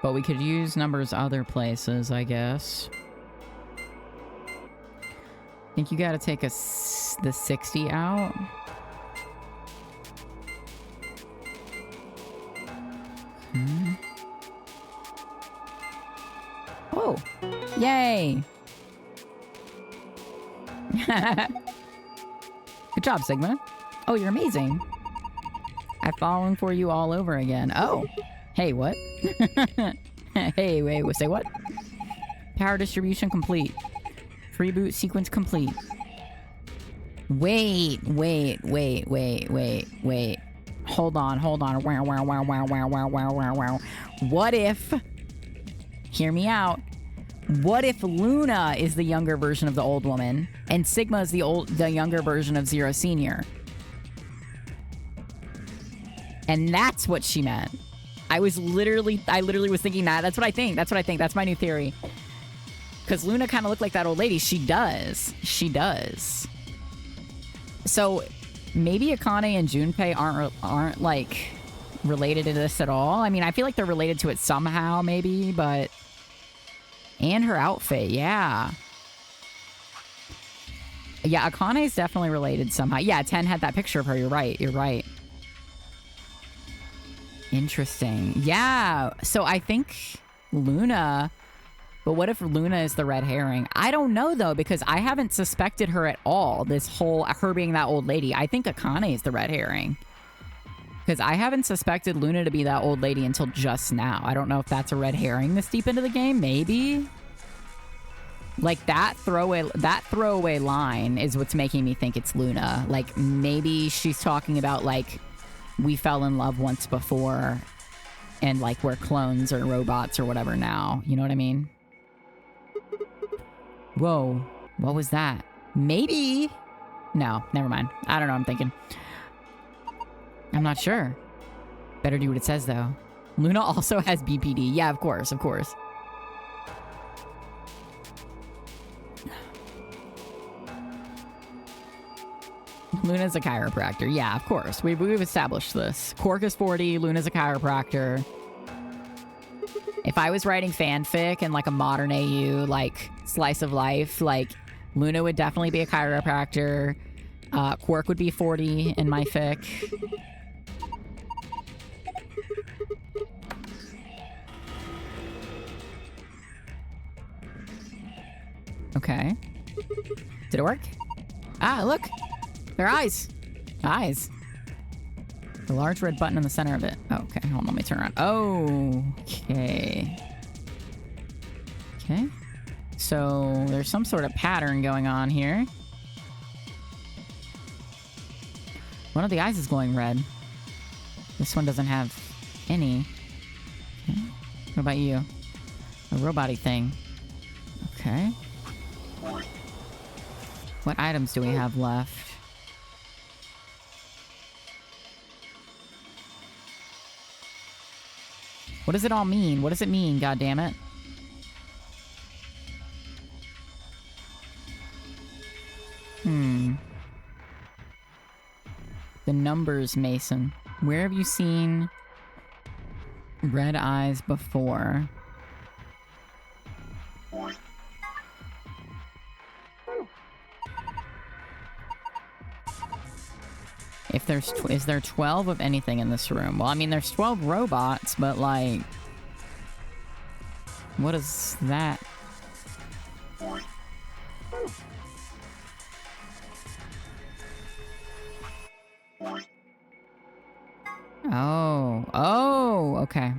But we could use numbers other places, I guess. I think you gotta take the 60 out. Hmm. Oh! Yay! Good job, Sigma. Oh, you're amazing. I've fallen for you all over again. Oh! Hey, what? Hey, wait, say what? Power distribution complete. Reboot sequence complete. Wait. Hold on. Wow. What if... Hear me out. What if Luna is the younger version of the old woman and Sigma is the younger version of Zero Senior? And that's what she meant. I literally was thinking that. That's what I think. That's my new theory. Because Luna kind of looked like that old lady. She does. So maybe Akane and Junpei aren't like related to this at all. I mean, I feel like they're related to it somehow, maybe, but... And her outfit, yeah. Yeah, Akane is definitely related somehow. Yeah, 10 had that picture of her. You're right. Interesting. Yeah, so I think Luna... But what if Luna is the red herring? I don't know, though, because I haven't suspected her at all. This whole... Her being that old lady. I think Akane is the red herring. Because I haven't suspected Luna to be that old lady until just now. I don't know if that's a red herring this deep into the game. Maybe. Like, that throwaway line is what's making me think it's Luna. Like, maybe she's talking about, like, we fell in love once before. And, like, we're clones or robots or whatever now. You know what I mean? Whoa. What was that? Maybe. No, never mind. I don't know what I'm thinking. I'm not sure. Better do what it says, though. Luna also has BPD. Yeah, of course. Luna's a chiropractor. Yeah, of course. We've established this. Quark is 40. Luna's a chiropractor. If I was writing fanfic and, like, a modern AU, like, slice of life, like, Luna would definitely be a chiropractor. Quark would be 40 in my fic. Okay. Did it work? Ah, look! Their eyes! Eyes. The large red button in the center of it. Oh, okay, hold on, let me turn around. Oh, okay. Okay. So, there's some sort of pattern going on here. One of the eyes is glowing red. This one doesn't have any. Okay. What about you? A robot-y thing. Okay. What items do we have left? What does it all mean? What does it mean, goddammit? The numbers, Mason. Where have you seen red eyes before? If there's... is there 12 of anything in this room? Well, I mean, there's 12 robots, but, like... What is that? Oh. Oh, okay.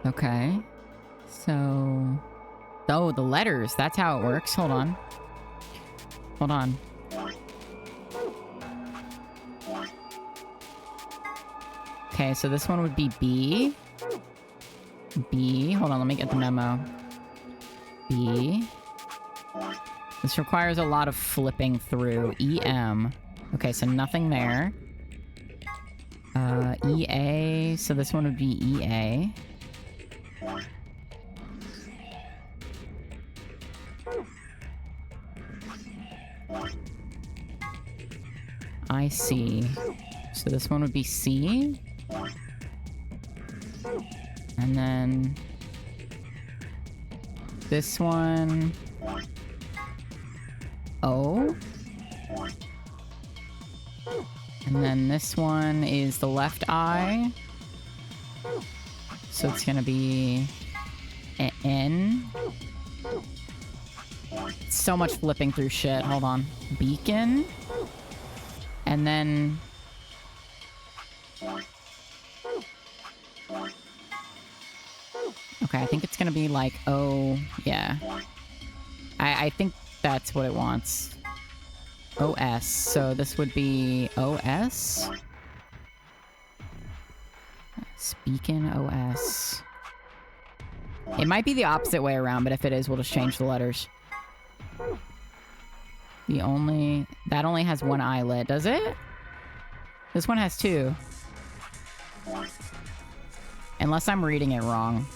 Okay. So... Oh, the letters. That's how it works. Hold on. Hold on. Okay, so this one would be B. B. Hold on, let me get the memo. B. This requires a lot of flipping through. EM. Okay, so nothing there. EA. So this one would be EA. I see. So this one would be C. And then this one O. And then this one is the left eye. So it's gonna be N. So much flipping through shit. Hold on. Beacon. And then... Okay, I think it's gonna be like O... Yeah. I think that's what it wants. OS. So this would be OS? Beacon OS. It might be the opposite way around, but if it is, we'll just change the letters. That only has one eyelet, does it? This one has two. Unless I'm reading it wrong.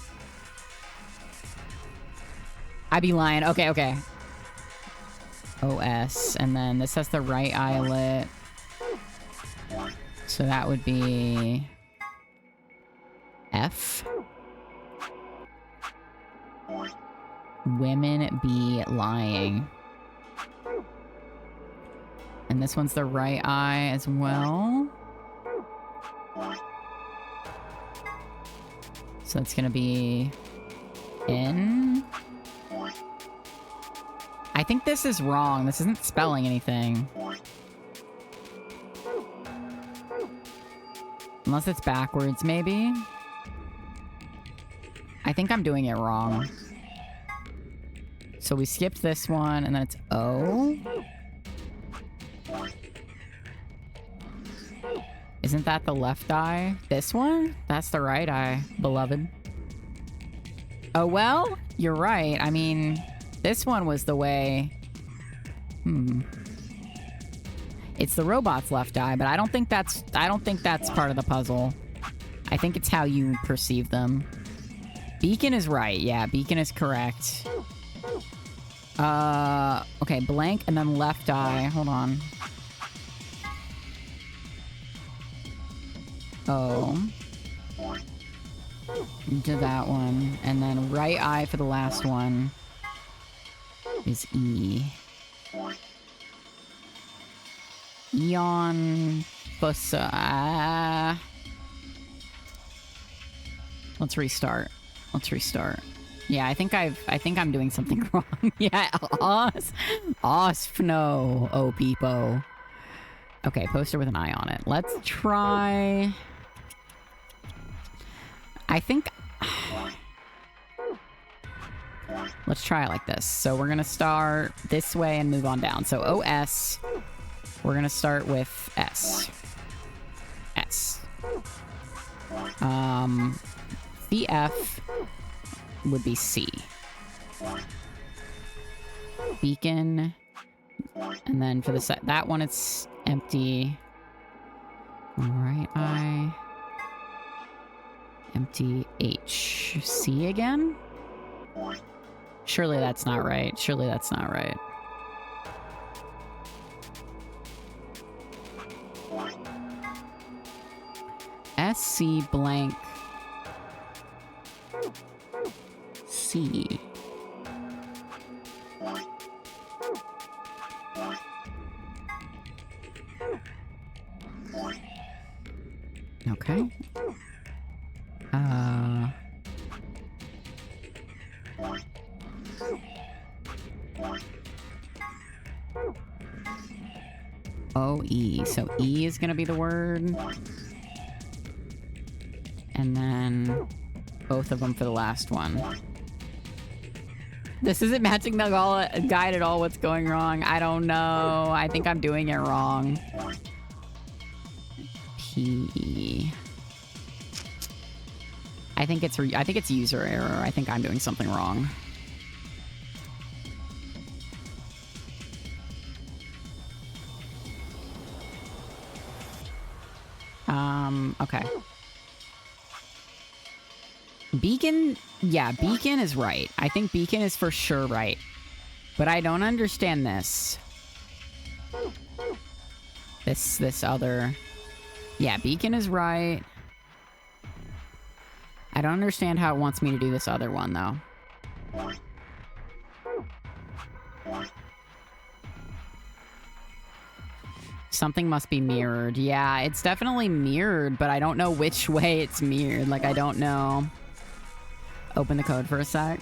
I'd be lying. Okay, okay. OS, and then this has the right eyelet. So that would be... F. Women be lying. And this one's the right eye as well. So it's gonna be N. I think this is wrong. This isn't spelling anything. Unless it's backwards, maybe? I think I'm doing it wrong. So we skipped this one, and then it's O. Isn't that the left eye? This one? That's the right eye, beloved. Oh, well, you're right. I mean, this one was the way... It's the robot's left eye, but I don't think that's part of the puzzle. I think it's how you perceive them. Beacon is right. Yeah, Beacon is correct. Okay, blank and then left eye. Hold on. O. Did that one. And then right eye for the last one is E. Eon Bussa. Let's restart. Let's restart. Yeah, I think I'm doing something wrong. Yeah, Ospno, oh peepo. Okay, poster with an eye on it. Let's try... I think... Let's try it like this. So we're gonna start this way and move on down. So OS, we're gonna start with S. S. CF would be C. Beacon. And then for the that one, it's empty. Right eye. Empty H. C again? Surely that's not right. Surely that's not right. SC blank C. Okay. O-E. So E is gonna be the word. And then both of them for the last one. This isn't matching the guide at all. What's going wrong? I don't know. I think I'm doing it wrong. P. I think it's user error. I think I'm doing something wrong. Okay. Beacon, yeah, beacon is right. I think beacon is for sure right. But I don't understand this. This other... Yeah, beacon is right. I don't understand how it wants me to do this other one, though. Something must be mirrored. Yeah, it's definitely mirrored, but I don't know which way it's mirrored. Like, I don't know. Open the code for a sec.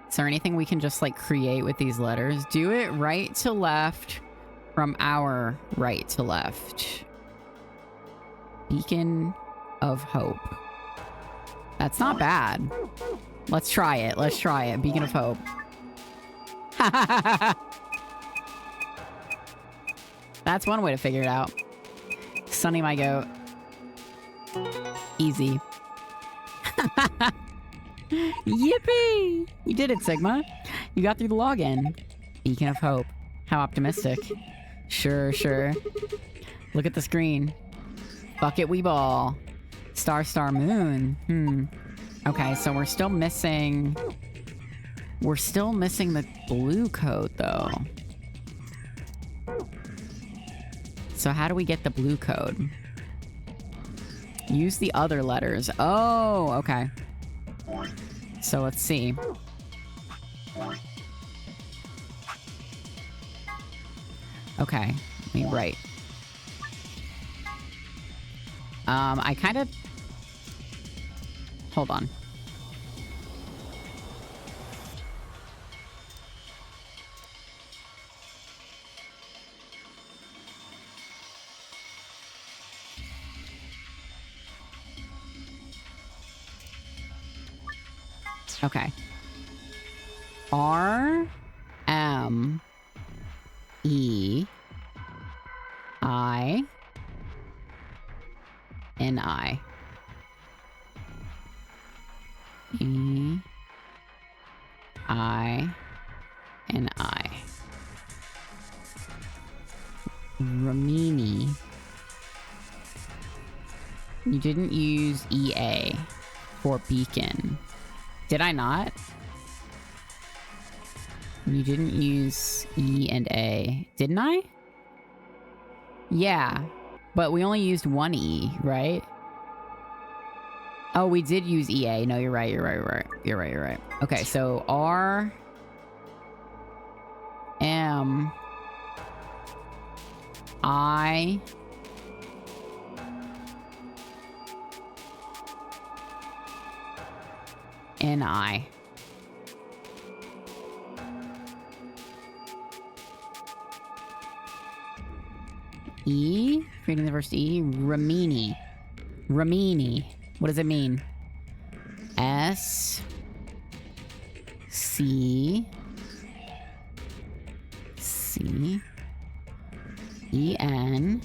Is there anything we can just, like, create with these letters? Do it right to left from our right to left. Beacon of Hope. That's not bad. Let's try it. Let's try it. Beacon of Hope. That's one way to figure it out. Sunny my goat. Easy. Yippee! You did it, Sigma. You got through the login. Beacon of Hope. How optimistic. Sure, sure. Look at the screen. Bucket we ball. Star, star, moon. Okay, so we're still missing... We're still missing the blue code, though. So how do we get the blue code? Use the other letters. Oh, okay. So let's see. Okay, let me write. I kind of... Hold on. Okay. R M E I N I E I N I Ramini. You didn't use EA for beacon. Did I not? You didn't use E and A. Didn't I? Yeah. But we only used one E, right? Oh, we did use EA. No, you're right, you're right, you're right. You're right, you're right. Okay, so R M I N I. E? Creating the first E? Ramini. Ramini. What does it mean? S C C E N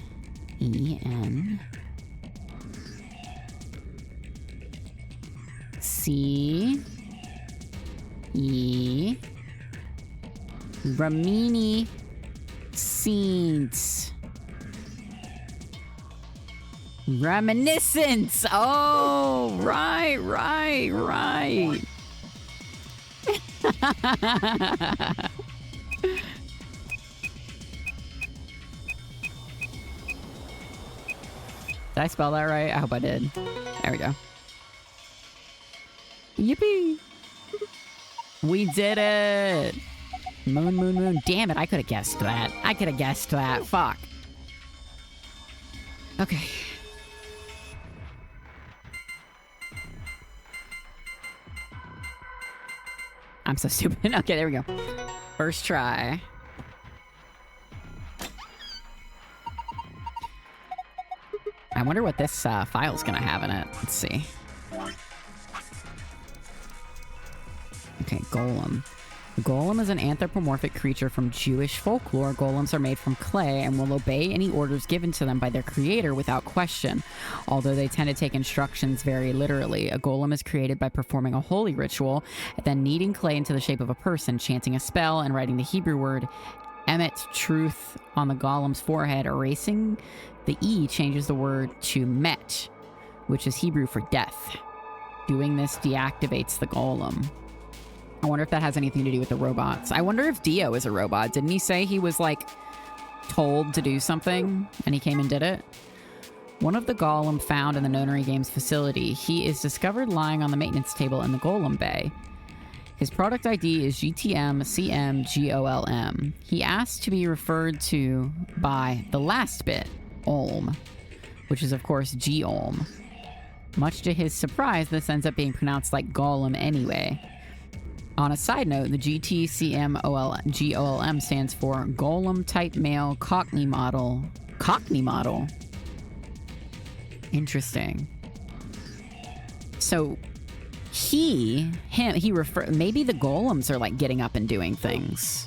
E N C E Ramini Scenes. Reminiscence. Oh, right. Did I spell that right? I hope I did. There we go. Yippee! We did it! Moon, moon, moon. Damn it, I could have guessed that. I could have guessed that. Fuck. Okay. I'm so stupid. Okay, there we go. First try. I wonder what this file's gonna have in it. Let's see. Okay, golem. A golem is an anthropomorphic creature from Jewish folklore. Golems are made from clay and will obey any orders given to them by their creator without question, although they tend to take instructions very literally. A golem is created by performing a holy ritual, then kneading clay into the shape of a person, chanting a spell, and writing the Hebrew word Emet Truth on the golem's forehead. Erasing the E changes the word to Met, which is Hebrew for death. Doing this deactivates the golem. I wonder if that has anything to do with the robots. I wonder if Dio is a robot. Didn't he say he was, like, told to do something and he came and did it? One of the golem found in the Nonary Games facility. He is discovered lying on the maintenance table in the golem bay. His product ID is GTM-CM-GOLM. He asked to be referred to by the last bit, Olm, which is, of course, G-Olm. Much to his surprise, this ends up being pronounced like Golem anyway. On a side note, the GTCMGOLM stands for Golem Type Male Cockney Model. Cockney Model? Interesting. So, he maybe the golems are like getting up and doing things.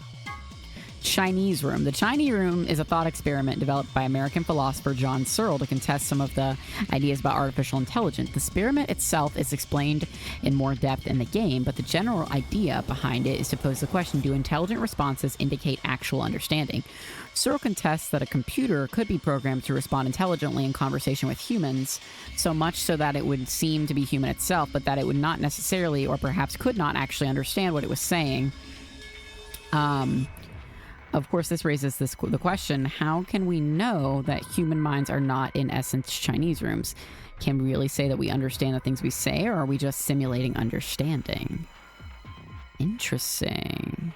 Chinese Room. The Chinese Room is a thought experiment developed by American philosopher John Searle to contest some of the ideas about artificial intelligence. The experiment itself is explained in more depth in the game, but the general idea behind it is to pose the question, do intelligent responses indicate actual understanding? Searle contests that a computer could be programmed to respond intelligently in conversation with humans, so much so that it would seem to be human itself, but that it would not necessarily, or perhaps could not actually understand what it was saying. Of course, this raises the question, how can we know that human minds are not, in essence, Chinese rooms? Can we really say that we understand the things we say, or are we just simulating understanding? Interesting.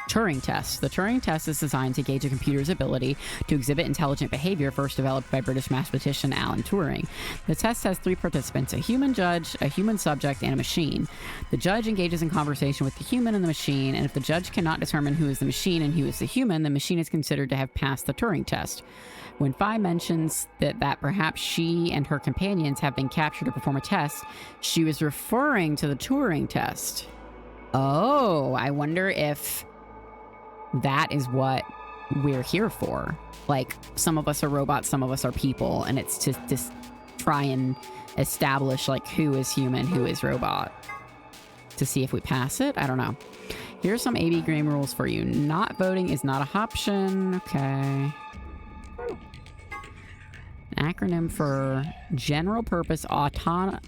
Turing test. The Turing test is designed to gauge a computer's ability to exhibit intelligent behavior, first developed by British mathematician Alan Turing. The test has 3 participants, a human judge, a human subject, and a machine. The judge engages in conversation with the human and the machine, and if the judge cannot determine who is the machine and who is the human, the machine is considered to have passed the Turing test. When Fi mentions that perhaps she and her companions have been captured to perform a test, she was referring to the Turing test. Oh, I wonder if that is what we're here for. Like, some of us are robots, some of us are people, and it's to just try and establish, like, who is human, who is robot. To see if we pass it? I don't know. Here's some AB game rules for you. Not voting is not an option. Okay. An acronym for General Purpose Autonomous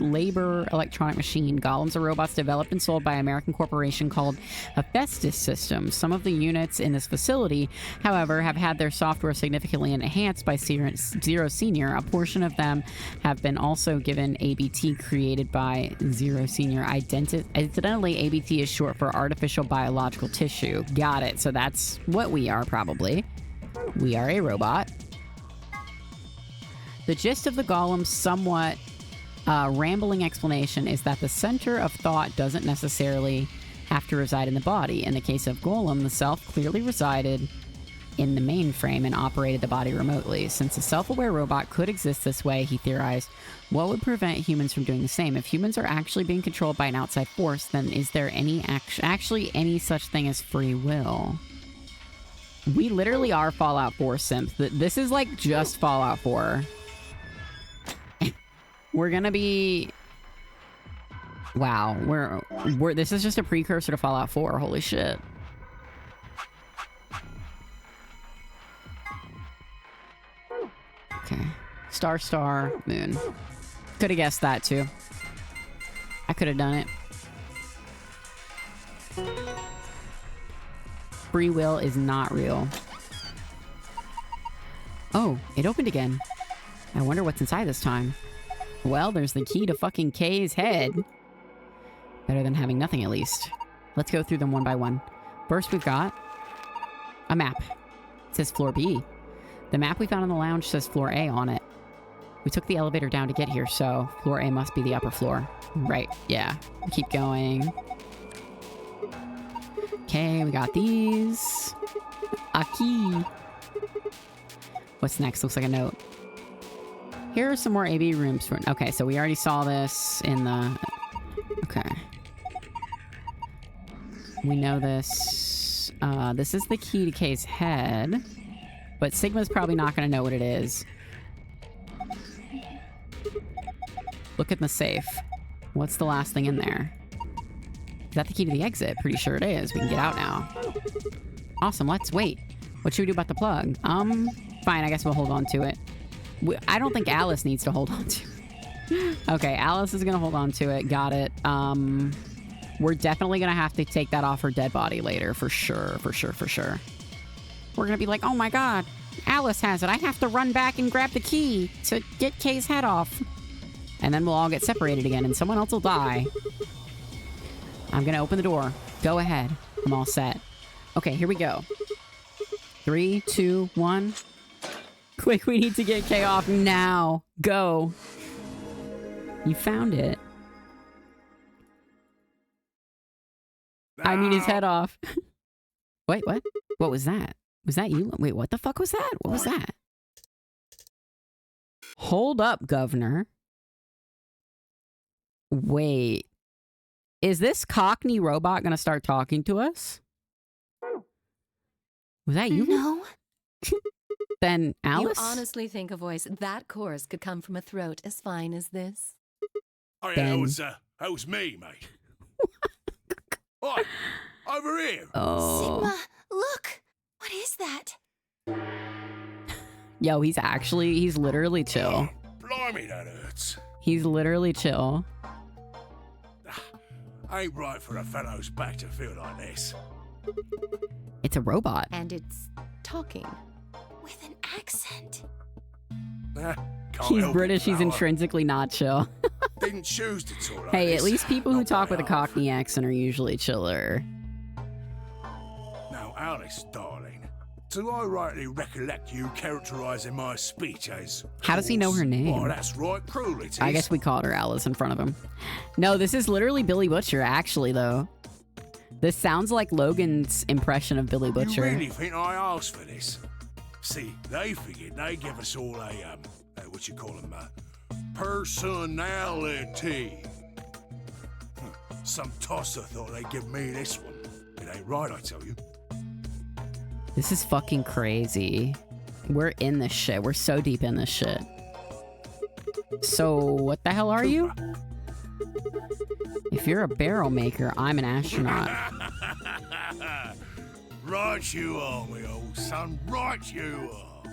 Labor Electronic Machine. Golems are robots developed and sold by an American corporation called Hephaestus Systems. Some of the units in this facility, however, have had their software significantly enhanced by Zero Senior. A portion of them have been also given ABT created by Zero Senior. Incidentally, ABT is short for Artificial Biological Tissue. Got it. So that's what we are, probably. We are a robot. The gist of the golem's somewhat rambling explanation is that the center of thought doesn't necessarily have to reside in the body. In the case of Golem, the self clearly resided in the mainframe and operated the body remotely. Since a self-aware robot could exist this way, he theorized, what would prevent humans from doing the same? If humans are actually being controlled by an outside force, then is there actually any such thing as free will? We literally are Fallout 4 simps. This is like just Fallout 4. We're gonna be... Wow, this is just a precursor to Fallout 4. Holy shit. Okay. Star, moon. Could have guessed that too. I could have done it. Free will is not real. Oh, it opened again. I wonder what's inside this time. Well, there's the key to fucking Kay's head. Better than having nothing, at least. Let's go through them one by one. First, we've got a map. It says floor B. The map we found in the lounge says floor A on it. We took the elevator down to get here, so floor A must be the upper floor. Right, yeah. Keep going. Okay, we got these. A key. What's next? Looks like a note. Here are some more AV rooms. Okay, so we already saw this in the... Okay. We know this. This is the key to Kay's head. But Sigma's probably not going to know what it is. Look at the safe. What's the last thing in there? Is that the key to the exit? Pretty sure it is. We can get out now. Awesome, let's wait. What should we do about the plug? Fine, I guess we'll hold on to it. I don't think Alice needs to hold on to it. Okay, Alice is gonna hold on to it. Got it. We're definitely gonna have to take that off her dead body later, for sure, for sure, for sure. We're gonna be like, oh my god, Alice has it. I have to run back and grab the key to get Kay's head off. And then we'll all get separated again, and someone else will die. I'm gonna open the door. Go ahead. I'm all set. Okay, here we go. 3, 2, 1. Quick, we need to get Kay off now. Go. You found it. I mean his head off. Wait, what? What was that? Was that you? Wait, what the fuck was that? What was that? Hold up, Governor. Wait. Is this Cockney robot gonna start talking to us? Was that you? No. Then Alice? You honestly think a voice that coarse could come from a throat as fine as this? Oh yeah, that was me, mate. Oi, over here. Oh. Sigma, look. What is that? Yo, he's literally chill. Blimey, that hurts. He's literally chill. Ain't right for a fellow's back to feel like this. It's a robot. And it's talking. With an accent. He's British, he's intrinsically not chill. Didn't choose to talk like Hey, this. at least people who talk with a Cockney accent are usually chiller. Now, Alice, darling, do I rightly recollect you characterising my speech as... How does he know her name? Oh, that's right, cruelly. I guess we called her Alice in front of him. No, this is literally Billy Butcher, actually, though. This sounds like Logan's impression of Billy Butcher. You really think I asked for this? See, they figured they'd give us all a, what you call them, personality. Some tosser thought they'd give me this one. It ain't right, I tell you. This is fucking crazy. We're in this shit. We're so deep in this shit. So, what the hell are you? If you're a barrel maker, I'm an astronaut. Right you are, me old son. Right you are.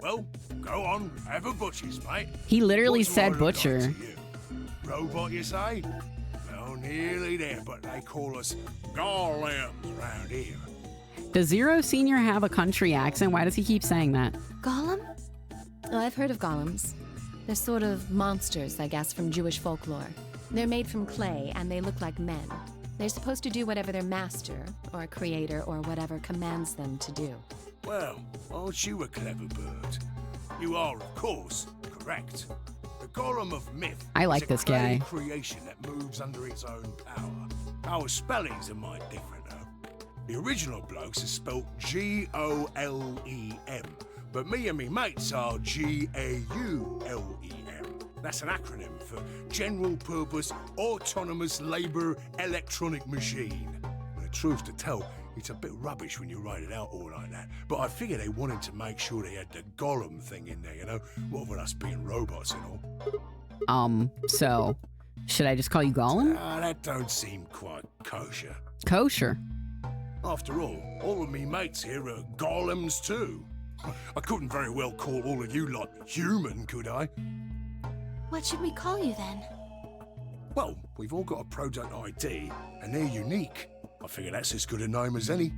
Well, go on. Have a butcher's, mate. He literally What's said I look butcher. like to you? Robot, you say? Well, nearly there, but they call us golems round here. Does Zero Senior have a country accent? Why does he keep saying that? Golem? Oh, I've heard of golems. They're sort of monsters, I guess, from Jewish folklore. They're made from clay, and they look like men. They're supposed to do whatever their master, or creator, or whatever commands them to do. Well, aren't you a clever bird? You are, of course, correct. The golem of myth I like is a this clay guy. creation that moves under its own power. Our spellings are might different, though. The original blokes are spelt Golem, but me and me mates are Gaulem. That's an acronym for General Purpose Autonomous Labour Electronic Machine. The truth to tell, it's a bit rubbish when you write it out all like that, but I figure they wanted to make sure they had the golem thing in there, you know? What with us being robots and all. So, should I just call you Gollum? That don't seem quite kosher. Kosher. After all of me mates here are golems too. I couldn't very well call all of you lot human, could I? What should we call you then? Well, we've all got a product ID, and they're unique. I figure that's as good a name as any.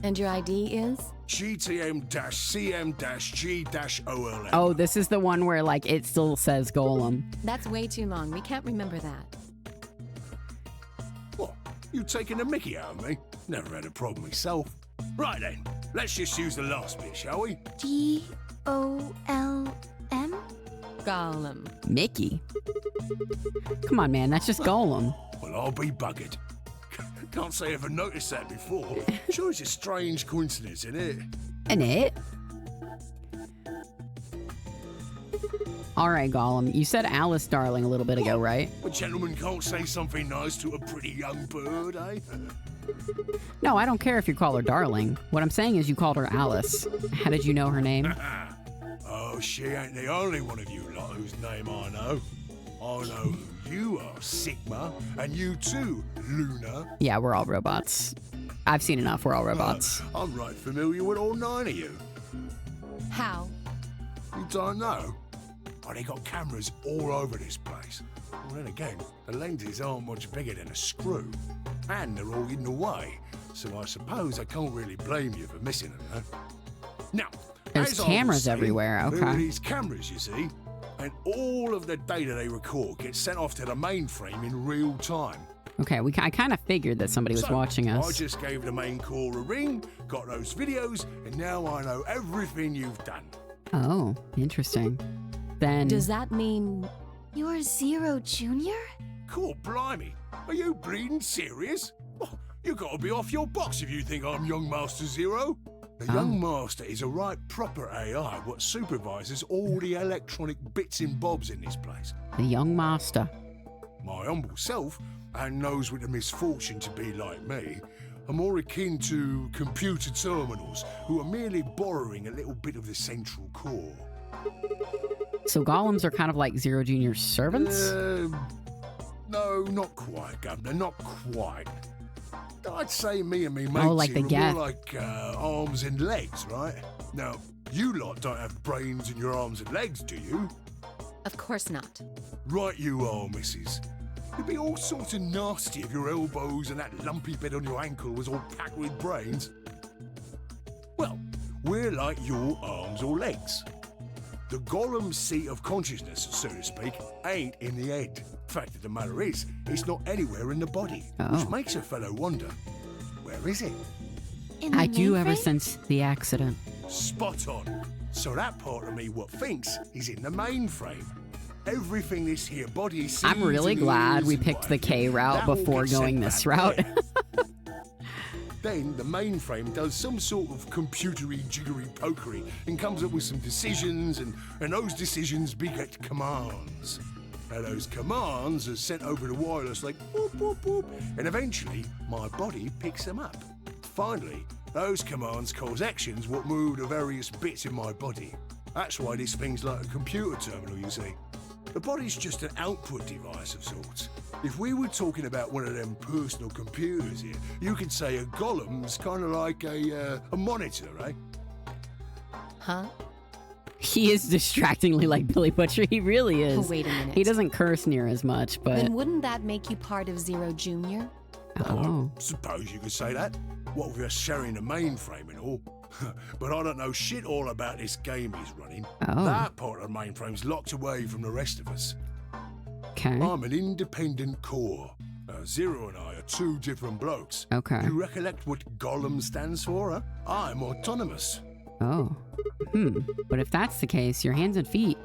And your ID is? GTM-CM-G-OLM. Oh, this is the one where, like, it still says Golem. That's way too long. We can't remember that. What? You taking a mickey out of me? Never had a problem myself. Right then, let's just use the last bit, shall we? Golm? Gollum. Mickey? Come on, man, that's just Golem. Well, I'll be buggered. Can't say I ever noticed that before. Sure, it's a strange coincidence, isn't it? Isn't it? All right, Gollum. You said Alice Darling a little bit ago, right? A gentleman can't say something nice to a pretty young bird, eh? No, I don't care if you call her Darling. What I'm saying is you called her Alice. How did you know her name? Oh, she ain't the only one of you lot whose name I know. I know who you are, Sigma, and you too, Luna. Yeah, we're all robots. I've seen enough. We're all robots. I'm right familiar with all 9 of you. How? You don't know? Oh, they got cameras all over this place. Well, then again, the lenses aren't much bigger than a screw. And they're all hidden away, so I suppose I can't really blame you for missing them, huh? Now, there's as I was cameras saying, everywhere, there are okay. these cameras, you see, and all of the data they record gets sent off to the mainframe in real time. Okay, I kind of figured that somebody was watching us. I just gave the main core a ring, got those videos, and now I know everything you've done. Oh, interesting. Then... Does that mean... You're Zero Junior? Cool, blimey. Are you bleeding serious? Oh, you gotta be off your box if you think I'm Young Master Zero. The Young Master is a right proper AI what supervises all the electronic bits and bobs in this place. The Young Master. My humble self, and those with the misfortune to be like me, are more akin to computer terminals who are merely borrowing a little bit of the central core. So golems are kind of like Zero Junior's servants? No, not quite, Governor, not quite. I'd say me and me mates like here the are more like arms and legs, right? Now, you lot don't have brains in your arms and legs, do you? Of course not. Right you are, missus. It'd be all sorts of nasty if your elbows and that lumpy bit on your ankle was all packed with brains. Well, we're like your arms or legs. The Golem's seat of consciousness, so to speak, ain't in the head. Fact of the matter is, it's not anywhere in the body, which makes a fellow wonder, where is it? I do ever since the accident. Spot on. So that part of me what thinks is in the mainframe. Everything this here body sees. I'm really glad we picked the K route before going this route. Then the mainframe does some sort of computery jiggery pokery and comes up with some decisions, and those decisions beget commands. Now those commands are sent over the wireless like boop, boop, boop, and eventually my body picks them up. Finally, those commands cause actions what move the various bits in my body. That's why this thing's like a computer terminal, you see. The body's just an output device of sorts. If we were talking about one of them personal computers here, you could say a golem's kind of like a monitor, right? Huh? He is distractingly like Billy Butcher. He really is. Oh, wait a minute. He doesn't curse near as much, but... Then wouldn't that make you part of Zero Junior? Oh. I suppose you could say that. What with us sharing the mainframe and all. But I don't know shit all about this game he's running. Oh. That part of the mainframe's locked away from the rest of us. Okay. I'm an independent core. Zero and I are 2 different blokes. Okay. You recollect what Golem stands for, huh? I'm autonomous. Oh. But if that's the case, your hands and feet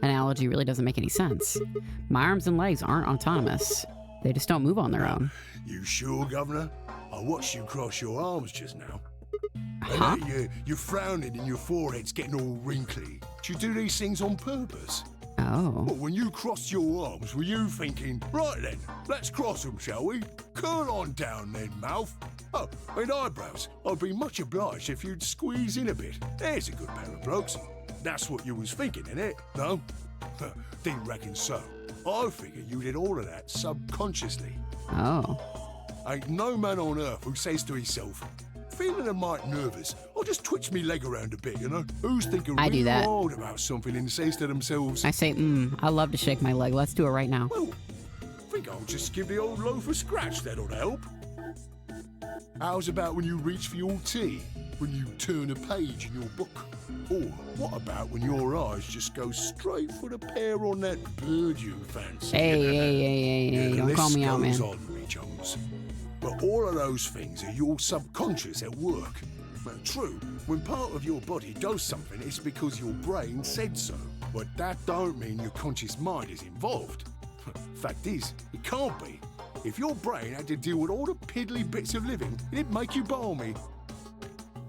analogy really doesn't make any sense. My arms and legs aren't autonomous. They just don't move on their own. You sure, Governor? I watched you cross your arms just now. Huh? And you're frowning and your forehead's getting all wrinkly. Do you do these things on purpose? Oh. Well, when you crossed your arms, were you thinking, right then, let's cross them, shall we? Curl on down then, mouth. Oh, and eyebrows. I'd be much obliged if you'd squeeze in a bit. There's a good pair of blokes. That's what you was thinking, innit? No? Didn't reckon so. I figure you did all of that subconsciously. Oh. Ain't no man on earth who says to himself, feeling a mite nervous, I'll just twitch me leg around a bit, you know? Who's thinking I do real that. hard about something and says to themselves, I say, I love to shake my leg. Let's do it right now. well, I think I'll just give the old loaf a scratch, that'll help. How's about when you reach for your tea? When you turn a page in your book? Or what about when your eyes just go straight for the pair on that bird you fancy? Hey, the don't call list me out, goes man. on, me chums. But all of those things are your subconscious at work. Now, true, when part of your body does something, it's because your brain said so. But that don't mean your conscious mind is involved. Fact is, it can't be. If your brain had to deal with all the piddly bits of living, it'd make you balmy.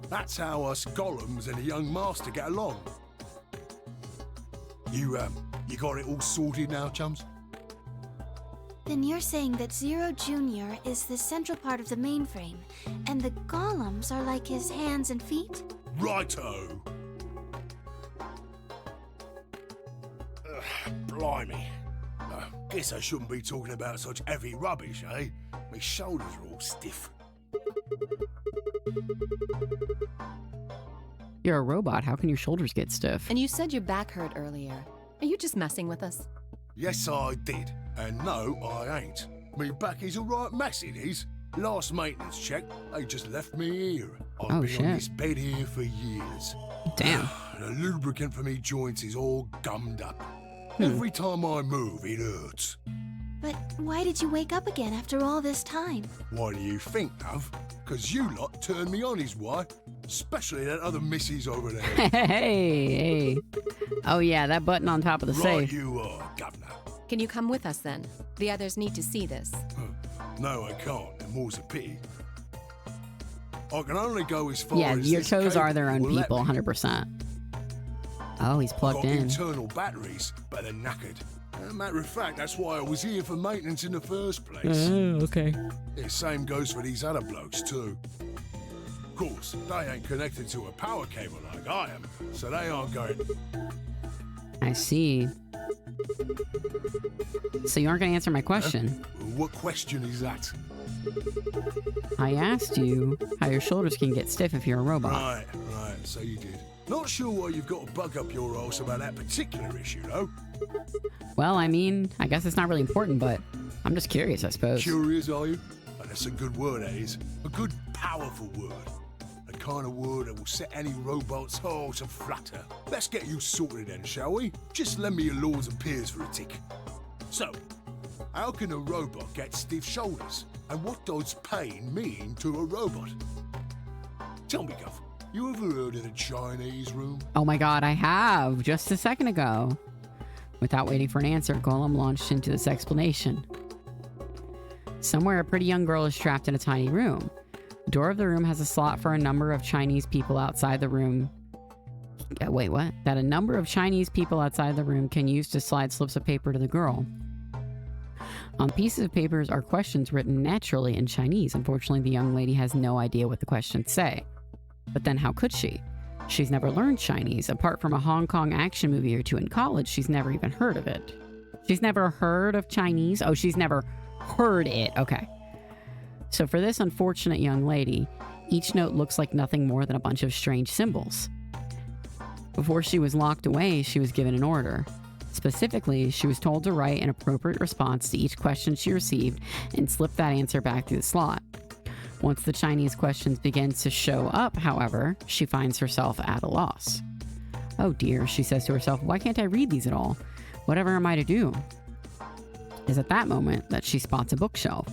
That's how us golems and a young master get along. You got it all sorted now, chums? Then you're saying that Zero Jr. is the central part of the mainframe, and the golems are like his hands and feet? Righto! Blimey. Guess I shouldn't be talking about such heavy rubbish, eh? My shoulders are all stiff. You're a robot. How can your shoulders get stiff? And you said your back hurt earlier. Are you just messing with us? Yes, I did. And no, I ain't. Me back is a right mess, it is. Last maintenance check, they just left me here. I've been on this bed here for years. Damn. The lubricant for me joints is all gummed up. Every time I move, it hurts. But why did you wake up again after all this time? Why do you think, Love? 'Cause you lot turned me on is why. Especially that other missus over there. Hey. Oh yeah, that button on top of the Right safe. you are, Governor. Can you come with us then? The others need to see this. No, I can't, and more's a pity. I can only go as far Yeah, as your this toes are cable their own will let people, me. 100%. Oh, he's plugged Got in. internal batteries, but they're knackered. Matter of fact, that's why I was here for maintenance in the first place. Okay. The same goes for these other blokes too. Of course, they ain't connected to a power cable like I am, so they aren't going. I see. So you aren't going to answer my question. What question is that? I asked you how your shoulders can get stiff if you're a robot. Right, so you did. Not sure why you've got to bug up your arse about that particular issue, though. Well, I mean, I guess it's not really important, but I'm just curious, I suppose. Curious, are you? Oh, that's a good word, that is. A good, powerful word. The kind of word that will set any robot's heart to flutter. Let's get you sorted then, shall we? Just lend me your lords and peers for a tick. So, how can a robot get stiff shoulders? And what does pain mean to a robot? Tell me, Gov, you ever heard of the Chinese room? Oh my god, I have, just a second ago. Without waiting for an answer, Golem launched into this explanation. Somewhere, a pretty young girl is trapped in a tiny room. The door of the room has a slot for a number of Chinese people outside the room. Wait, what? That a number of Chinese people outside the room can use to slide slips of paper to the girl. On pieces of paper are questions written naturally in Chinese. Unfortunately, the young lady has no idea what the questions say. But then how could she? She's never learned Chinese. Apart from a Hong Kong action movie or two in college, she's never even heard of it. She's never heard of Chinese? Oh, she's never heard it. Okay. So for this unfortunate young lady, each note looks like nothing more than a bunch of strange symbols. Before she was locked away, she was given an order. Specifically, she was told to write an appropriate response to each question she received and slip that answer back through the slot. Once the Chinese questions begin to show up, however, she finds herself at a loss. Oh dear, she says to herself, why can't I read these at all? Whatever am I to do? It is at that moment that she spots a bookshelf.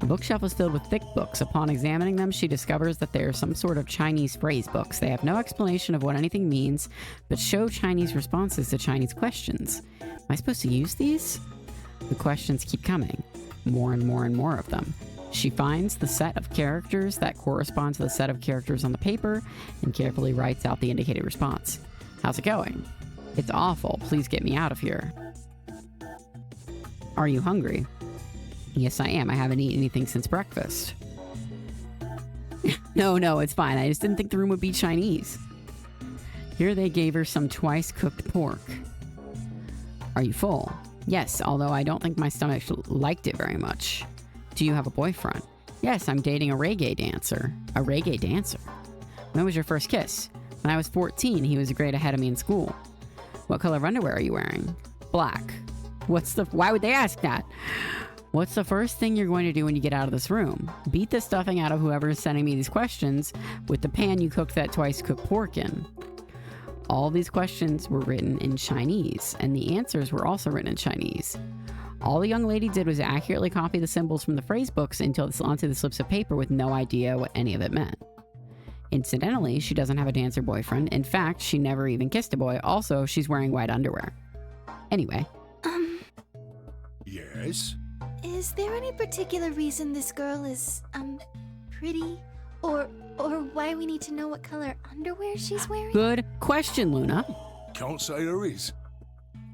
The bookshelf is filled with thick books. Upon examining them, she discovers that they are some sort of Chinese phrase books. They have no explanation of what anything means, but show Chinese responses to Chinese questions. Am I supposed to use these? The questions keep coming. More and more and more of them. She finds the set of characters that correspond to the set of characters on the paper and carefully writes out the indicated response. How's it going? It's awful. Please get me out of here. Are you hungry? Yes, I am. I haven't eaten anything since breakfast. No, it's fine. I just didn't think the room would be Chinese. Here they gave her some twice-cooked pork. Are you full? Yes, although I don't think my stomach liked it very much. Do you have a boyfriend? Yes, I'm dating a reggae dancer. A reggae dancer? When was your first kiss? When I was 14, he was a grade ahead of me in school. What color of underwear are you wearing? Black. Why would they ask that? What's the first thing you're going to do when you get out of this room? Beat the stuffing out of whoever is sending me these questions with the pan you cooked that twice-cooked pork in. All these questions were written in Chinese, and the answers were also written in Chinese. All the young lady did was accurately copy the symbols from the phrase books onto the slips of paper with no idea what any of it meant. Incidentally, she doesn't have a dancer boyfriend. In fact, she never even kissed a boy. Also, she's wearing white underwear. Anyway. Yes? Is there any particular reason this girl is, pretty? Or why we need to know what color underwear she's wearing? Good question, Luna. Can't say there is.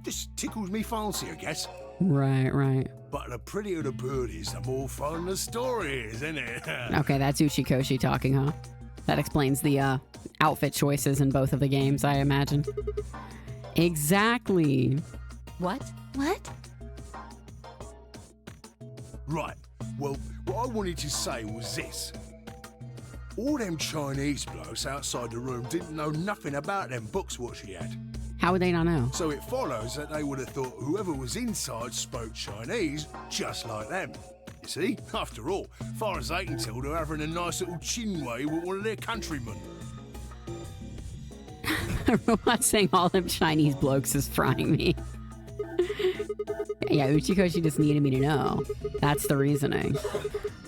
Just tickles me fancy, I guess. Right. But the prettier the bird is, the more fun the story is, isn't it? Okay, that's Uchikoshi talking, huh? That explains the outfit choices in both of the games, I imagine. Exactly. What? Right. Well, what I wanted to say was this. All them Chinese blokes outside the room didn't know nothing about them books what she had. How would they not know? So it follows that they would have thought whoever was inside spoke Chinese just like them. You see? After all, far as they can tell, they're having a nice little chinway with one of their countrymen. Robot saying all them Chinese blokes is frying me. Yeah, Uchikoshi just needed me to know. That's the reasoning.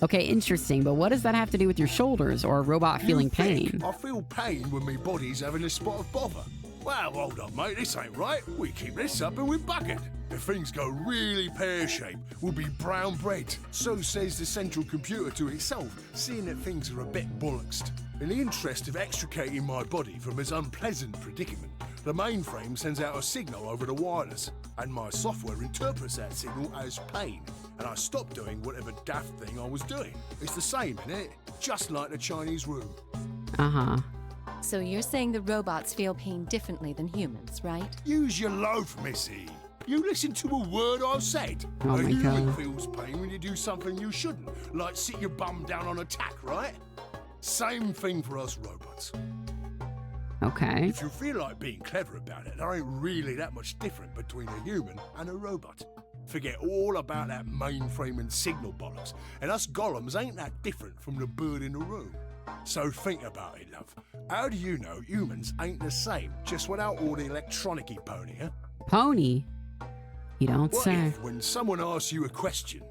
Okay, interesting, but what does that have to do with your shoulders or a robot feeling pain? I feel pain when my body's having a spot of bother. Well, hold up, mate, this ain't right. We keep this up and we're buggered. If things go really pear-shaped, we'll be brown bread. So says the central computer to itself, seeing that things are a bit bollocksed. In the interest of extricating my body from this unpleasant predicament, the mainframe sends out a signal over the wireless, and my software interprets that signal as pain, and I stop doing whatever daft thing I was doing. It's the same, innit? Just like the Chinese room. Uh-huh. So you're saying the robots feel pain differently than humans, right? Use your loaf, missy. You listen to a word I've said. Oh a my human God. feels pain when you do something you shouldn't, like sit your bum down on a tack, right? Same thing for us robots. Okay. If you feel like being clever about it, there ain't really that much different between a human and a robot. Forget all about that mainframe and signal bollocks, and us golems ain't that different from the bird in the room. So think about it, love. How do you know humans ain't the same, just without all the electronic-y pony, huh? Pony? You don't What say. if, when someone asks you a question,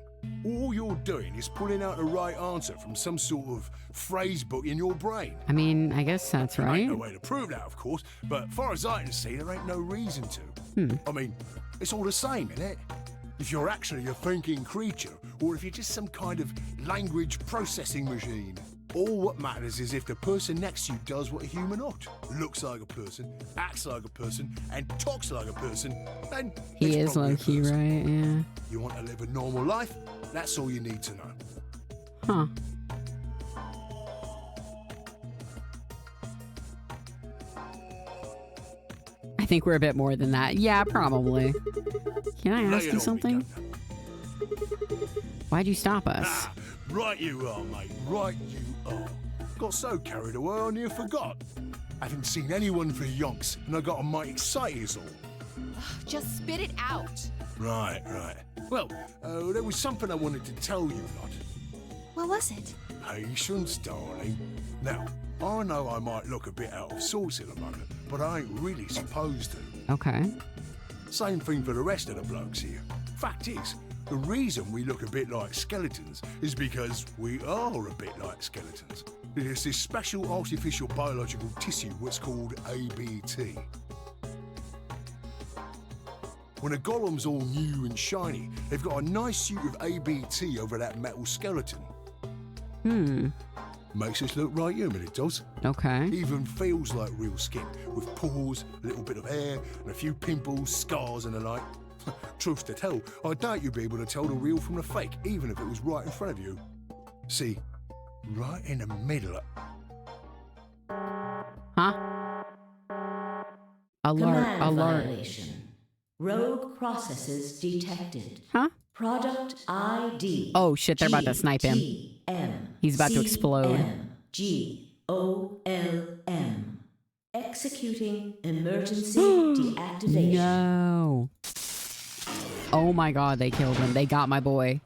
all you're doing is pulling out the right answer from some sort of phrase book in your brain? I mean, I guess that's right. Ain't no way to prove that, of course, but far as I can see, there ain't no reason to. I mean, it's all the same, innit? If you're actually a thinking creature, or if you're just some kind of language processing machine. All what matters is if the person next to you does what a human ought. Looks like a person, acts like a person, and talks like a person, then He it's is probably a low-key, person. right? Yeah. You want to live a normal life? That's all you need to know. Huh. I think we're a bit more than that. Yeah, probably. Can I Lay ask it you on something? me, Why'd you stop us? Ah, right you are, mate. Right you are. Got so carried away I near forgot. Haven't seen anyone for yonks, and I got a mite excited as all. Just spit it out. Right. Well, there was something I wanted to tell you, lot. What was it? Patience, darling. Now, I know I might look a bit out of sorts at the moment, but I ain't really supposed to. Okay. Same thing for the rest of the blokes here. Fact is, the reason we look a bit like skeletons is because we are a bit like skeletons. There's this special artificial biological tissue what's called ABT. When a golem's all new and shiny, they've got a nice suit of ABT over that metal skeleton. Makes us look right human, it does. Okay. Even feels like real skin, with pores, a little bit of hair, and a few pimples, scars and the like. Truth to tell, I doubt you'd be able to tell the real from the fake, even if it was right in front of you. See, right in the middle of... Huh? Alert, Command alert. violation. Rogue processes detected. Huh? Product ID. Oh shit, they're about to snipe him. He's about to explode. GOLM. Executing emergency deactivation. No. Oh my god, they killed him. They got my boy.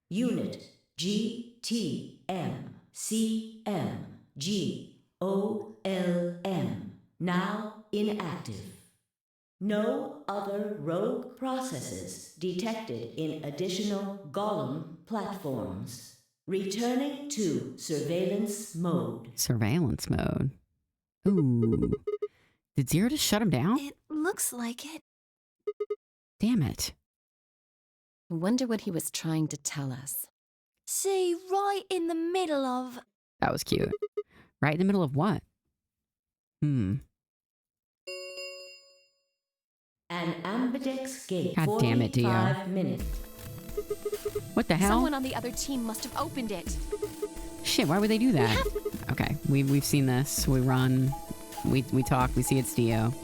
Unit GTMCMGOLM. Now inactive. No other rogue processes detected in additional Golem platforms. Returning to surveillance mode. Surveillance mode. Ooh. Did Zero just shut him down? It looks like it. Damn it. I wonder what he was trying to tell us. See, right in the middle of... That was cute. Right in the middle of what? An ambidex gate. God damn it, Dio. 45 minutes. What the hell? Someone on the other team must have opened it. Shit, why would they do that? Okay, we've seen this. We run. We talk. We see it's Dio.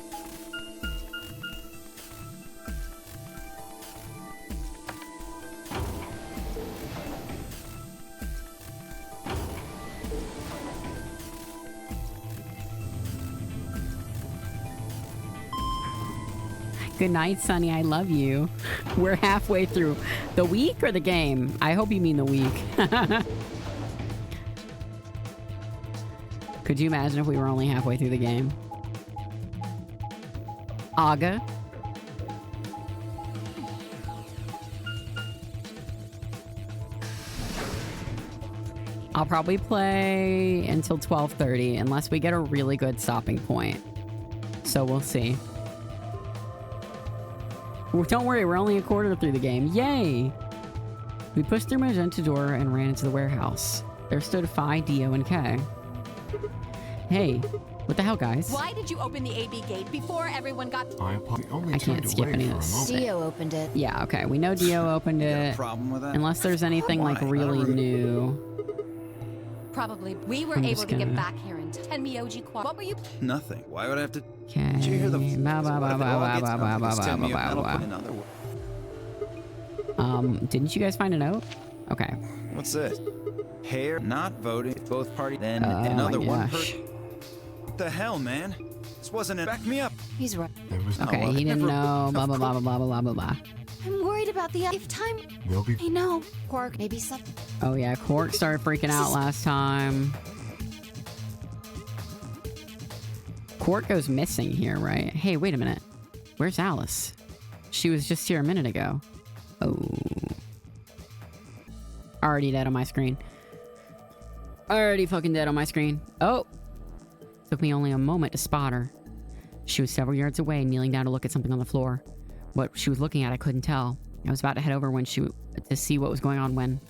Good night, Sonny. I love you. We're halfway through the week or the game. I hope you mean the week. Could you imagine if we were only halfway through the game? Aga. I'll probably play until 12:30 unless we get a really good stopping point. So we'll see. Well, don't worry, we're only a quarter through the game. Yay! We pushed through Magenta door and ran into the warehouse. There stood Phi, Dio, and K. Hey, what the hell, guys? Why did you open the AB gate before everyone got... I can't skip any of this. Dio opened it. Yeah, okay. We know Dio opened it. Problem with that? Unless there's anything like really new. Probably. We were I'm able just to get gonna- back here in 10 Miyoji Quad. What were you... Nothing. Why would I have to... Okay. Did you hear the... Ba, ba, ba, ba, ba, ba, ba, ba, ba, ba. In other words. Didn't you guys find a note? Okay. What's this? Hair not voting. Both parties. Then Oh another my one. gosh. What the hell, man? This wasn't it. Back me up. He's right. Okay, he didn't know. Blah, blah, blah, blah, blah, blah, blah, blah. I'm worried about the... If time... They'll be... I know. Quark, maybe something. Oh yeah, Quark started freaking out last time. Quark goes missing here, right? Hey, wait a minute. Where's Alice? She was just here a minute ago. Oh. Already dead on my screen. Already fucking dead on my screen. Oh. Took me only a moment to spot her. She was several yards away, kneeling down to look at something on the floor. What she was looking at, I couldn't tell. I was about to head over to see what was going on when...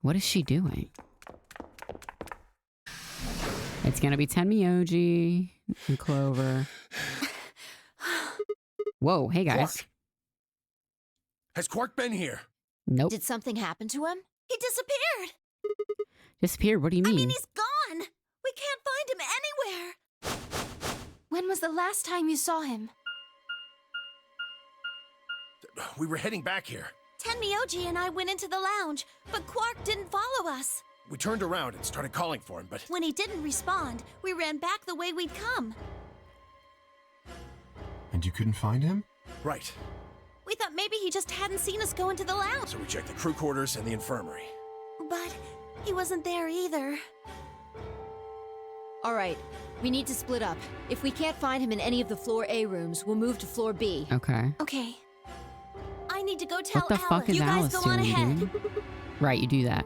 What is she doing? It's gonna be Tenmyoji and Clover. Whoa, hey guys. Quark. Has Quark been here? Nope. Did something happen to him? He disappeared. Disappeared? What do you mean? I mean, he's gone. We can't find him anywhere. When was the last time you saw him? We were heading back here. Tenmyoji and I went into the lounge, but Quark didn't follow us. We turned around and started calling for him, but... When he didn't respond, we ran back the way we'd come. And you couldn't find him? Right. We thought maybe he just hadn't seen us go into the lounge. So we checked the crew quarters and the infirmary. But he wasn't there either. All right, we need to split up. If we can't find him in any of the floor A rooms, we'll move to floor B. Okay. Okay. I need to go tell What the Alice. fuck is You guys Alice go on doing, ahead. dude? Right, you do that.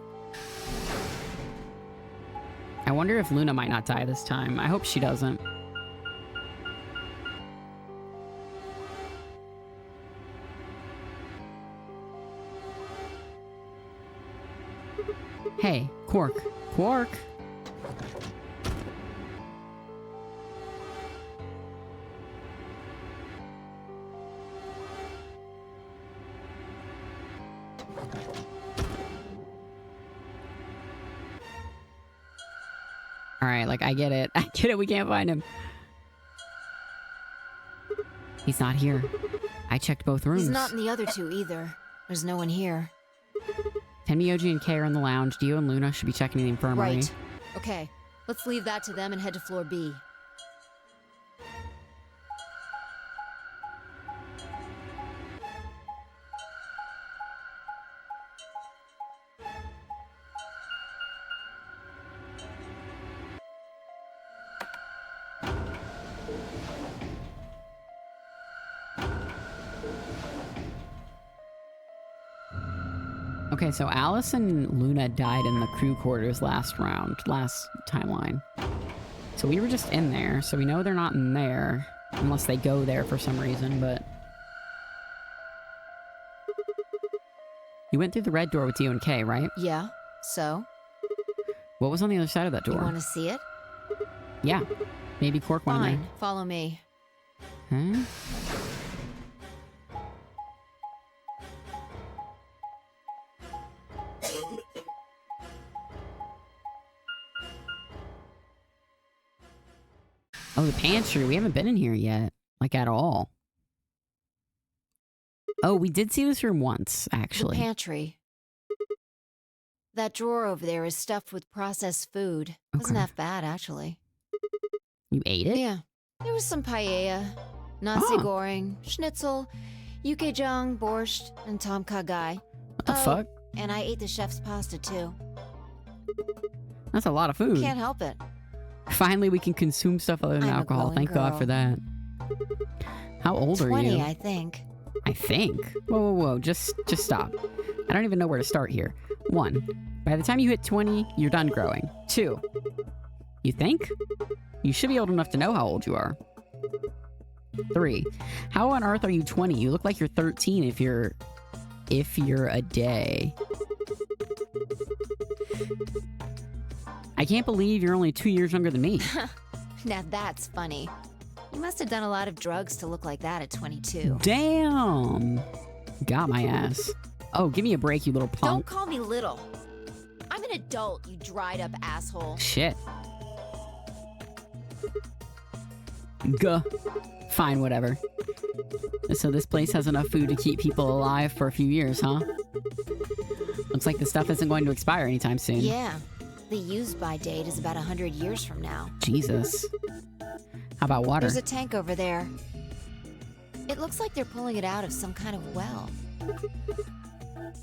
I wonder if Luna might not die this time. I hope she doesn't. Hey, Quark. Quark! Alright, like, I get it. I get it, we can't find him. He's not here. I checked both rooms. He's not in the other two either. There's no one here. Tenmyoji and Kay are in the lounge. Dio and Luna should be checking the infirmary. Right. Okay, let's leave that to them and head to floor B. Okay, so Alice and Luna died in the crew quarters last timeline. So we were just in there, so we know they're not in there. Unless they go there for some reason, but... You went through the red door with Dio and Kay, right? Yeah, so? What was on the other side of that door? You want to see it? Yeah. Maybe Quark went in there. Fine, follow me. Huh? Oh, the pantry. We haven't been in here yet. Like, at all. Oh, we did see this room once, actually. The pantry. That drawer over there is stuffed with processed food. Wasn't half bad, actually. You ate it? Yeah. There was some paella, nasi goreng, schnitzel, yukejang, borscht, and tom kha gai. What the fuck? And I ate the chef's pasta, too. That's a lot of food. Can't help it. Finally, we can consume stuff other than alcohol. Thank God for that. How old are you? 20, I think. I think? Whoa, whoa, whoa. Just stop. I don't even know where to start here. 1. By the time you hit 20, you're done growing. 2. You think? You should be old enough to know how old you are. 3. How on earth are you 20? You look like you're 13 if you're a day. I can't believe you're only 2 years younger than me. Now that's funny. You must have done a lot of drugs to look like that at 22. Damn! Got my ass. Oh, give me a break, you little punk. Don't call me little. I'm an adult, you dried up asshole. Shit. Gah. Fine, whatever. So this place has enough food to keep people alive for a few years, huh? Looks like the stuff isn't going to expire anytime soon. Yeah. The use-by date is about 100 years from now. Jesus. How about water? There's a tank over there. It looks like they're pulling it out of some kind of well.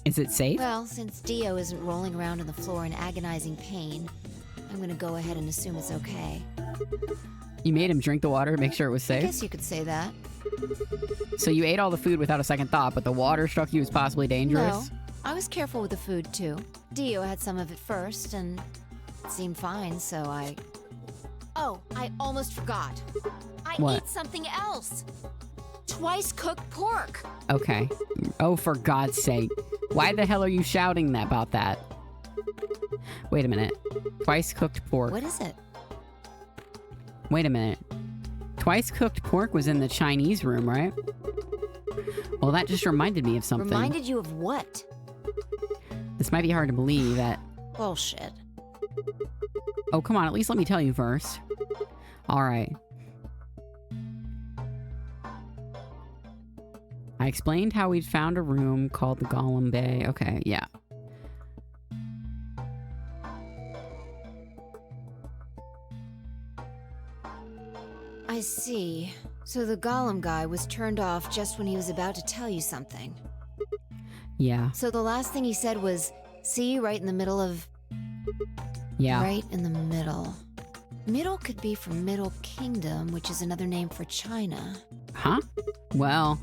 Is it safe? Well, since Dio isn't rolling around on the floor in agonizing pain, I'm gonna go ahead and assume it's okay. You made him drink the water to make sure it was safe? I guess you could say that. So you ate all the food without a second thought, but the water struck you as possibly dangerous? No, I was careful with the food too. Dio had some of it first, and it seemed fine, so I... Oh, I almost forgot. I ate something else. Twice cooked pork. Okay. Oh, for God's sake. Why the hell are you shouting about that? Wait a minute. Twice cooked pork. What is it? Wait a minute. Twice cooked pork was in the Chinese room, right? Well, that just reminded me of something. Reminded you of what? This might be hard to believe that... Bullshit. Oh, come on. At least let me tell you first. Alright. I explained how we'd found a room called the Golem Bay. Okay, yeah. I see. So the Golem guy was turned off just when he was about to tell you something. Yeah. So the last thing he said was, see, right in the middle of... Yeah. Right in the middle. Middle could be from Middle Kingdom, which is another name for China. Huh? Well,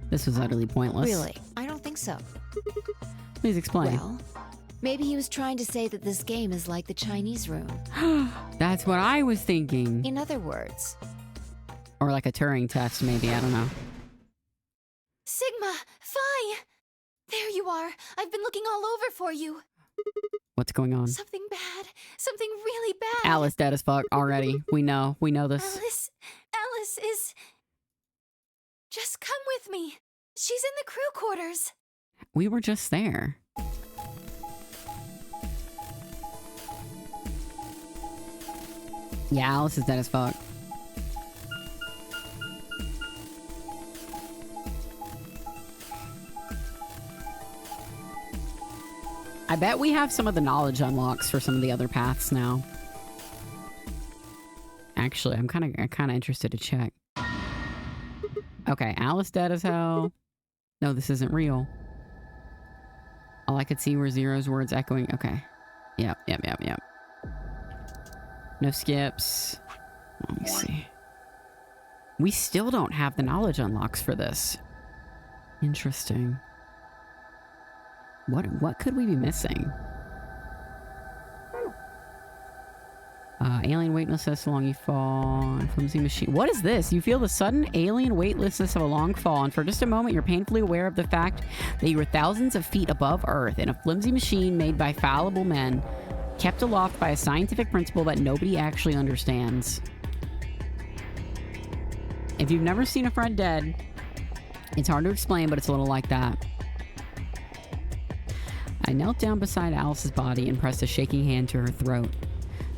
this was utterly pointless. Really? I don't think so. Please explain. Well, maybe he was trying to say that this game is like the Chinese room. That's what I was thinking. In other words. Or like a Turing test, maybe. I don't know. Sigma! Phi! There you are. I've been looking all over for you. What's going on? Something bad. Something really bad. Alice dead as fuck already. We know. We know this. Alice is... Just come with me. She's in the crew quarters. We were just there. Yeah, Alice is dead as fuck. I bet we have some of the knowledge unlocks for some of the other paths now. Actually, I'm kind of interested to check. Okay, Alice dead as hell. No, this isn't real. All I could see were Zero's words echoing. Okay. Yep. No skips. Let me see. We still don't have the knowledge unlocks for this. Interesting. What could we be missing? Alien weightlessness along you fall. Flimsy machine. What is this? You feel the sudden alien weightlessness of a long fall, and for just a moment you're painfully aware of the fact that you were thousands of feet above Earth in a flimsy machine made by fallible men, kept aloft by a scientific principle that nobody actually understands. If you've never seen a friend dead, it's hard to explain, but it's a little like that. I knelt down beside Alice's body and pressed a shaking hand to her throat.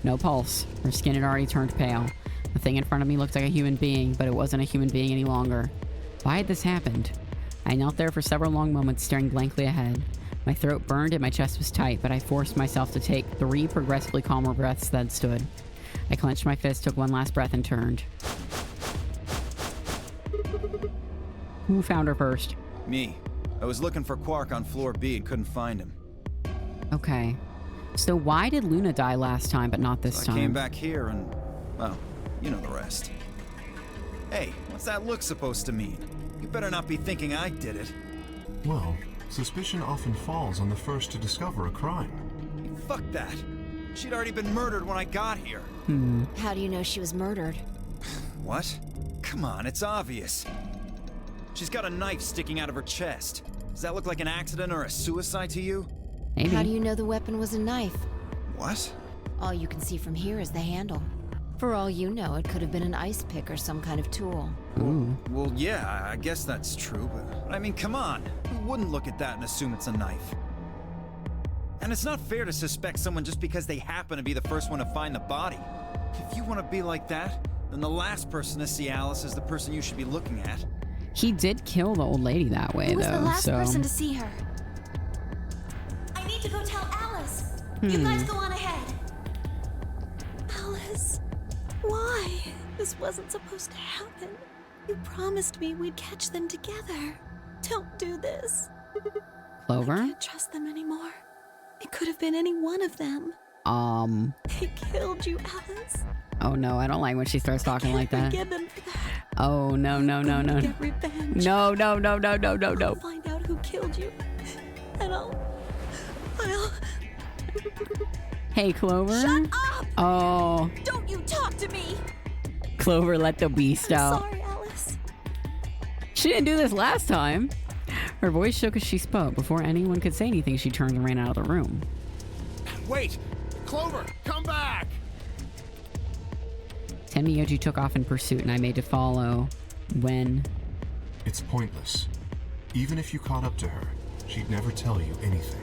No pulse. Her skin had already turned pale. The thing in front of me looked like a human being, but it wasn't a human being any longer. Why had this happened? I knelt there for several long moments, staring blankly ahead. My throat burned and my chest was tight, but I forced myself to take 3 progressively calmer breaths, then stood. I clenched my fist, took one last breath, and turned. Who found her first? Me. I was looking for Quark on floor B and couldn't find him. Okay. So why did Luna die last time, but not this time? I came back here and, well, you know the rest. Hey, what's that look supposed to mean? You better not be thinking I did it. Well, suspicion often falls on the first to discover a crime. Hey, fuck that. She'd already been murdered when I got here. How do you know she was murdered? What? Come on, it's obvious. She's got a knife sticking out of her chest. Does that look like an accident or a suicide to you? Maybe. How do you know the weapon was a knife? What? All you can see from here is the handle. For all you know, it could have been an ice pick or some kind of tool. Well, yeah, I guess that's true, but I mean, come on. Who wouldn't look at that and assume it's a knife? And it's not fair to suspect someone just because they happen to be the first one to find the body. If you want to be like that, then the last person to see Alice is the person you should be looking at. He did kill the old lady that way, Who was though, the last so... person to see her? I need to go tell Alice. You guys go on ahead. Alice, why? This wasn't supposed to happen. You promised me we'd catch them together. Don't do this. Clover? I can't trust them anymore. It could have been any one of them. They killed you, Alice. Oh no, I don't like when she starts talking like that. Forgive them for that. Oh no. Get revenge. No. I'll find out who killed you. And I'll... Hey, Clover? Shut up! Oh. Don't you talk to me! Clover let the beast out. Sorry, Alice. She didn't do this last time. Her voice shook as she spoke. Before anyone could say anything, she turned and ran out of the room. Wait! Clover, come back! Tenmyoji took off in pursuit, and I made to follow when... It's pointless. Even if you caught up to her, she'd never tell you anything.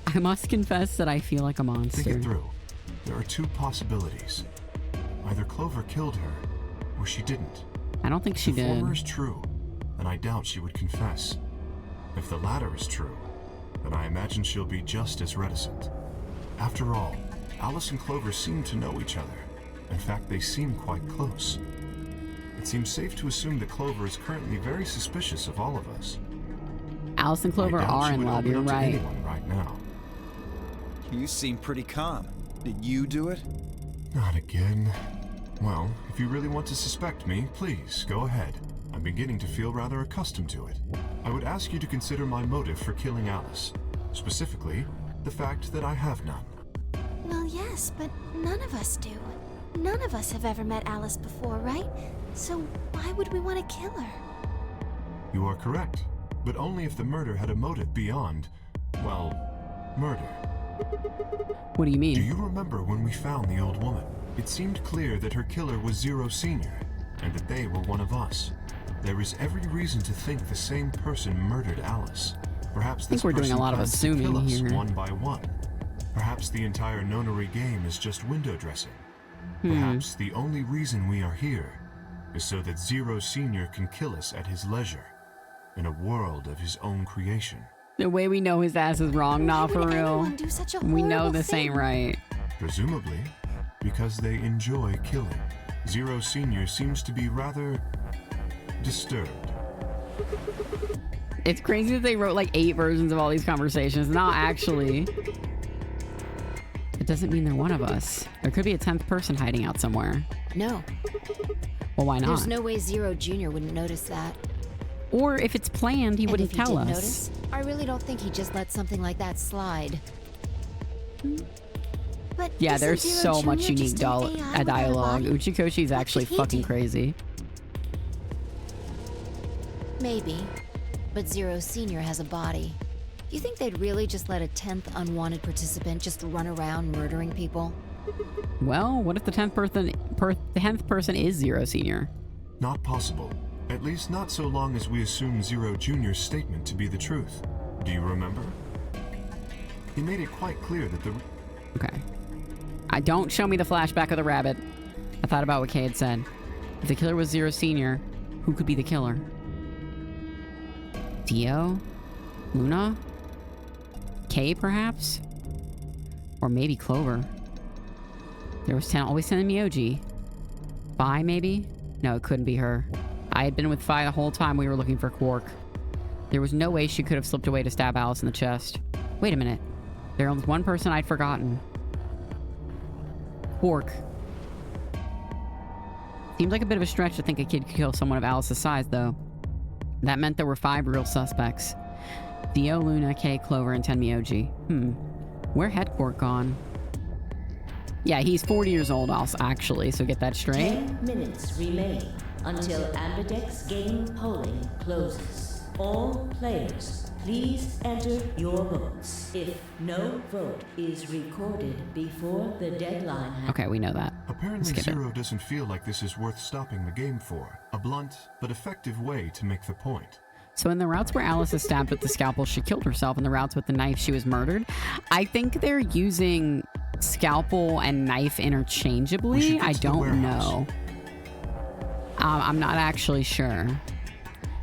I must confess that I feel like a monster. Think it through. There are 2 possibilities. Either Clover killed her, or she didn't. I don't think she did. If the former is true, then I doubt she would confess. If the latter is true, then I imagine she'll be just as reticent. After all, Alice and Clover seem to know each other. In fact, they seem quite close. It seems safe to assume that Clover is currently very suspicious of all of us. Alice and Clover are in love, you're right. Anyone right now. You seem pretty calm. Did you do it? Not again. Well, if you really want to suspect me, please, go ahead. I'm beginning to feel rather accustomed to it. I would ask you to consider my motive for killing Alice. Specifically, the fact that I have none. Well, yes, but none of us do. None of us have ever met Alice before, right? So why would we want to kill her? You are correct, but only if the murder had a motive beyond, well, murder. What do you mean? Do you remember when we found the old woman? It seemed clear that her killer was Zero Senior, and that they were one of us. There is every reason to think the same person murdered Alice. Perhaps this we're doing a person lot of plans to assuming kill us here. one by one. Perhaps the entire nonary game is just window dressing. Perhaps the only reason we are here is so that Zero Senior can kill us at his leisure, in a world of his own creation. The way we know his ass is wrong, not for real. Do such a We know horrible this ain't thing? right. Presumably, because they enjoy killing. Zero Senior seems to be rather disturbed. It's crazy that they wrote like 8 versions of all these conversations. Not actually. It doesn't mean they're one of us. There could be a 10th person hiding out somewhere. No. Well, why not? There's no way Zero Jr. wouldn't notice that. Or if it's planned, he And wouldn't if he tell did us. notice, I really don't think he'd just let something like that slide. But Yeah, isn't there's Zero so much Junior unique just an AI without a dialogue. body? Uchikoshi is actually could he fucking do? crazy. Maybe. But Zero Senior has a body. Do you think they'd really just let a 10th unwanted participant just run around murdering people? Well, what if the 10th person is Zero Senior? Not possible. At least not so long as we assume Zero Jr.'s statement to be the truth. Do you remember? He made it quite clear that the... Okay. Don't show me the flashback of the rabbit. I thought about what Kay had said. If the killer was Zero Senior, who could be the killer? Dio? Luna? Kay, perhaps? Or maybe Clover. There was always sending me OG. Fi, maybe? No, it couldn't be her. I had been with Fi the whole time we were looking for Quark. There was no way she could have slipped away to stab Alice in the chest. Wait a minute. There was one person I'd forgotten. Quark. Seems like a bit of a stretch to think a kid could kill someone of Alice's size, though. That meant there were 5 real suspects. Theo, Luna, Kay, Clover, and Tenmi OG. Where had Quark gone? Yeah, he's 40 years old, actually, so get that straight. 10 minutes remain until Ambidex game polling closes. All players, please enter your votes. If no vote is recorded before the deadline has... Okay, we know that. Apparently Zero doesn't feel like this is worth stopping the game for. A blunt but effective way to make the point. So in the routes where Alice is stabbed with the scalpel, she killed herself. In the routes with the knife, she was murdered. I think they're using scalpel and knife interchangeably. I don't know. I'm not actually sure.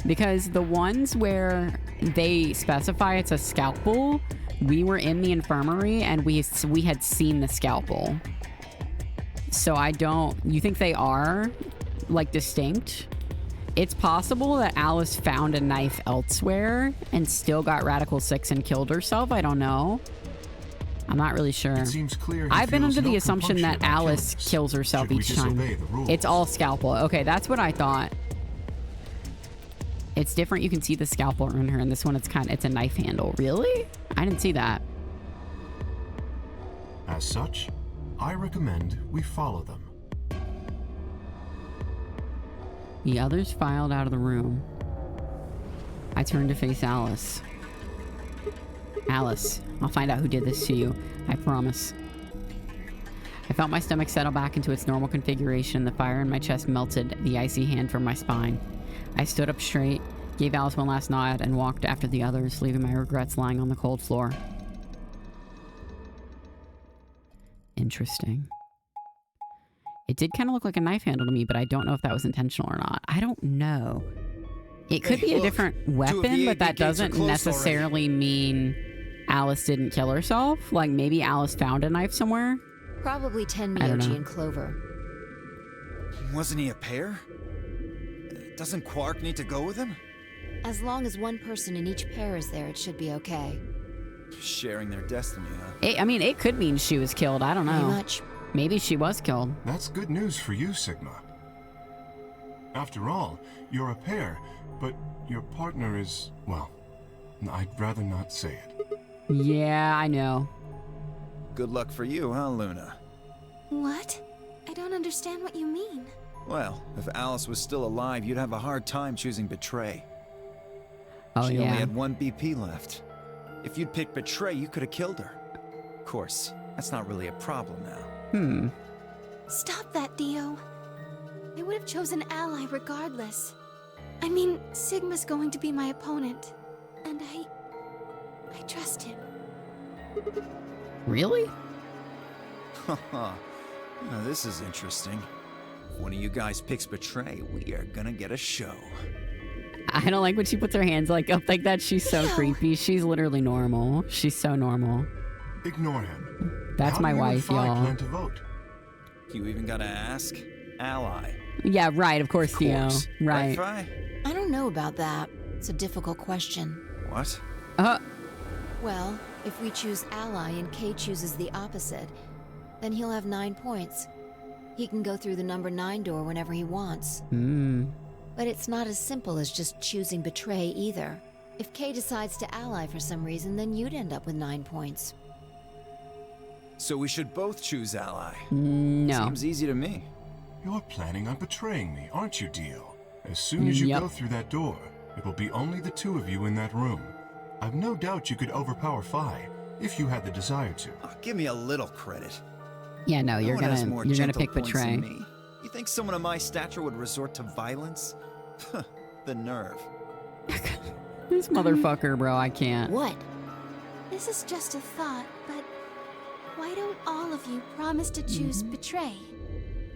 Because the ones where they specify it's a scalpel, we were in the infirmary and we had seen the scalpel. So I don't... You think they are, like, distinct? It's possible that Alice found a knife elsewhere and still got Radical 6 and killed herself. I don't know. I'm not really sure. It seems clear I've been under no the assumption that Alice kills herself each time. It's all scalpel. Okay, that's what I thought. It's different. You can see the scalpel in her. And this one, it's a knife handle. Really? I didn't see that. As such, I recommend we follow them. The others filed out of the room. I turned to face Alice. Alice, I'll find out who did this to you. I promise. I felt my stomach settle back into its normal configuration. The fire in my chest melted the icy hand from my spine. I stood up straight, gave Alice one last nod, and walked after the others, leaving my regrets lying on the cold floor. Interesting. It did kind of look like a knife handle to me, but I don't know if that was intentional or not. I don't know. It could be a different weapon, but that doesn't necessarily mean Alice didn't kill herself. Like, maybe Alice found a knife somewhere. Probably Tenmi OG and Clover. Wasn't he a pair? Doesn't Quark need to go with him? As long as one person in each pair is there, it should be okay. Sharing their destiny, huh? I mean, it could mean she was killed. I don't know. Pretty much. Maybe she was killed. That's good news for you, Sigma. After all, you're a pair, but your partner is, well, I'd rather not say it. Yeah, I know. Good luck for you, huh, Luna? What? I don't understand what you mean. Well, if Alice was still alive, you'd have a hard time choosing Betray. Oh, she yeah. only had 1 BP left. If you'd picked Betray, you could have killed her. Of course, that's not really a problem now. Stop that, Dio. I would have chosen Ally regardless. I mean, Sigma's going to be my opponent. And I trust him. Really? Haha. Now this is interesting. If one of you guys picks Betray, we are gonna get a show. I don't like when she puts her hands like up like that. She's so creepy. She's literally normal. She's so normal. Ignore him. That's my wife, y'all. Plan to vote? You even gotta ask? Ally. Yeah, right. Of course, Theo. Right. Fi? I don't know about that. It's a difficult question. What? Well, if we choose Ally and Kay chooses the opposite, then he'll have 9 points. He can go through the number 9 door whenever he wants. But it's not as simple as just choosing betray either. If Kay decides to ally for some reason, then you'd end up with 9 points. So we should both choose ally. No. Seems easy to me. You're planning on betraying me, aren't you, Dio? As soon as you go through that door, it will be only the two of you in that room. I've no doubt you could overpower Phi, if you had the desire to. Oh, give me a little credit. Yeah, no, you're gonna pick betray. Me. You think someone of my stature would resort to violence? The nerve. This motherfucker, bro, I can't. What? This is just a thought, but why don't all of you promise to choose betray?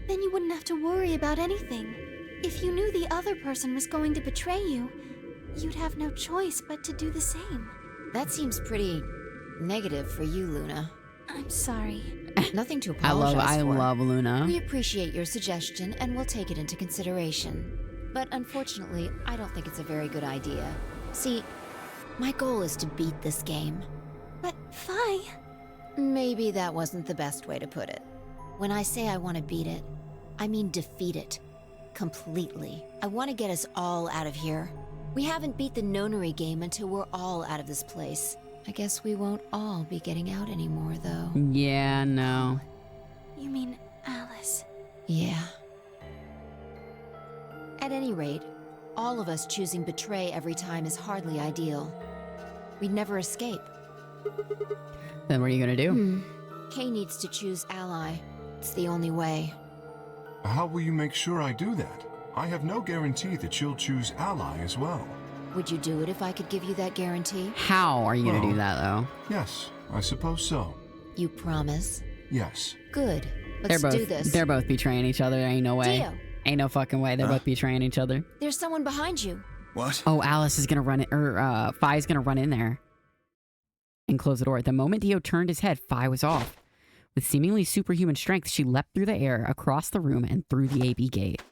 Then you wouldn't have to worry about anything. If you knew the other person was going to betray you, you'd have no choice but to do the same. That seems pretty negative for you, Luna. I'm sorry. Nothing to apologize for. I love Luna. We appreciate your suggestion and we'll take it into consideration. But unfortunately, I don't think it's a very good idea. See, my goal is to beat this game. But Phi... Maybe that wasn't the best way to put it. When I say I want to beat it, I mean defeat it. Completely. I want to get us all out of here. We haven't beat the nonary game until we're all out of this place. I guess we won't all be getting out anymore, though. Yeah, no. You mean Alice? Yeah. At any rate, all of us choosing betray every time is hardly ideal. We'd never escape. Then what are you gonna do? Kay needs to choose ally. It's the only way. How will you make sure I do that? I have no guarantee that she'll choose ally as well. Would you do it if I could give you that guarantee? How are you gonna do that, though? Yes, I suppose so. You promise? Yes. Good. Let's do this. They're both betraying each other. Ain't no way. Dio. Ain't no fucking way. They're both betraying each other. There's someone behind you. What? Oh, Alice is gonna run it, or Phi's gonna run in there and close the door. The moment Dio turned his head, Phi was off. With seemingly superhuman strength, she leapt through the air, across the room, and through the AB gate.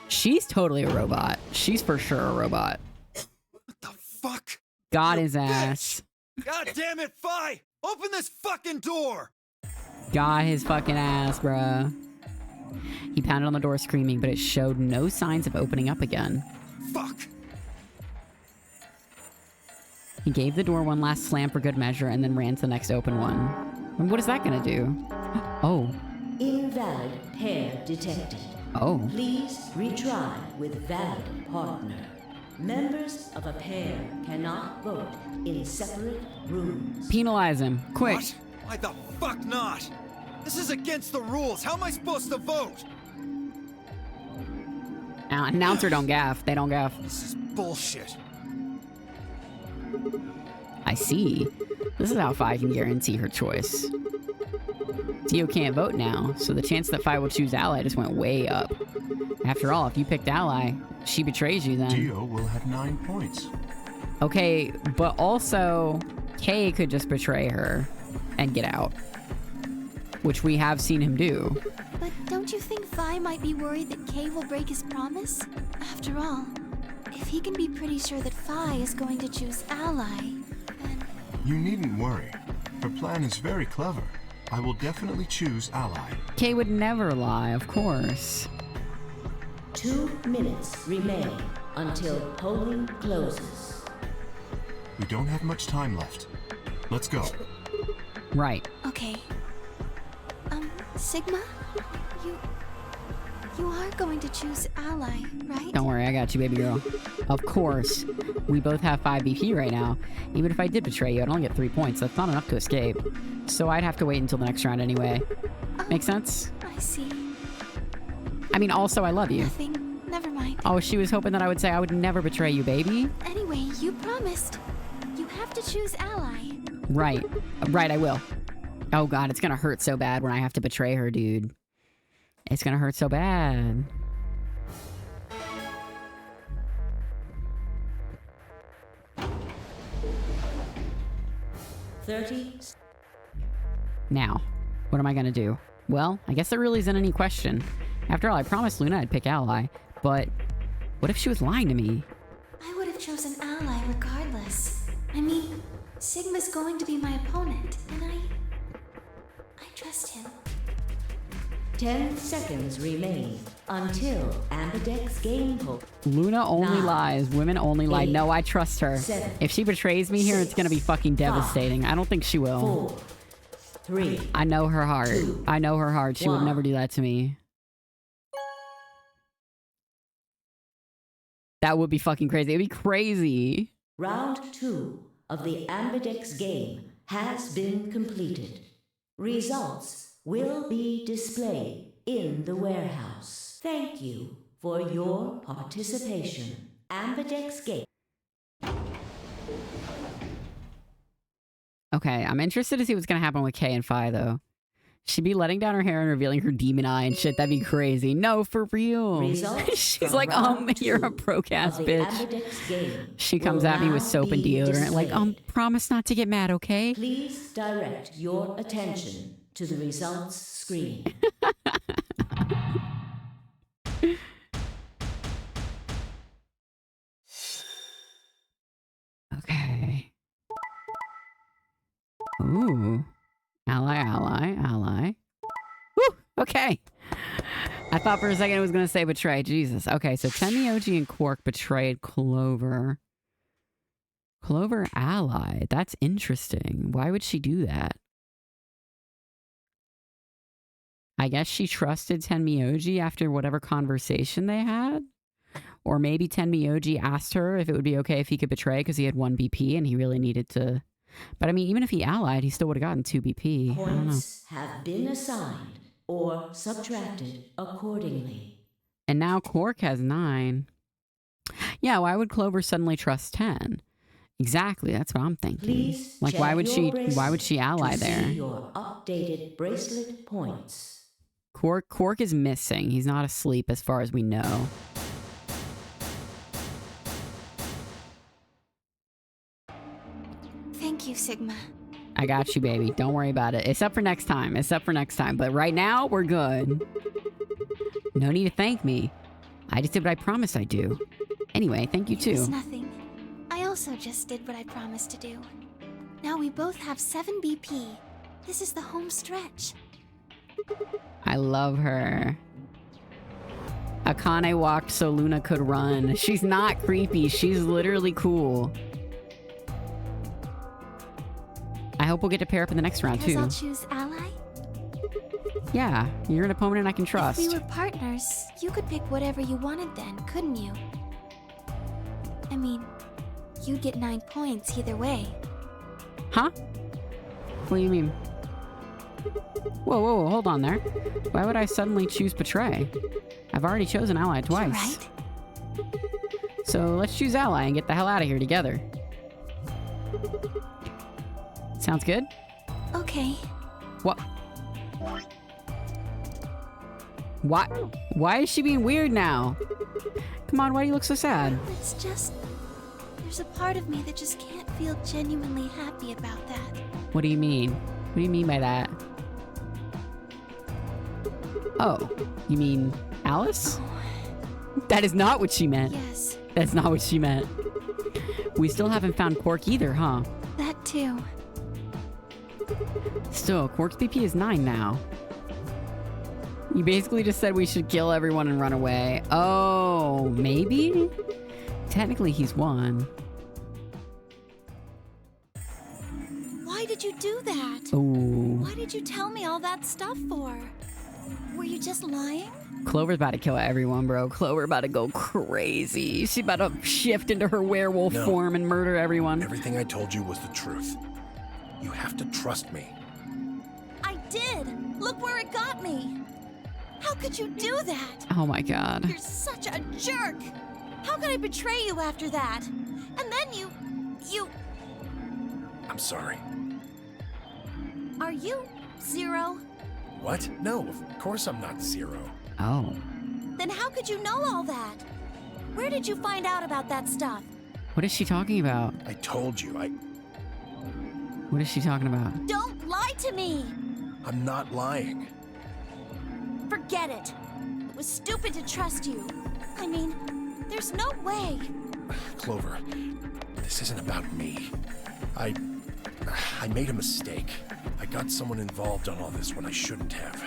She's totally a robot. She's for sure a robot. What the fuck? Got his ass. God damn it, Phi! Open this fucking door! Got his fucking ass, bruh. He pounded on the door screaming, but it showed no signs of opening up again. Fuck! He gave the door one last slam for good measure and then ran to the next open one. And what is that gonna do? Oh. Invalid pair detected. Oh. Please retry with valid partner. Members of a pair cannot vote in separate rooms. Penalize him. Quick. What? Why the fuck not? This is against the rules. How am I supposed to vote? Announcer don't gaff. They don't gaff. This is bullshit. I see. This is how Phi can guarantee her choice. Dio can't vote now, so the chance that Phi will choose ally just went way up. After all, if you picked ally, she betrays you then. Dio will have 9 points. Okay, but also, Kay could just betray her and get out. Which we have seen him do. But don't you think Phi might be worried that Kay will break his promise? After all, if he can be pretty sure that Phi is going to choose ally, then... You needn't worry. Her plan is very clever. I will definitely choose ally. Kay would never lie, of course. 2 minutes remain until polling closes. We don't have much time left. Let's go. Right. Okay. Sigma? You are going to choose ally, right? Don't worry, I got you, baby girl. Of course. We both have 5 BP right now. Even if I did betray you, I'd only get 3 points. That's not enough to escape. So I'd have to wait until the next round anyway. Make sense? I see. I mean, also, I love you. Nothing. Never mind. Oh, she was hoping that I would say I would never betray you, baby. Anyway, you promised. You have to choose ally. Right. Right, I will. Oh god, it's gonna hurt so bad when I have to betray her, dude. It's gonna hurt so bad. Now, what am I gonna do? Well, I guess there really isn't any question. After all, I promised Luna I'd pick ally, but what if she was lying to me? I would have chosen ally regardless. I mean, Sigma's going to be my opponent, and I trust him. 10 seconds remain until Ambidex game hold. Luna only lies. Women only lie. No, I trust her. 7, if she betrays me here, it's gonna be fucking devastating. I don't think she will. 4, 3. I know her heart. 2, I know her heart. She would 1. never do that to me. That would be fucking crazy. It'd be crazy. Round 2 of the Ambidex game has been completed. Results will be displayed in the warehouse. Thank you for your participation. Ambidex game. Okay, I'm interested to see what's gonna happen with Kay and Phi, though. She'd be letting down her hair and revealing her demon eye and shit. That'd be crazy. No, for real. She's like, you're a broke-ass bitch. She comes at me with soap and deodorant. Like, promise not to get mad, okay? Please direct your attention to the results screen. Okay. Ooh. Ally. Woo! Okay. I thought for a second it was going to say betray. Jesus. Okay, so Tenmyoji and Quark betrayed Clover. Clover allied. That's interesting. Why would she do that? I guess she trusted Tenmyoji after whatever conversation they had? Or maybe Tenmyoji asked her if it would be okay if he could betray because he had 1 BP and he really needed to... But I mean, even if he allied, he still would have gotten 2 BP. Points have been assigned or subtracted accordingly. And now Quark has 9. Yeah, why would Clover suddenly trust 10? Exactly, that's what I'm thinking. Please like, why would she ally there? See your updated bracelet points. Quark is missing. He's not asleep as far as we know. Thank you, Sigma. I got you, baby. Don't worry about it. Except for next time. But right now, we're good. No need to thank me. I just did what I promised I'd do. Anyway, thank you too. It's nothing. I also just did what I promised to do. Now we both have 7 BP. This is the home stretch. I love her. Akane walked so Luna could run. She's not creepy. She's literally cool. I hope we'll get to pair up in the next round, too. I'll choose ally? Yeah, you're an opponent I can trust. If we were partners, you could pick whatever you wanted then, couldn't you? I mean, you'd get 9 points either way. Huh? What do you mean? Whoa, hold on there. Why would I suddenly choose betray? I've already chosen ally twice. Right. So let's choose ally and get the hell out of here together. Sounds good? Okay. What? Why is she being weird now? Come on, why do you look so sad? It's just... there's a part of me that just can't feel genuinely happy about that. What do you mean? What do you mean by that? Oh, you mean Alice? Oh. That is not what she meant. Yes. That's not what she meant. We still haven't found Quark either, huh? That too. Still, Quark's BP is 9 now. You basically just said we should kill everyone and run away. Oh, maybe? Technically, he's 1. Why did you do that? Ooh. Why did you tell me all that stuff for? Were you just lying? Clover's about to kill everyone, bro. Clover about to go crazy. She's about to shift into her werewolf form and murder everyone. Everything I told you was the truth. You have to trust me. I did! Look where it got me! How could you do that? Oh my god. You're such a jerk! How could I betray you after that? And then you... I'm sorry. Are you Zero? What? No, of course I'm not Zero. Oh. Then how could you know all that? Where did you find out about that stuff? What is she talking about? I told you, What is she talking about? Don't lie to me! I'm not lying. Forget it. It was stupid to trust you. I mean, there's no way. Clover, this isn't about me. I made a mistake. I got someone involved on all this when I shouldn't have.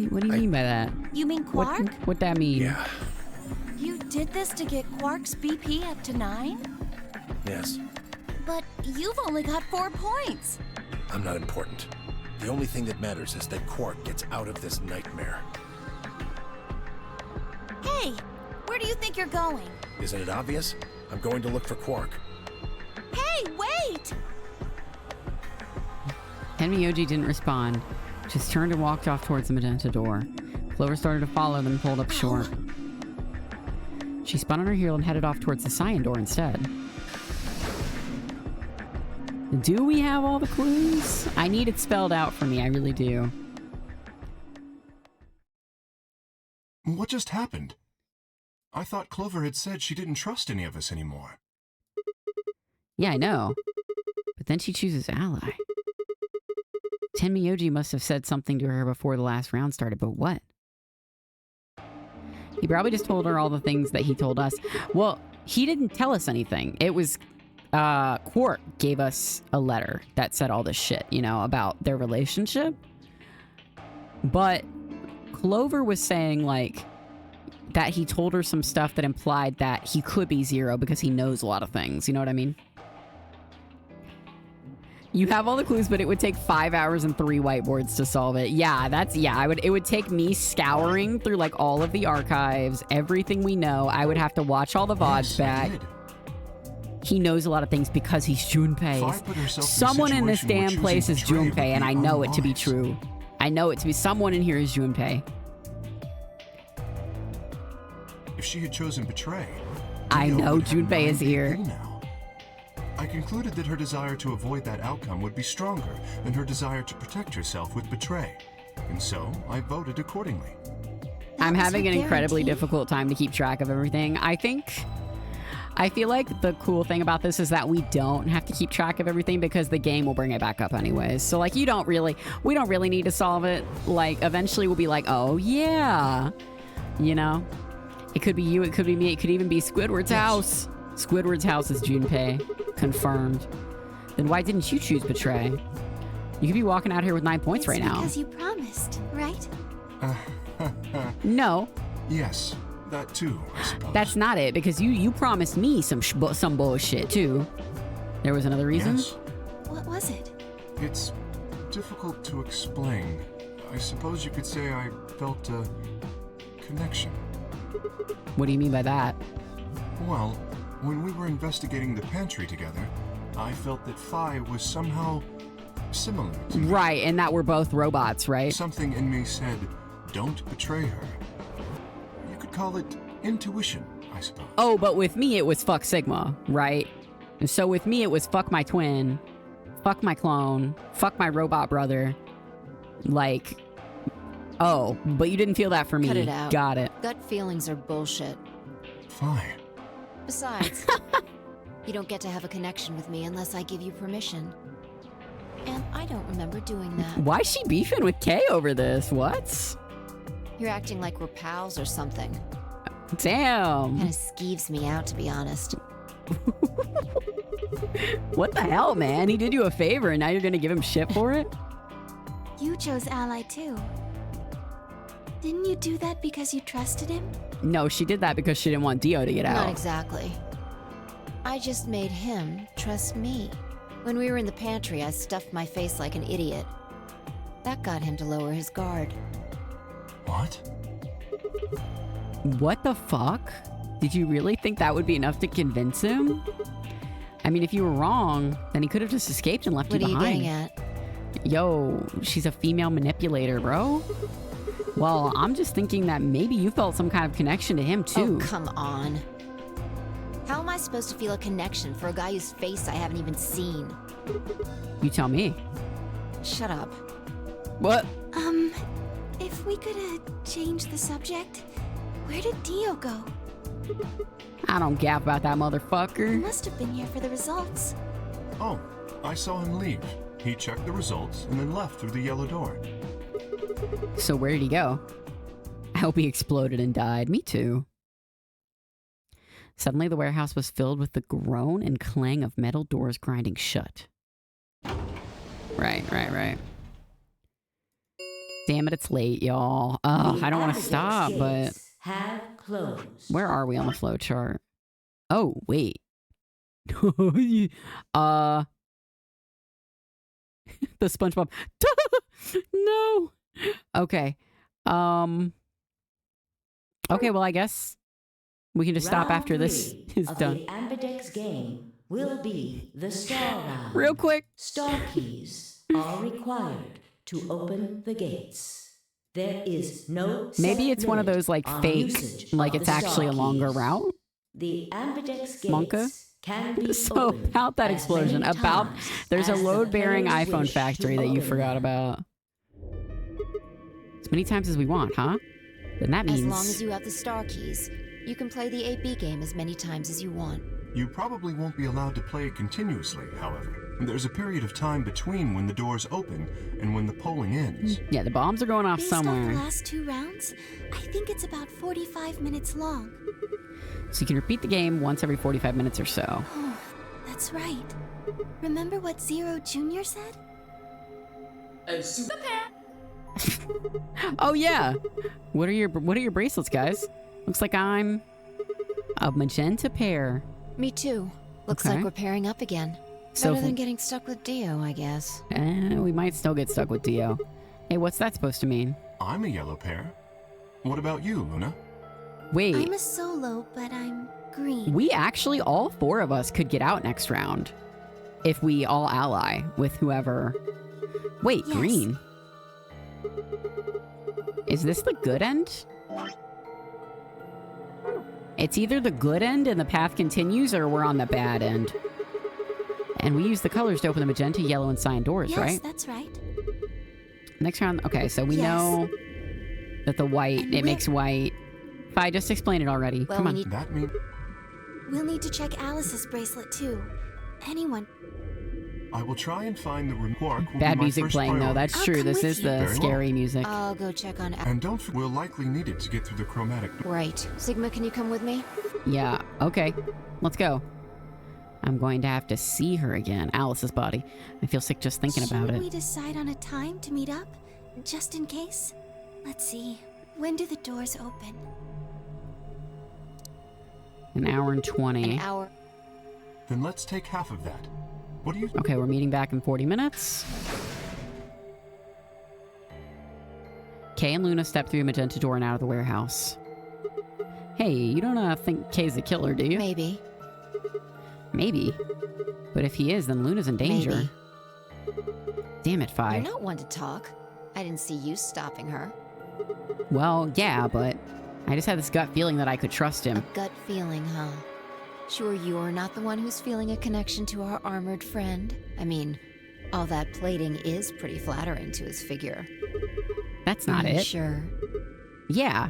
What do you mean by that? You mean Quark? What that mean? Yeah. You did this to get Quark's BP up to 9? Yes. But you've only got 4 points. I'm not important. The only thing that matters is that Quark gets out of this nightmare. Hey, where do you think you're going? Isn't it obvious? I'm going to look for Quark. Hey, wait! Tenmyoji didn't respond, just turned and walked off towards the magenta door. Clover started to follow, then pulled up short. She spun on her heel and headed off towards the cyan door instead. Do we have all the clues? I need it spelled out for me, I really do. What just happened? I thought Clover had said she didn't trust any of us anymore. Yeah, I know. But then she chooses ally. Tenmyoji must have said something to her before the last round started, but what? He probably just told her all the things that he told us. Well, he didn't tell us anything. It was, Quark gave us a letter that said all this shit, you know, about their relationship. But Clover was saying, like, that he told her some stuff that implied that he could be Zero because he knows a lot of things. You know what I mean? You have all the clues, but it would take 5 hours and 3 whiteboards to solve it. Yeah, it would take me scouring through like all of the archives, everything we know. I would have to watch all the VODs back. He knows a lot of things because he's Junpei. Someone in this damn place is Junpei, and I know it to be true. I know it to be. Someone in here is Junpei. If she had chosen Betray, I know Junpei is here. I concluded that her desire to avoid that outcome would be stronger than her desire to protect herself with Betray, and so I voted accordingly. I'm having an incredibly difficult time to keep track of everything. I feel like the cool thing about this is that we don't have to keep track of everything because the game will bring it back up anyways. So like we don't really need to solve it. Like eventually we'll be like, oh yeah, you know, it could be you, it could be me, it could even be Squidward's house. Squidward's house is Junpei. Confirmed. Then why didn't you choose Betray? You could be walking out here with 9 points right now. Because you promised, right? No. Yes, that too, I suppose. That's not it, because you promised me some bullshit too. There was another reason? Yes. What was it? It's difficult to explain. I suppose you could say I felt a connection. What do you mean by that? Well, when we were investigating the pantry together, I felt that Phi was somehow similar to me. Right, and that we're both robots, right? Something in me said, don't betray her. You could call it intuition, I suppose. Oh, but with me it was fuck Sigma, right? And so with me it was fuck my twin, fuck my clone, fuck my robot brother. Like, oh, but you didn't feel that for me. Cut it out. Got it. Gut feelings are bullshit. Fine. Besides, you don't get to have a connection with me unless I give you permission. And I don't remember doing that. Why is she beefing with Kay over this? What? You're acting like we're pals or something. Damn. Kinda skeeves me out, to be honest. What the hell, man? He did you a favor and now you're gonna give him shit for it? You chose Ally too. Didn't you do that because you trusted him? No, she did that because she didn't want Dio to get out. Not exactly. I just made him trust me. When we were in the pantry, I stuffed my face like an idiot. That got him to lower his guard. What? What the fuck? Did you really think that would be enough to convince him? I mean, if you were wrong, then he could have just escaped and left you behind. What are you getting at? Yo, she's a female manipulator, bro. Well, I'm just thinking that maybe you felt some kind of connection to him, too. Oh, come on. How am I supposed to feel a connection for a guy whose face I haven't even seen? You tell me. Shut up. What? If we could, change the subject, where did Dio go? I don't gap about that He motherfucker. must have been here for the results. Oh, I saw him leave. He checked the results and then left through the yellow door. So where did he go? I hope he exploded and died. Me too. Suddenly the warehouse was filled with the groan and clang of metal doors grinding shut. Right. Damn it, it's late, y'all. Oh, I don't want to stop, but have closed. Where are we on the flow chart? Oh, wait. The SpongeBob. No. Okay. Okay, well, I guess we can just stop after this is done. The Ambidex game will be the star round. Real quick. Star keys are required to open the gates. There is no Maybe it's one of those like fake, like it's actually a longer route. The Ambidex gates Monka? can be So about that explosion, there's a load-bearing iPhone factory that you forgot about. As many times as we want, huh? Then that means... As long as you have the star keys, you can play the AB game as many times as you want. You probably won't be allowed to play it continuously, however. There's a period of time between when the doors open and when the polling ends. Yeah, the bombs are going off somewhere. Based off the last 2 rounds, I think it's about 45 minutes long. So you can repeat the game once every 45 minutes or so. Oh, that's right. Remember what Zero Jr. said? A super pair. Oh yeah. What are your bracelets, guys? Looks like I'm a magenta pair. Me too. Looks Okay. like we're pairing up again. So Better than getting stuck with Dio, I guess. We might still get stuck with Dio. Hey, what's that supposed to mean? I'm a yellow pair. What about you, Luna? Wait. I'm a solo, but I'm green. We actually, all 4 of us could get out next round. If we all ally with whoever. Wait, Yes. green. Is this the good end? It's either the good end and the path continues, or we're on the bad end. And we use the colors to open the magenta, yellow, and cyan doors, Yes, right? that's right. Next round, okay, so we know that the white, it makes white. Fi, just explain it already. Well, Come on. That means We'll need to check Alice's bracelet too. Anyone. I will try and find the room. Quark will Bad be my music first playing, though. priority. That's true. This is the Very scary well. music. I'll go check on... And don't forget, we'll likely need it to get through the chromatic. Right. Sigma, can you come with me? Yeah, okay. Let's go. I'm going to have to see her again. Alice's body. I feel sick just thinking about Shouldn't it. we decide on a time to meet up? Just in case? Let's see. When do the doors open? An hour and 20. An hour. Then let's take half of that. What do you... Okay, we're meeting back in 40 minutes. Kay and Luna step through a magenta door and out of the warehouse. Hey, you don't think Kay's the killer, do you? Maybe. Maybe. But if he is, then Luna's in danger. Maybe. Damn it, Fi. You're not one to talk. I didn't see you stopping her. Well, yeah, but I just had this gut feeling that I could trust him. A gut feeling, huh? Sure you're not the one who's feeling a connection to our armored friend? I mean, all that plating is pretty flattering to his figure. That's not it. Sure. Yeah.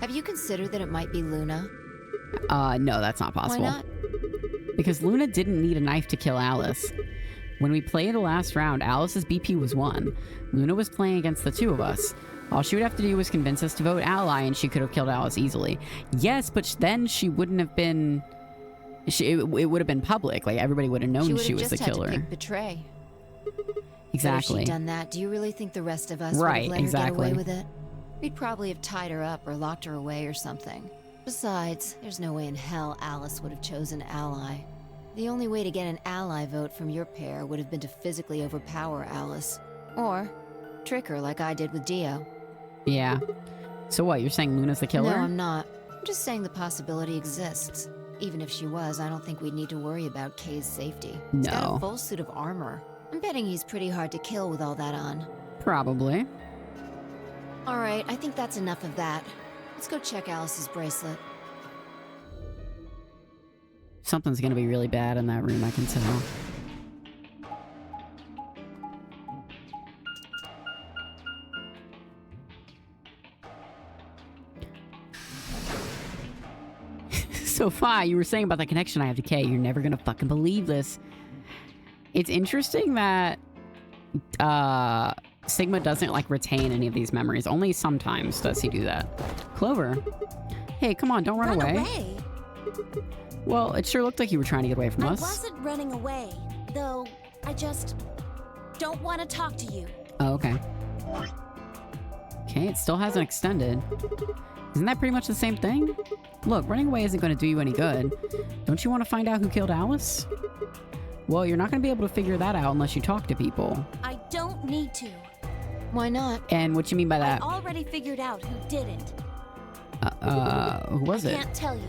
Have you considered that it might be Luna? No, that's not possible. Why not? Because Luna didn't need a knife to kill Alice. When we played the last round, Alice's BP was 1. Luna was playing against the 2 of us. All she would have to do was convince us to vote ally, and she could have killed Alice easily. Yes, but then she wouldn't have been... it would have been public. Like, everybody would have known she was the killer. Had to pick betray. Exactly. But if she'd done that, do you really think the rest of us would have let her get away with it? We'd probably have tied her up or locked her away or something. Besides, there's no way in hell Alice would have chosen ally. The only way to get an ally vote from your pair would have been to physically overpower Alice. Or trick her like I did with Dio. Yeah. So what, you're saying Luna's the killer? No, I'm not. I'm just saying the possibility exists. Even if she was, I don't think we'd need to worry about Kay's safety. He's got No. a full suit of armor. I'm betting he's pretty hard to kill with all that on. Probably. Alright, I think that's enough of that. Let's go check Alice's bracelet. Something's gonna be really bad in that room, I can tell. So, Fi, you were saying about the connection I have to Kay. You're never gonna fucking believe this. It's interesting that Sigma doesn't like retain any of these memories. Only sometimes does he do that. Clover. Hey, come on, don't run away. Well, it sure looked like you were trying to get away from us. I wasn't running away, though I just don't want to talk to you. Oh, okay. Okay, it still hasn't extended. Isn't that pretty much the same thing? Look, running away isn't going to do you any good. Don't you want to find out who killed Alice? Well, you're not going to be able to figure that out unless you talk to people. I don't need to. Why not? And what you mean by that? I already figured out who did it. Who was it? I can't tell you.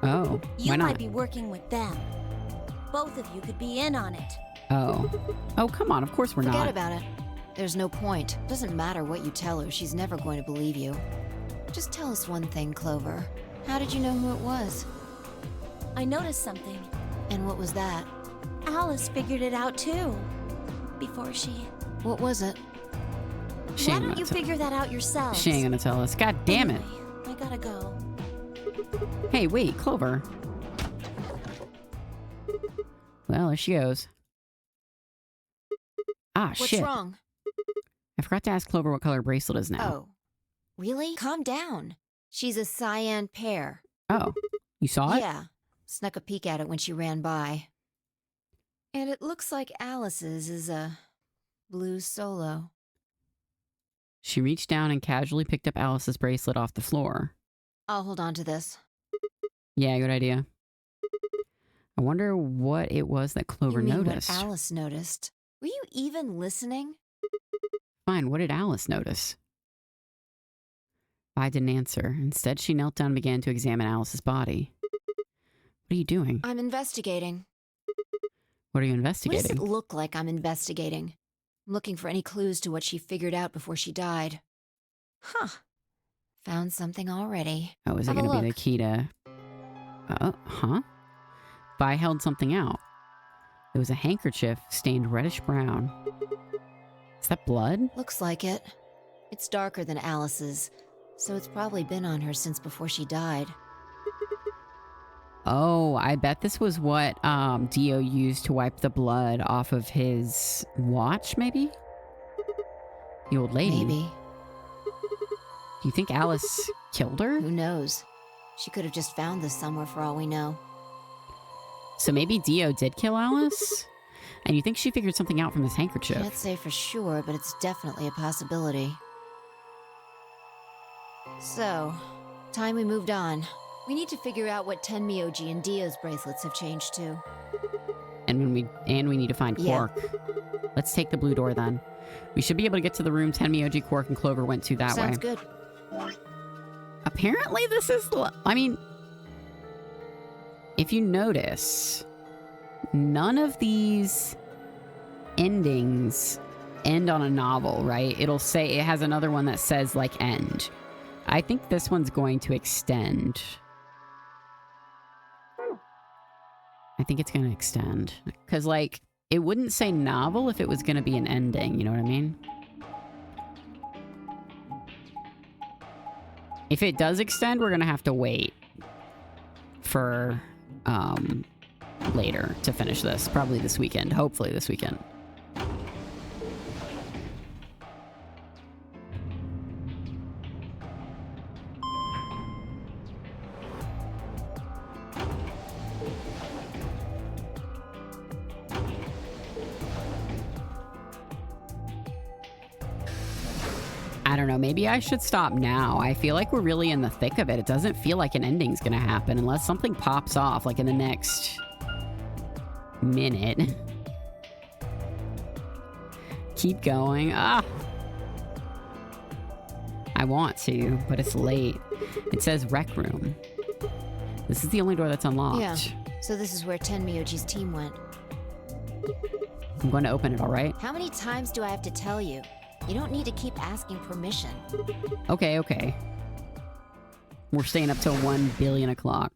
Oh, You why not? might be working with them. Both of you could be in on it. Oh. Oh, come on, of course we're Forget not. about it. There's no point. Doesn't matter what you tell her, she's never going to believe you. Just tell us one thing, Clover. How did you know who it was? I noticed something. And what was that? Alice figured it out too. Before she... What was it? Why don't you figure that out yourselves? She ain't gonna tell us. God damn it. I gotta go. Hey, wait, Clover. Well, there she goes. Ah, What's shit. wrong? I forgot to ask Clover what color her bracelet is now. Oh. Really? Calm down. She's a cyan pear. Oh. You saw it? Yeah. Snuck a peek at it when she ran by. And it looks like Alice's is a blue solo. She reached down and casually picked up Alice's bracelet off the floor. I'll hold on to this. Yeah, good idea. I wonder what it was that Clover You mean noticed. what Alice noticed? Were you even listening? Fine, what did Alice notice? I didn't answer. Instead, she knelt down and began to examine Alice's body. What are you doing? I'm investigating. What are you What investigating? does it look like I'm investigating? I'm looking for any clues to what she figured out before she died. Huh. Found something already. Oh, is it Have a going to be the look. key to... Huh? But I held something out. It was a handkerchief stained reddish-brown. Is that blood? Looks like it. It's darker than Alice's, so it's probably been on her since before she died. Oh, I bet this was what Dio used to wipe the blood off of his watch, maybe? The old lady. Maybe. Do you think Alice killed her? Who knows? She could have just found this somewhere for all we know. So maybe Dio did kill Alice? And you think she figured something out from this handkerchief? Can't say for sure, but it's definitely a possibility. So, time we moved on. We need to figure out what Tenmyoji and Dio's bracelets have changed to. And we need to find Yeah. Quark. Let's take the blue door then. We should be able to get to the room Tenmyoji, Quark, and Clover went to that way. Sounds good. Apparently this is... I mean... If you notice, none of these endings end on a novel, right? It'll say... It has another one that says, like, end. I think this one's going to extend. I think it's going to extend. Because, like, it wouldn't say novel if it was going to be an ending. You know what I mean? If it does extend, we're going to have to wait for later to finish this. Probably this weekend. Hopefully this weekend. I don't know, maybe I should stop now. I feel like we're really in the thick of it. It doesn't feel like an ending's gonna happen unless something pops off, like in the next minute. Keep going. Ah! I want to, but it's late. It says rec room. This is the only door that's unlocked. Yeah, so this is where Tenmyoji's team went. I'm going to open it, alright? How many times do I have to tell you? You don't need to keep asking permission. Okay. We're staying up till 1 billion o'clock.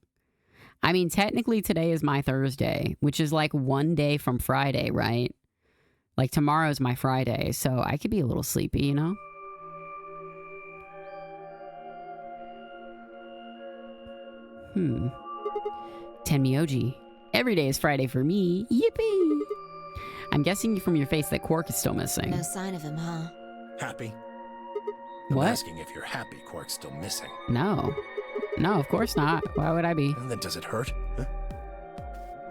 I mean, technically today is my Thursday, which is like one day from Friday, right? Like tomorrow's my Friday, so I could be a little sleepy, you know? Tenmyoji. Every day is Friday for me. Yippee! I'm guessing from your face that Quark is still missing. No sign of him, huh? Happy? What? I'm asking if you're happy Quark's still missing. No. No, of course not. Why would I be? And then does it hurt? Huh?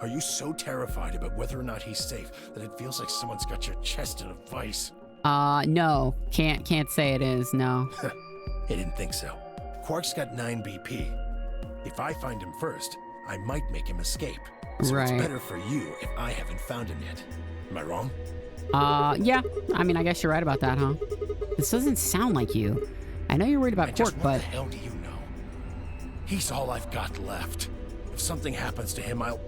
Are you so terrified about whether or not he's safe that it feels like someone's got your chest in a vice? No. Can't say it is, no. I didn't think so. Quark's got 9 BP. If I find him first, I might make him escape. So Right. it's better for you if I haven't found him yet. Am I wrong? Yeah. I mean, I guess you're right about that, huh? This doesn't sound like you. I know you're worried about Quark, What but... the hell do you know? He's all I've got left. If something happens to him, I'll...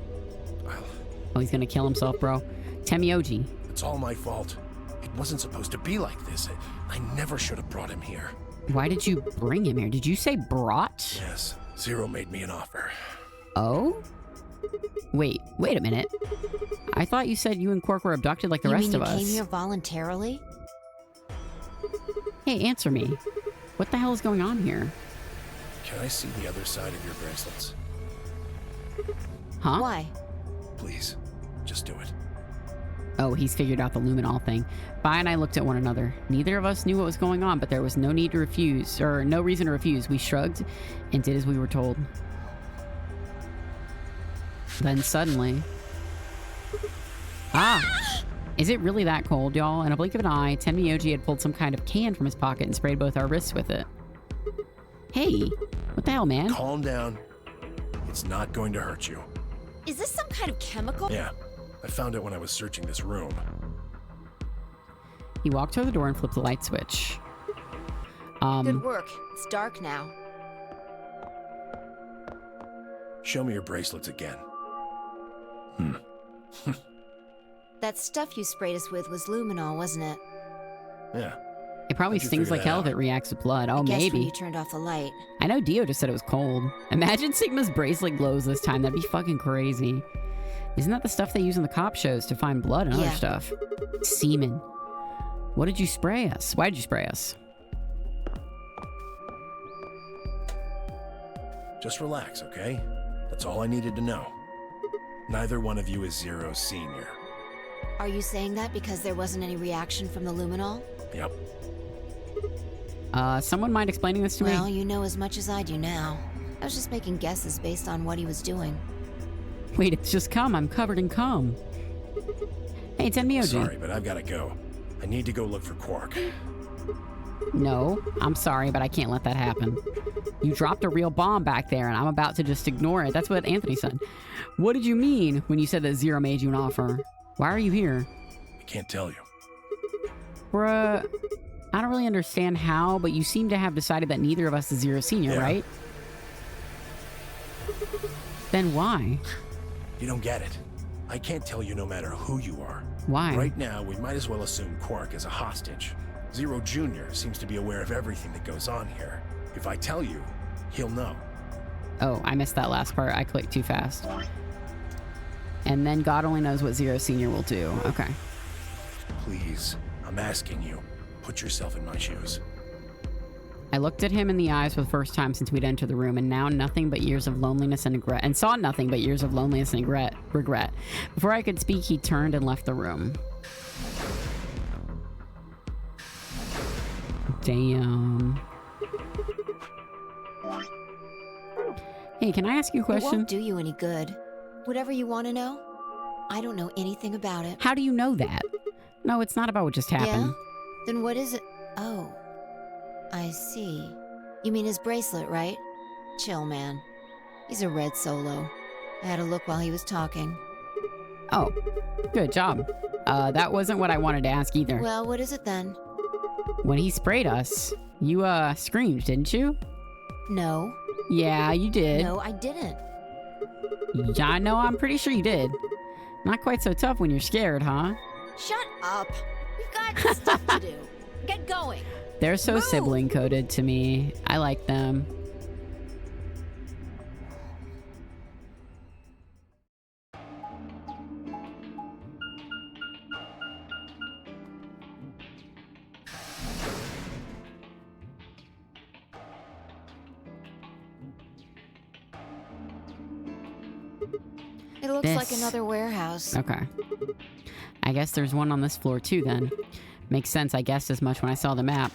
Oh, he's gonna kill himself, bro. Temioji. It's all my fault. It wasn't supposed to be like this. I never should have brought him here. Why did you bring him here? Did you say brought? Yes. Zero made me an offer. Oh? Wait a minute. I thought you said you and Quark were abducted like the rest of us. You mean you came here voluntarily? Hey, answer me. What the hell is going on here? Can I see the other side of your bracelets? Huh? Why? Please, just do it. Oh, he's figured out the luminol thing. Vi and I looked at one another. Neither of us knew what was going on, but there was no need to refuse, or no reason to refuse. We shrugged and did as we were told. Then suddenly... Ah! Is it really that cold, y'all? In a blink of an eye, Temioji had pulled some kind of can from his pocket and sprayed both our wrists with it. Hey, what the hell, man? Calm down. It's not going to hurt you. Is this some kind of chemical? Yeah, I found it when I was searching this room. He walked to the door and flipped the light switch. Good work. It's dark now. Show me your bracelets again. That stuff you sprayed us with was luminol, wasn't it? Yeah. It probably How'd you stings figure like that hell out? if it reacts with blood. Oh, I guess maybe. when you turned off the light. I know Dio just said it was cold. Imagine Sigma's bracelet glows this time. That'd be fucking crazy. Isn't that the stuff they use in the cop shows to find blood and other stuff? Semen. What did you spray us? Why did you spray us? Just relax, okay? That's all I needed to know. Neither one of you is Zero's senior. Are you saying that because there wasn't any reaction from the luminol? Yep. Someone mind explaining this to me? Well, you know as much as I do now. I was just making guesses based on what he was doing. Wait, it's just cum. I'm covered in cum. Hey, Tenmyoji. Sorry, but I've got to go. I need to go look for Quark. No, I'm sorry, but I can't let that happen. You dropped a real bomb back there, and I'm about to just ignore it. That's what Anthony said. What did you mean when you said that Zero made you an offer? Why are you here? I can't tell you. Bruh, I don't really understand how, but you seem to have decided that neither of us is Zero Senior, right? Then why? You don't get it. I can't tell you no matter who you are. Why? Right now, we might as well assume Quark is a hostage. Zero Jr. seems to be aware of everything that goes on here. If I tell you, he'll know. Oh, I missed that last part. I clicked too fast. And then God only knows what Zero Senior will do. Okay. Please, I'm asking you, put yourself in my shoes. I looked at him in the eyes for the first time since we'd entered the room, and now nothing but years of loneliness and regret, and saw nothing but years of loneliness and regret. Before I could speak, he turned and left the room. Damn. Hey, can I ask you a It question? won't do you any good. Whatever you want to know, I don't know anything about it. How do you know that? No, it's not about what just happened. Yeah? Then what is it? Oh, I see. You mean his bracelet, right? Chill, man. He's a red solo. I had a look while he was talking. Oh, good job. That wasn't what I wanted to ask either. Well, what is it then? When he sprayed us, you, screamed, didn't you? No. Yeah, you did. No, I didn't. Yeah, I know, I'm pretty sure you did. Not quite so tough when you're scared, huh? Shut up. We've got stuff to do. Get going. They're so Move. sibling coded to me. I like them. It looks like another warehouse. Okay. I guess there's one on this floor too then. Makes sense, I guessed as much when I saw the map.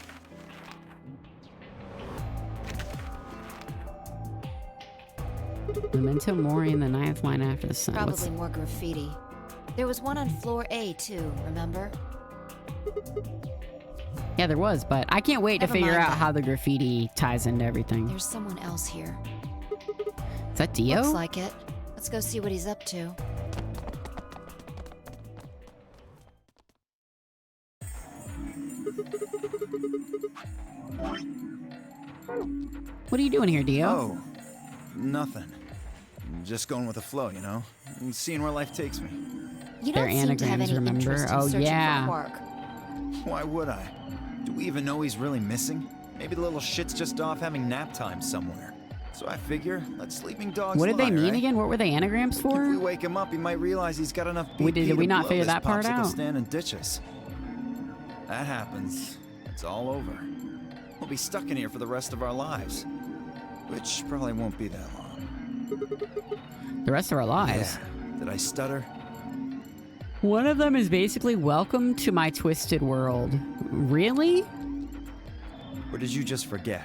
Memento Mori in the 9th line after the sun. Probably more graffiti. There was one on floor A too, remember? Yeah, there was, but I can't wait to Never figure mind out that. how the graffiti ties into everything. There's someone else here. Is that Dio? Looks like it. Let's go see what he's up to. What are you doing here, Dio? Oh, nothing. Just going with the flow, you know? And seeing where life takes me. You Their don't seem to have anagrams, any remember? interest in Oh, searching yeah. for Quark. Why would I? Do we even know he's really missing? Maybe the little shit's just off having nap time somewhere. So I figure, let sleeping dogs What did they lie, mean right? again? What were they anagrams If we for? wake him up, he might realize he's got enough BP Did we to not blow figure this that part popsicle out? stand and ditch us. That happens. It's all over. We'll be stuck in here for the rest of our lives. Which probably won't be that long. The rest of our lives? Yeah. Did I stutter? One of them is basically welcome to my twisted world. Really? Or did you just forget?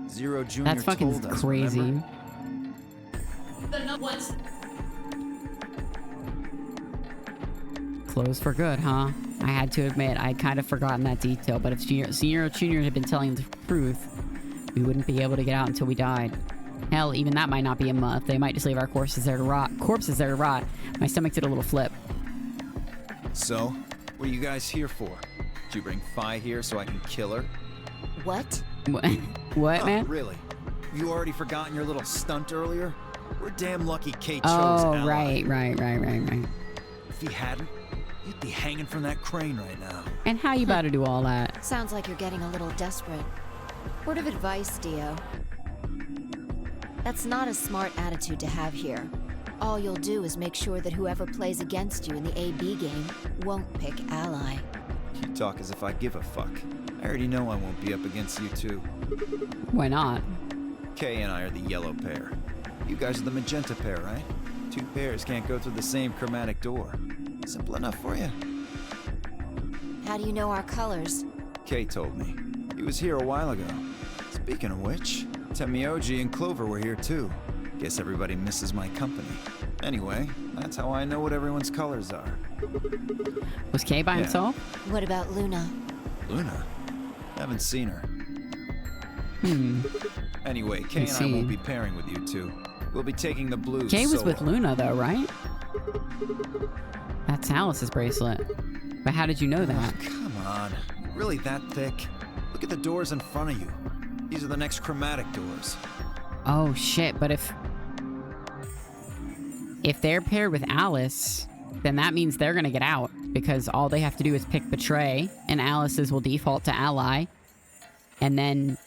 Zero Jr. That's fucking told us, crazy. remember? Closed for good, huh? I had to admit, I'd kind of forgotten that detail, but if Zero Jr. had been telling the truth, we wouldn't be able to get out until we died. Hell, even that might not be a month. They might just leave our corpses there to rot. My stomach did a little flip. So, what are you guys here for? Did you bring Fi here so I can kill her? What? What, man? Really? You already forgotten your little stunt earlier? We're damn lucky Kate chose Oh, Ally. right. If he hadn't, you'd be hanging from that crane right now. And how you about to do all that? Sounds like you're getting a little desperate. Word of advice, Dio. That's not a smart attitude to have here. All you'll do is make sure that whoever plays against you in the AB game won't pick Ally. You talk as if I give a fuck. I already know I won't be up against you two. Why not? Kay and I are the yellow pair. You guys are the magenta pair, right? Two pairs can't go through the same chromatic door. Simple enough for you. How do you know our colors? Kay told me. He was here a while ago. Speaking of which, Temioji and Clover were here too. Guess everybody misses my company. Anyway, that's how I know what everyone's colors are. Was Kay by himself? What about Luna? Luna? Haven't seen her. Anyway, Kay and I see. won't be pairing with you two. We'll be taking the blues Kay was solo. with Luna, though, right? That's Alice's bracelet. But how did you know that? Come on. Really that thick? Look at the doors in front of you. These are the next chromatic doors. Oh, shit. But if they're paired with Alice, then that means they're gonna get out. Because all they have to do is pick Betray, and Alice's will default to Ally. And then...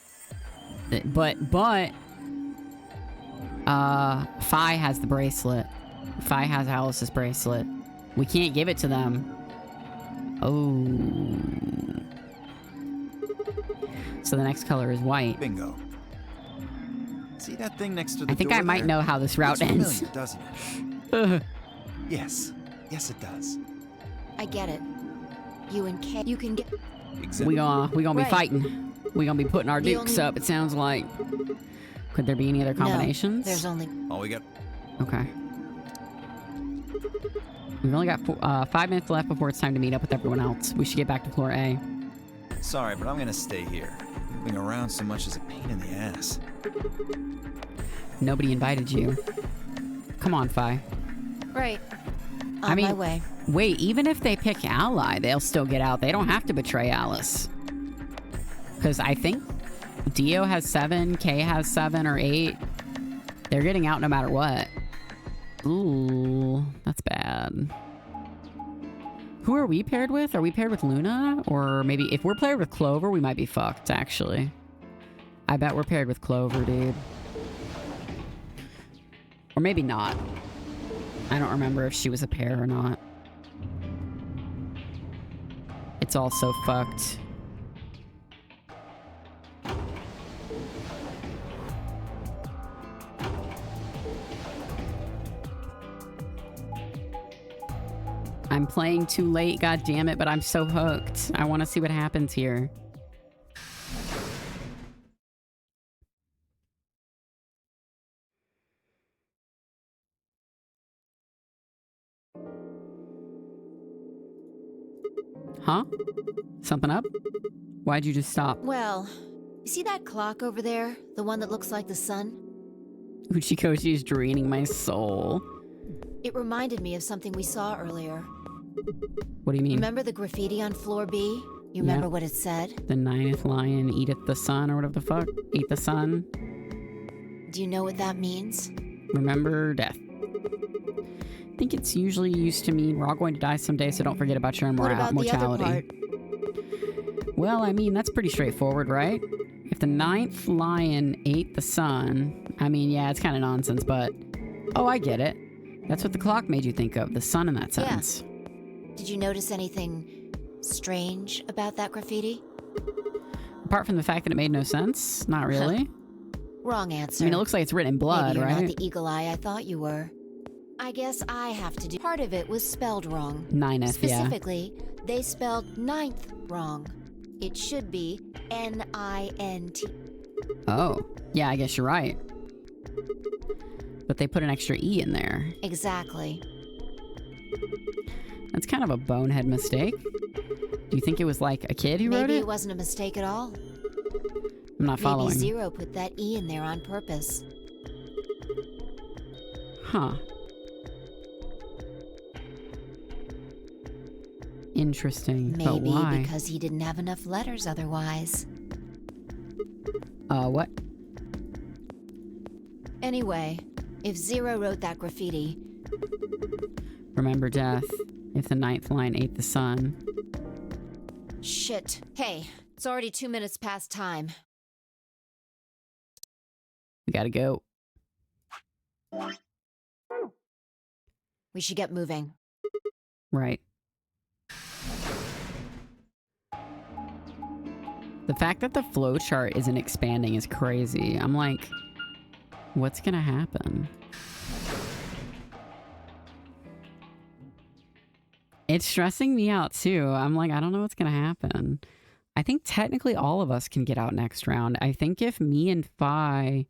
But... Fi has the bracelet. Fi has Alice's bracelet. We can't give it to them. Oh. So the next color is white. Bingo. See that thing next to the I think door I might there? know how this route Looks ends. familiar, doesn't it? Yes. Yes, it does. I get it. You and Kay, you can get... Exactly. We gonna be Right. fighting. We gonna be putting our The dukes only- up, it sounds like. Could there be any other combinations? No, there's only... All we got... Okay. We've only got 5 minutes left before it's time to meet up with everyone else. We should get back to floor A. Sorry, but I'm gonna stay here. Moving around so much is a pain in the ass. Nobody invited you. Come on, Fi. Right. I On mean, my way. wait, even if they pick Ally, they'll still get out. They don't have to betray Alice. Because I think Dio has 7, Kay has 7 or 8. They're getting out no matter what. Ooh, that's bad. Who are we paired with? Are we paired with Luna? Or maybe if we're paired with Clover, we might be fucked, actually. I bet we're paired with Clover, dude. Or maybe not. I don't remember if she was a pair or not. It's all so fucked. I'm playing too late, god damn it, but I'm so hooked. I want to see what happens here. Huh? Something up? Why'd you just stop? Well, you see that clock over there? The one that looks like the sun? Uchikoshi is draining my soul. It reminded me of something we saw earlier. What do you mean? Remember the graffiti on floor B? You remember what it said? The 9th lion eateth the sun, or whatever the fuck. Eat the sun. Do you know what that means? Remember death. I think it's usually used to mean we're all going to die someday, so don't forget about your What about mortality. the other part? Well, I mean, that's pretty straightforward, right? If the 9th lion ate the sun, I mean, yeah, it's kind of nonsense, but... Oh, I get it. That's what the clock made you think of, the sun in that sense. Yeah. Did you notice anything strange about that graffiti? Apart from the fact that it made no sense, not really. Wrong answer. I mean, it looks like it's written in blood, Maybe you're right? not the eagle eye I thought you were. I guess I have to do... Part of it was spelled wrong. 9th, Specifically, they spelled ninth wrong. It should be N-I-N-T. Oh, yeah, I guess you're right. But they put an extra E in there. Exactly. That's kind of a bonehead mistake. Do you think it was like a kid who wrote it? Maybe it wasn't a mistake at all. I'm not following. Maybe Zero put that E in there on purpose. Huh. Interesting. But Maybe why? because he didn't have enough letters otherwise. What? Anyway, if Zero wrote that graffiti... Remember death. If the 9th lion ate the sun. Shit. Hey, it's already 2 minutes past time. We gotta go. We should get moving. Right. The fact that the flowchart isn't expanding is crazy. I'm like, what's gonna happen? It's stressing me out too. I'm like, I don't know what's gonna happen. I think technically all of us can get out next round. I think if me and Phi...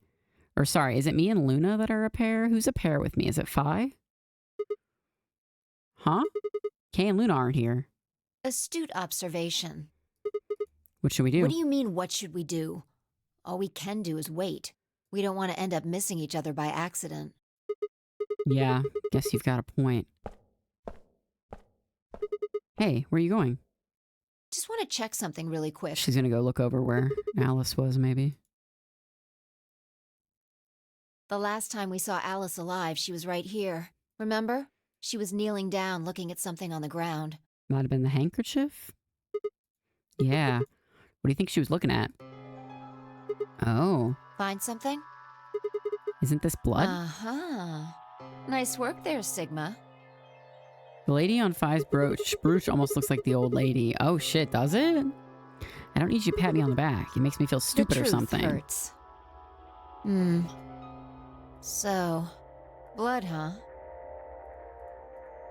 Or sorry, is it me and Luna that are a pair? Who's a pair with me? Is it Phi? Huh? Kay and Luna aren't here. Astute observation. What should we do? What do you mean, what should we do? All we can do is wait. We don't want to end up missing each other by accident. Yeah, guess you've got a point. Hey, where are you going? Just want to check something really quick. She's gonna go look over where Alice was, maybe. The last time we saw Alice alive, she was right here. Remember? She was kneeling down, looking at something on the ground. Might have been the handkerchief? Yeah. What do you think she was looking at? Oh. Find something? Isn't this blood? Uh-huh. Nice work there, Sigma. The lady on Phi's brooch almost looks like the old lady. Oh shit, does it? I don't need you to pat me on the back. It makes me feel stupid or something. The truth hurts. So, blood, huh?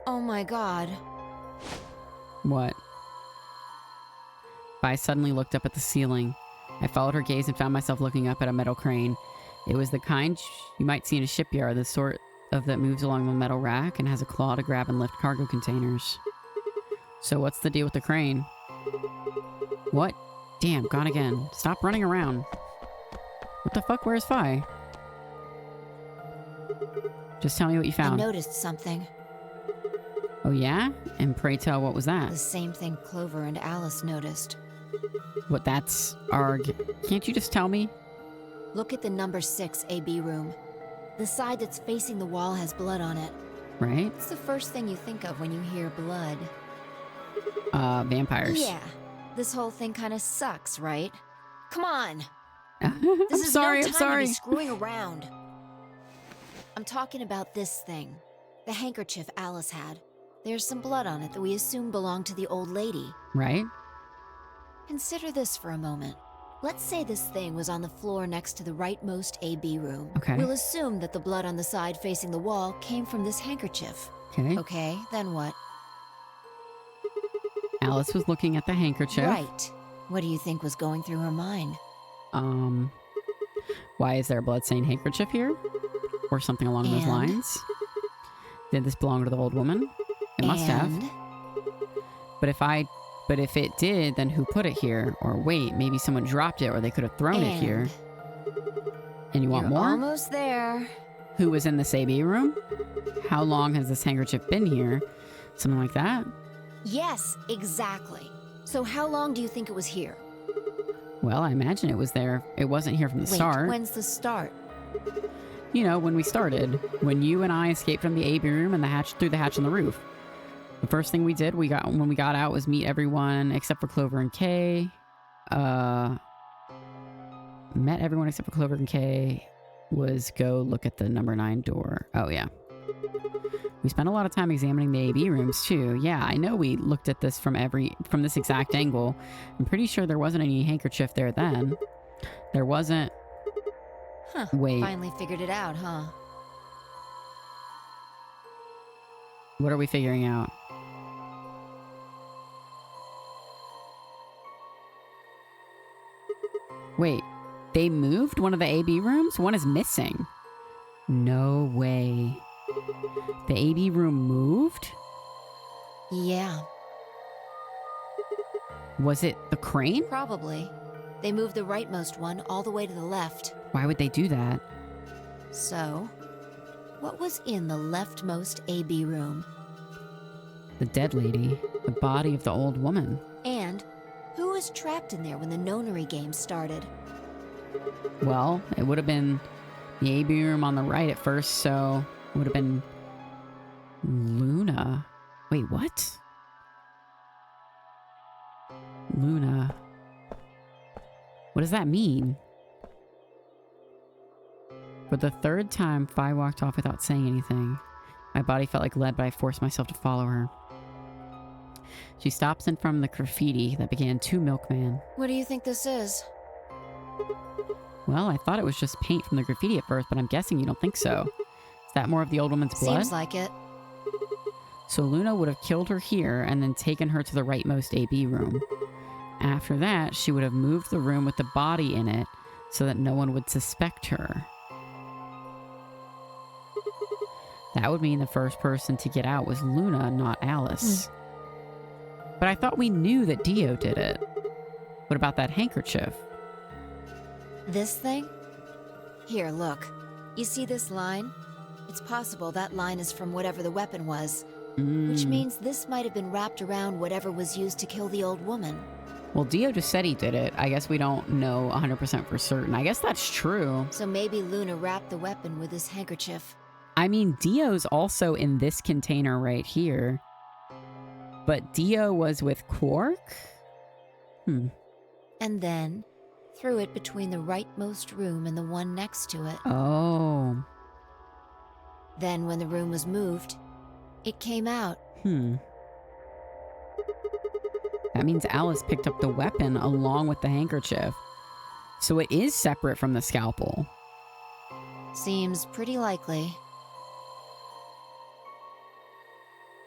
Oh my god. What? Phi suddenly looked up at the ceiling. I followed her gaze and found myself looking up at a metal crane. It was the kind you might see in a shipyard, the sort of that moves along the metal rack and has a claw to grab and lift cargo containers. So what's the deal with the crane? What? Damn, gone again. Stop running around. What the fuck? Where's Phi? Just tell me what you found. I noticed something. Oh yeah? And pray tell, what was that? The same thing Clover and Alice noticed. What, that's our... Can't you just tell me? Look at the number 6 AB room. The side that's facing the wall has blood on it. Right? It's the first thing you think of when you hear blood. Vampires. Yeah. This whole thing kind of sucks, right? Come on! I'm This is sorry, no I'm time sorry. to be screwing around. I'm talking about this thing. The handkerchief Alice had. There's some blood on it that we assume belonged to the old lady. Right? Consider this for a moment. Let's say this thing was on the floor next to the rightmost AB room. Okay. We'll assume that the blood on the side facing the wall came from this handkerchief. Okay. Okay, then what? Alice was looking at the handkerchief. Right. What do you think was going through her mind? Why is there a blood-stained handkerchief here? Or something along those lines? Did this belong to the old woman? It must have. But if I But if it did, then who put it here? Or wait, maybe someone dropped it, or they could have thrown it here. And you want You're more? Almost there. Who was in this AB room? How long has this handkerchief been here? Something like that? Yes, exactly. So how long do you think it was here? Well, I imagine it was there. It wasn't here from the start. When's the start? You know, when we started. When you and I escaped from the AB room and through the hatch on the roof. The first thing we did when we got out was meet everyone except for Clover and Kay. Met everyone except for Clover and Kay. Was go look at the number 9 door. Oh, yeah. We spent a lot of time examining the AB rooms, too. Yeah, I know we looked at this from this exact angle. I'm pretty sure there wasn't any handkerchief there then. There wasn't... Huh. Wait. Finally figured it out, huh? What are we figuring out? Wait. They moved one of the AB rooms? One is missing. No way. The AB room moved? Yeah. Was it the crane? Probably. They moved the rightmost one all the way to the left. Why would they do that? So, what was in the leftmost AB room? The dead lady. The body of the old woman. And who was trapped in there when the nonary game started? Well, it would have been the AB room on the right at first, so it would have been Luna. Wait, what? Luna. What does that mean? For the third time, Fi walked off without saying anything. My body felt like lead, but I forced myself to follow her. She stops in front of the graffiti that began "To Milkman." What do you think this is? Well, I thought it was just paint from the graffiti at first, but I'm guessing you don't think so. Is that more of the old woman's blood? Seems like it. So Luna would have killed her here and then taken her to the rightmost AB room. After that, she would have moved the room with the body in it so that no one would suspect her. That would mean the first person to get out was Luna, not Alice. But I thought we knew that Dio did it. What about that handkerchief? This thing? Here, look. You see this line? It's possible that line is from whatever the weapon was. Which means this might have been wrapped around whatever was used to kill the old woman. Well, Dio just said he did it. I guess we don't know 100% for certain. I guess that's true. So maybe Luna wrapped the weapon with this handkerchief. I mean, Dio's also in this container right here. But Dio was with Quark? And then threw it between the rightmost room and the one next to it. Oh. Then when the room was moved, it came out. That means Alice picked up the weapon along with the handkerchief. So it is separate from the scalpel. Seems pretty likely.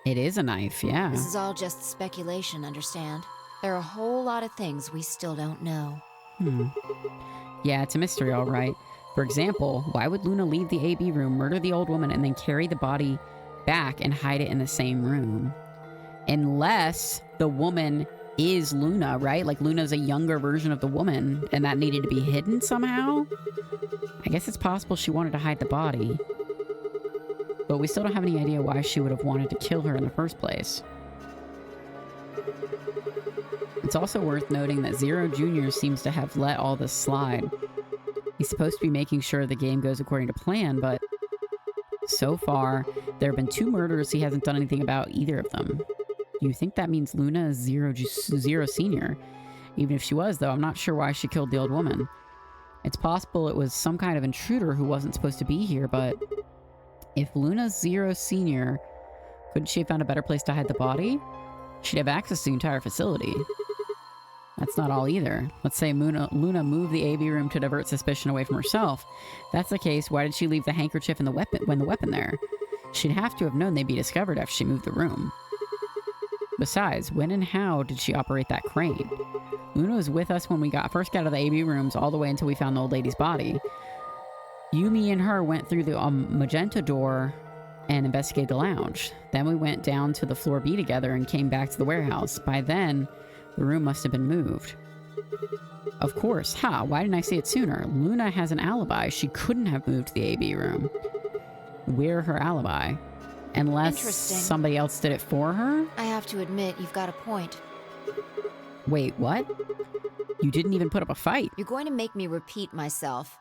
It is a knife, yeah. This is all just speculation, understand? There are a whole lot of things we still don't know. Yeah, it's a mystery, all right. For example, why would Luna leave the AB room, murder the old woman, and then carry the body back and hide it in the same room? Unless the woman is Luna, right? Like Luna's a younger version of the woman, and that needed to be hidden somehow? I guess it's possible she wanted to hide the body. But we still don't have any idea why she would have wanted to kill her in the first place. It's also worth noting that Zero Jr. seems to have let all this slide. He's supposed to be making sure the game goes according to plan, but so far, there have been 2 murders he hasn't done anything about either of them. You think that means Luna is Zero Senior? Even if she was, though, I'm not sure why she killed the old woman. It's possible it was some kind of intruder who wasn't supposed to be here, but if Luna's Zero Senior, couldn't she have found a better place to hide the body? She'd have access to the entire facility. That's not all either. Let's say Luna moved the AB room to divert suspicion away from herself. If that's the case, why did she leave the handkerchief and the weapon there? She'd have to have known they'd be discovered after she moved the room. Besides, when and how did she operate that crane? Luna was with us when we first got out of the AB rooms all the way until we found the old lady's body. You, me, and her went through the magenta door and investigated the lounge. Then we went down to the floor B together and came back to the warehouse. By then, The room must have been moved. Of course. How? Why didn't I see it sooner? Luna has an alibi. She couldn't have moved the AB room. We're her alibi. Unless somebody else did it for her? I have to admit, you've got a point. Wait, what? You didn't even put up a fight. You're going to make me repeat myself.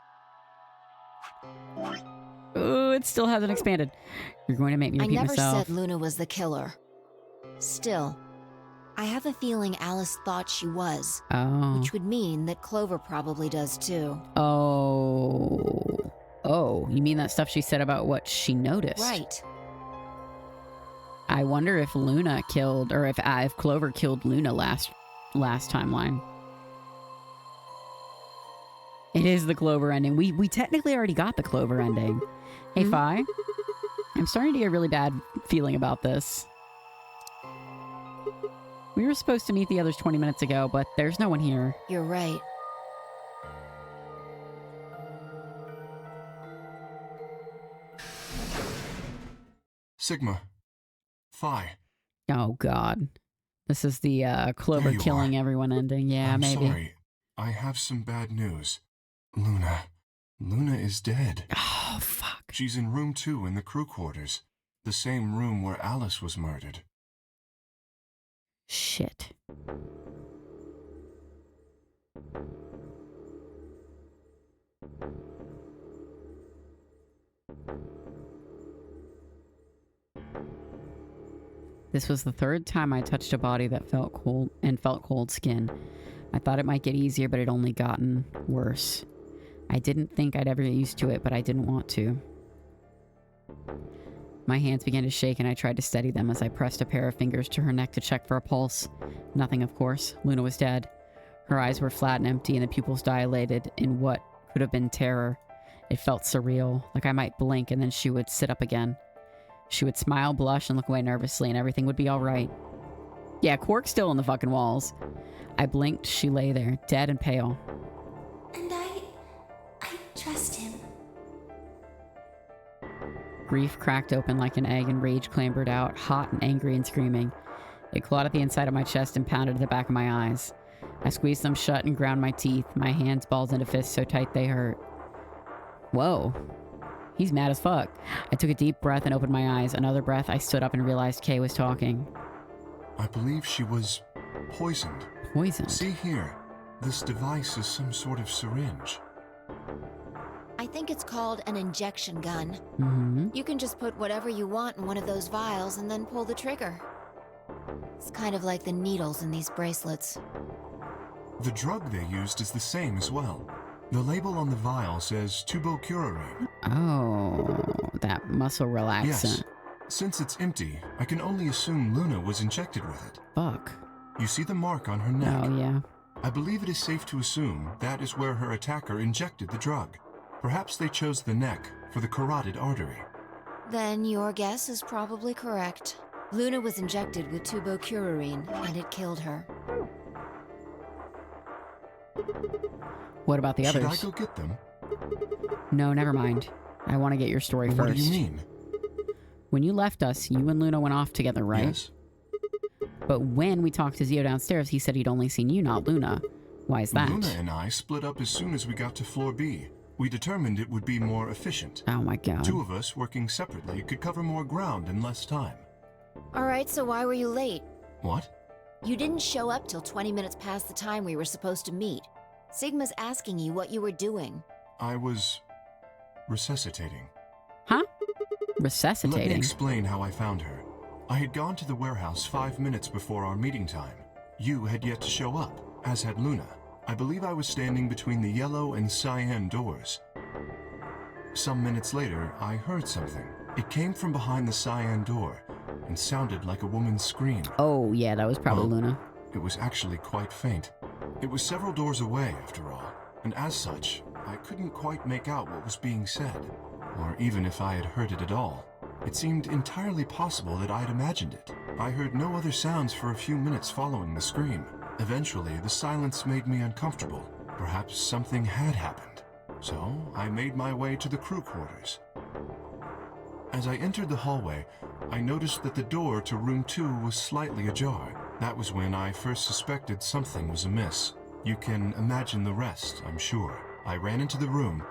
Oh, it still hasn't expanded. You're going to make me repeat myself. I never said Luna was the killer. Still, I have a feeling Alice thought she was. Oh. Which would mean that Clover probably does too. Oh. Oh, you mean that stuff she said about what she noticed? Right. I wonder if Luna killed, or if Clover killed Luna last timeline. It is the Clover ending. We technically already got the Clover ending. Hey, Fi. I'm starting to get a really bad feeling about this. We were supposed to meet the others 20 minutes ago, but there's no one here. You're right. Sigma. Phi. Oh, God. This is the Clover killing everyone ending. Yeah, I'm maybe. Sorry. I have some bad news. Luna. Luna is dead. Oh, fuck. She's in room 2 in the crew quarters. The same room where Alice was murdered. Shit. This was the third time I touched a body that felt cold and felt cold skin. I thought it might get easier, but it only gotten worse. I didn't think I'd ever get used to it, but I didn't want to. My hands began to shake and I tried to steady them as I pressed a pair of fingers to her neck to check for a pulse. Nothing, of course. Luna was dead. Her eyes were flat and empty and the pupils dilated in what could have been terror. It felt surreal, like I might blink and then she would sit up again. She would smile, blush, and look away nervously, and everything would be all right. Yeah, Quark's still on the fucking walls. I blinked. She lay there, dead and pale. And I trust him. Grief cracked open like an egg, and rage clambered out, hot and angry and screaming. It clawed at the inside of my chest and pounded at the back of my eyes. I squeezed them shut and ground my teeth, my hands balled into fists so tight they hurt. Whoa. He's mad as fuck. I took a deep breath and opened my eyes. Another breath, I stood up and realized Kay was talking. I believe she was poisoned. Poisoned? See here. This device is some sort of syringe. I think it's called an injection gun. Mm-hmm. You can just put whatever you want in one of those vials and then pull the trigger. It's kind of like the needles in these bracelets. The drug they used is the same as well. The label on the vial says tubocurarine. Oh, that muscle relaxant. Yes. Since it's empty, I can only assume Luna was injected with it. Fuck. You see the mark on her neck? Oh, yeah. I believe it is safe to assume that is where her attacker injected the drug. Perhaps they chose the neck for the carotid artery. Then your guess is probably correct. Luna was injected with tubocurarine, and it killed her. What about the others? Should I go get them? No, never mind. I want to get your story first. What do you mean? When you left us, you and Luna went off together, right? Yes. But when we talked to Zio downstairs, he said he'd only seen you, not Luna. Why is that? Luna and I split up as soon as we got to floor B. We determined it would be more efficient. Oh my god. 2 of us working separately could cover more ground in less time. Alright, so why were you late? What? You didn't show up till 20 minutes past the time we were supposed to meet. Sigma's asking you what you were doing. I was resuscitating. Huh? Resuscitating? Let me explain how I found her. I had gone to the warehouse 5 minutes before our meeting time. You had yet to show up, as had Luna. I believe I was standing between the yellow and cyan doors. Some minutes later, I heard something. It came from behind the cyan door and sounded like a woman's scream. Oh, yeah, that was probably Luna. It was actually quite faint. It was several doors away, after all, and as such, I couldn't quite make out what was being said, or even if I had heard it at all. It seemed entirely possible that I'd imagined it. I heard no other sounds for a few minutes following the scream. Eventually, the silence made me uncomfortable. Perhaps something had happened. So, I made my way to the crew quarters. As I entered the hallway, I noticed that the door to room 2 was slightly ajar. That was when I first suspected something was amiss. You can imagine the rest, I'm sure. I ran into the room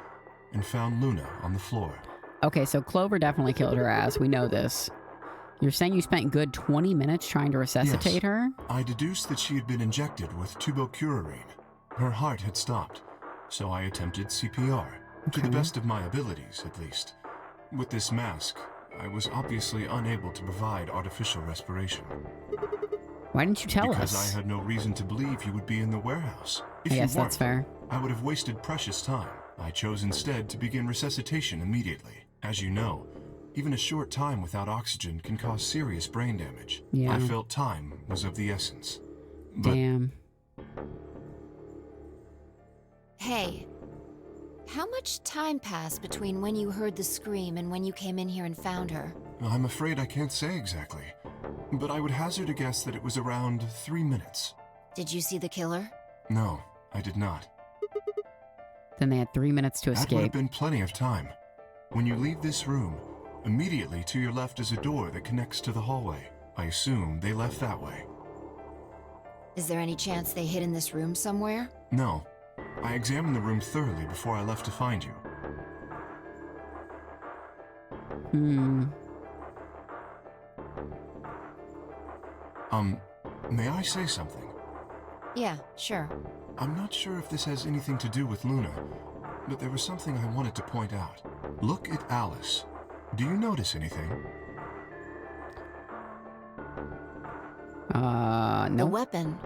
and found Luna on the floor. Okay, so Clover definitely killed her ass. We know this. You're saying you spent good 20 minutes trying to resuscitate her? I deduced that she had been injected with tubocurarine. Her heart had stopped, so I attempted CPR, to the best of my abilities, at least. With this mask, I was obviously unable to provide artificial respiration. Why didn't you tell us? Because I had no reason to believe you would be in the warehouse. If yes, you weren't, that's fair. I would have wasted precious time. I chose instead to begin resuscitation immediately. As you know, even a short time without oxygen can cause serious brain damage. Yeah. I felt time was of the essence. But damn. Hey, how much time passed between when you heard the scream and when you came in here and found her? I'm afraid I can't say exactly. But I would hazard a guess that it was around 3 minutes. Did you see the killer? No, I did not. Then they had 3 minutes to That would have escape. been plenty of time. When you leave this room, immediately to your left is a door that connects to the hallway. I assume they left that way. Is there any chance they hid in this room somewhere? No. I examined the room thoroughly before I left to find you. May I say something? Yeah, sure. I'm not sure if this has anything to do with Luna, but there was something I wanted to point out. Look at Alice. Do you notice anything? No. The weapon.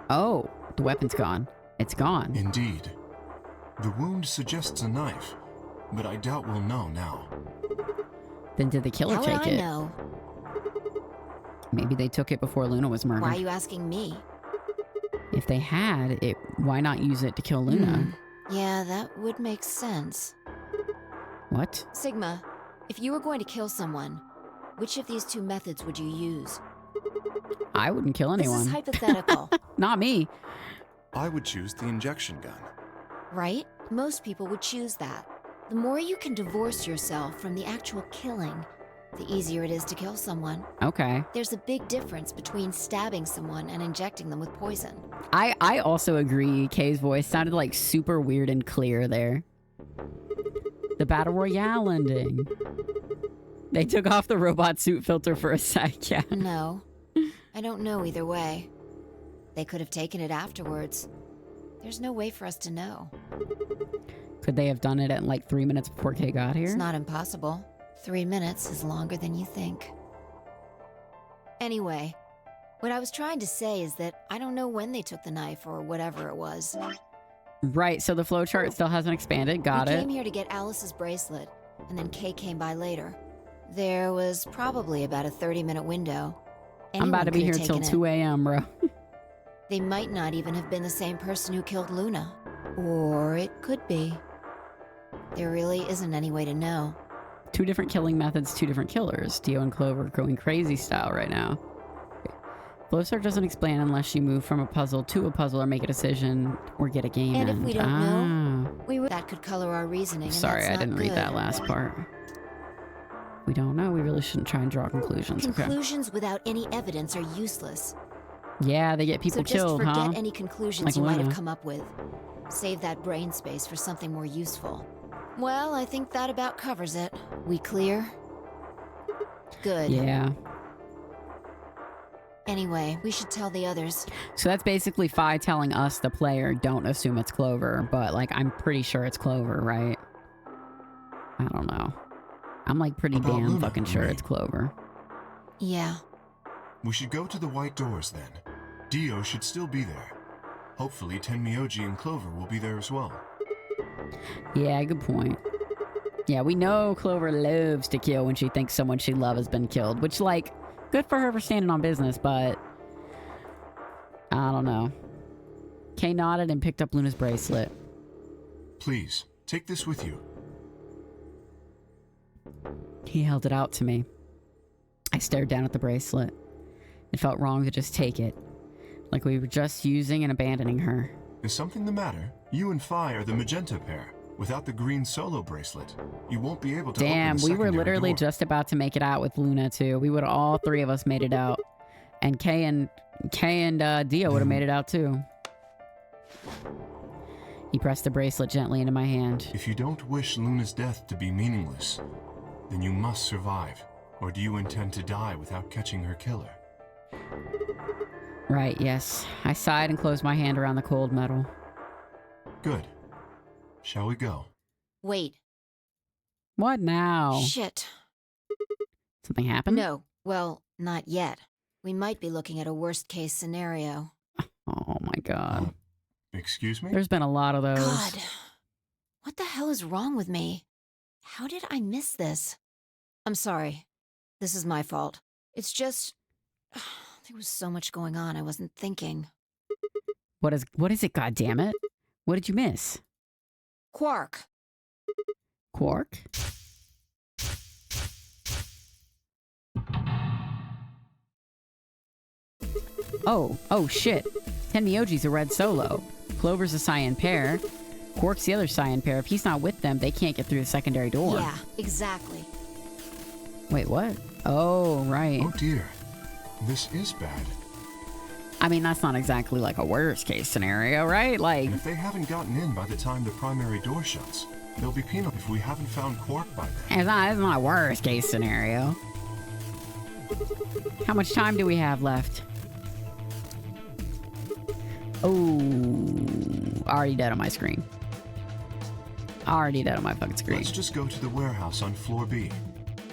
Oh, the weapon's gone. It's gone. Indeed. The wound suggests a knife, but I doubt we'll know now. Then did the killer take How would it? I know? Maybe they took it before Luna was murdered. Why are you asking me? If they had it, why not use it to kill Luna? Yeah, that would make sense. What? Sigma, if you were going to kill someone, which of these two methods would you use? I wouldn't kill anyone. This is hypothetical. Not me. I would choose the injection gun. Right? Most people would choose that. The more you can divorce yourself from the actual killing, the easier it is to kill someone. Okay. There's a big difference between stabbing someone and injecting them with poison. I also agree. Kay's voice sounded like super weird and clear there. The Battle Royale ending. They took off the robot suit filter for a sec, yeah. No. I don't know either way. They could have taken it afterwards. There's no way for us to know. Could they have done it at like 3 minutes before Kay got here? It's not impossible. 3 minutes is longer than you think. Anyway, what I was trying to say is that I don't know when they took the knife or whatever it was. Right, so the flowchart still hasn't expanded. Got We it. came here to get Alice's bracelet, and then Kay came by later. There was probably about a 30-minute window. I'm about to be here Anyone till could have 2 taken it. a.m., bro. They might not even have been the same person who killed Luna. Or it could be. There really isn't any way to know. 2 different killing methods, 2 different killers. Dio and Clover going crazy style right now. Flowchart doesn't explain unless you move from a puzzle to a puzzle or make a decision or get a game And if end. we don't know, that could color our reasoning. Sorry, and that's I not didn't read good. that last part. We don't know. We really shouldn't try and draw conclusions. Okay. Conclusions without any evidence are useless. Yeah, they get people so just killed, forget huh? any conclusions Like you might Luna. have come up with. Save that brain space for something more useful. Well, I think that about covers it. We clear? Good. Yeah. Anyway, we should tell the others. So that's basically Fi telling us, the player, don't assume it's Clover. But, like, I'm pretty sure it's Clover, right? I don't know. I'm, like, pretty About damn Luna, fucking you sure mean? it's Clover. Yeah. We should go to the white doors then. Dio should still be there. Hopefully Tenmyoji and Clover will be there as well. Yeah, good point. Yeah, we know Clover loves to kill when she thinks someone she loves has been killed. Which, like, good for her for standing on business, but... I don't know. Kay nodded and picked up Luna's bracelet. Please, take this with you. He held it out to me. I stared down at the bracelet. It felt wrong to just take it. Like we were just using and abandoning her. Is something the matter? You and Fi are the magenta pair. Without the green solo bracelet, you won't be able to Damn, open the we were secondary literally door. just about to make it out with Luna too. We would all 3 of us made it out. And Kay and Kay and Dio would have made it out too. He pressed the bracelet gently into my hand. If you don't wish Luna's death to be meaningless, then you must survive. Or do you intend to die without catching her killer? Right, yes. I sighed and closed my hand around the cold metal. Good. Shall we go? Wait. What now? Shit. Something happened? No. Well, not yet. We might be looking at a worst-case scenario. Oh my god. Excuse me? There's been a lot of those. God. What the hell is wrong with me? How did I miss this? I'm sorry. This is my fault. It's just... there was so much going on I wasn't thinking. What is it, goddammit? What did you miss? Quark. Quark? Oh shit. Tenmyoji's a red solo. Clover's a cyan pair. Quark's the other cyan pair. If he's not with them, they can't get through the secondary door. Yeah, exactly. Wait, what? Oh, right. Oh dear. This is bad. I mean, that's not exactly like a worst case scenario, right? Like... And if they haven't gotten in by the time the primary door shuts, they'll be penalized if we haven't found Quark by then. It's not a worst case scenario. How much time do we have left? Oh, already dead on my screen. Already dead on my fucking screen. Let's just go to the warehouse on floor B.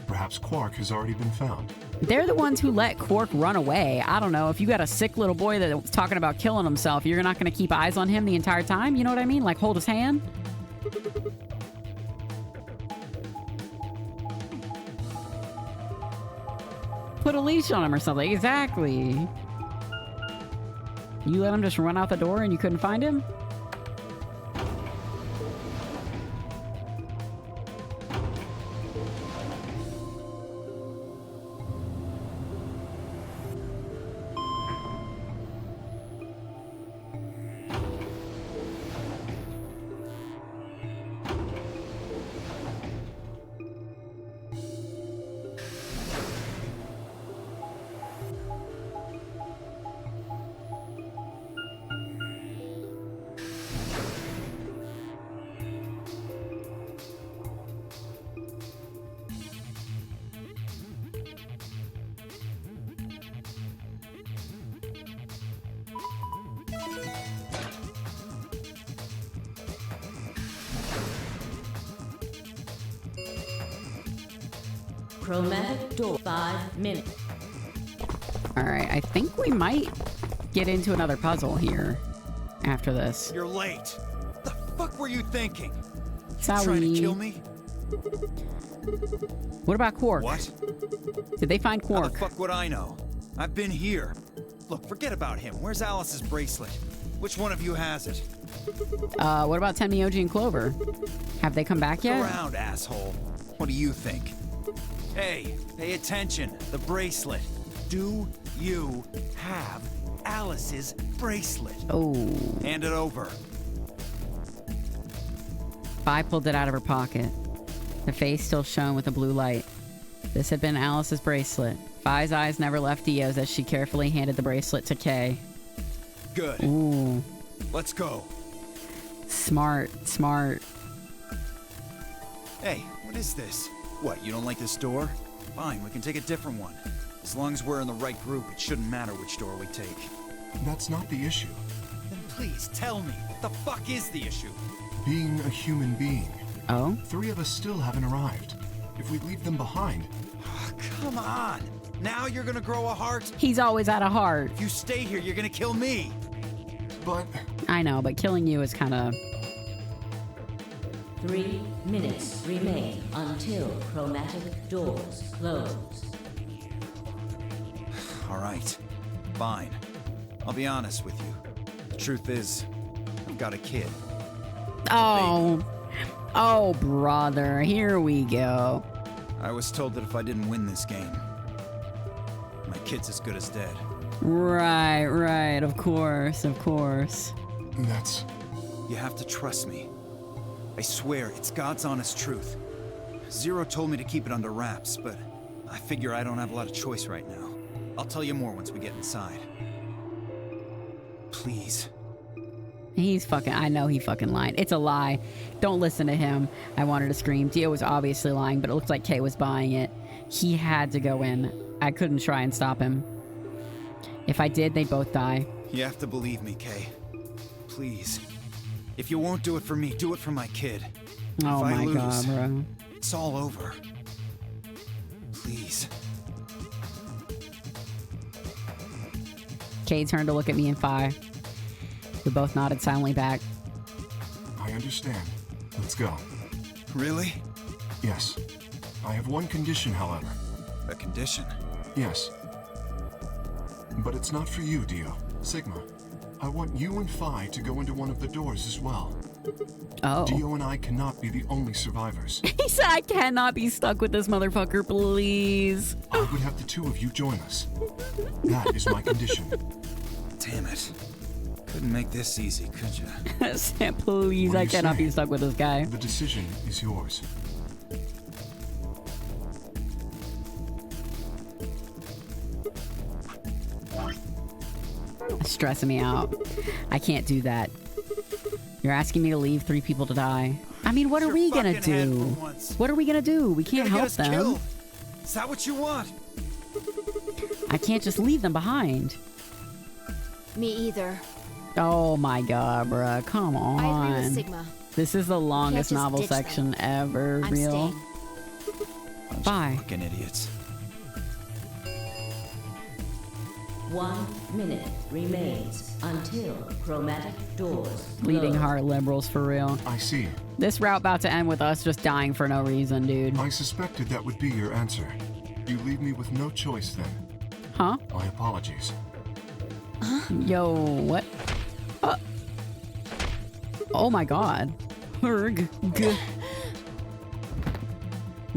Perhaps Quark has already been found. They're the ones who let Quark run away. I don't know. If you got a sick little boy that was talking about killing himself, you're not going to keep eyes on him the entire time? You know what I mean? Like, hold his hand? Put a leash on him or something. Exactly. You let him just run out the door and you couldn't find him? Chromatic door, 5 minutes. Alright, I think we might get into another puzzle here after this. You're late. The fuck were you thinking? Sorry. Trying to kill me? What about Quark? What? Did they find Quark? How the fuck would I know? I've been here. Look, forget about him. Where's Alice's bracelet? Which one of you has it? What about Tenmyoji and Clover? Have they come back yet? Look around, asshole. What do you think? Hey, pay attention. The bracelet. Do you have Alice's bracelet? Oh. Hand it over. Vi pulled it out of her pocket. The face still shone with a blue light. This had been Alice's bracelet. Vi's eyes never left Dio's as she carefully handed the bracelet to Kay. Good. Ooh. Let's go. Smart, smart. Hey, what is this? What, you don't like this door? Fine, we can take a different one. As long as we're in the right group, it shouldn't matter which door we take. That's not the issue. Then please tell me, what the fuck is the issue? Being a human being. Oh? 3 of us still haven't arrived. If we leave them behind... Come on! Now you're gonna grow a heart? He's always had a heart. If you stay here, you're gonna kill me! But... I know, but killing you is kind of... 3 minutes remain until chromatic doors close. Alright. Fine. I'll be honest with you. The truth is, I've got a kid. Oh. Oh, brother. Here we go. I was told that if I didn't win this game, my kid's as good as dead. Right, right. Of course, of course. That's... You have to trust me. I swear, it's God's honest truth. Zero told me to keep it under wraps, but I figure I don't have a lot of choice right now. I'll tell you more once we get inside. Please. He's fucking, I know he fucking lied. It's a lie. Don't listen to him. I wanted to scream. Dio was obviously lying, but it looks like Kay was buying it. He had to go in. I couldn't try and stop him. If I did, they'd both die. You have to believe me, Kay. Please. If you won't do it for me, do it for my kid. Oh if I my lose, god, bro. It's all over. Please. Kay turned to look at me and Phi. We both nodded silently back. I understand. Let's go. Really? Yes. I have one condition, however. A condition? Yes. But it's not for you, Dio. Sigma. I want you and Phi to go into one of the doors as well. Oh. Dio and I cannot be the only survivors. He said I cannot be stuck with this motherfucker, please. I would have the two of you join us. That is my condition. Damn it. Couldn't make this easy, could you? Sam, please, I cannot be stuck with this guy. The decision is yours. Stressing me out. I can't do that. You're asking me to leave 3 people to die. I mean, what are we gonna do? What are we gonna do? We can't help them. Killed. Is that what you want? I can't just leave them behind. Me either. Oh my god, bruh. Come on. I agree with Sigma. This is the longest novel section ever, I'm real. Bye. Fucking idiots. 1 minute remains until chromatic doors Bleeding close. heart liberals for real. I see. This route about to end with us just dying for no reason, dude. I suspected that would be your answer. You leave me with no choice then. Huh? My apologies. Yo, what? Oh my god. Herg.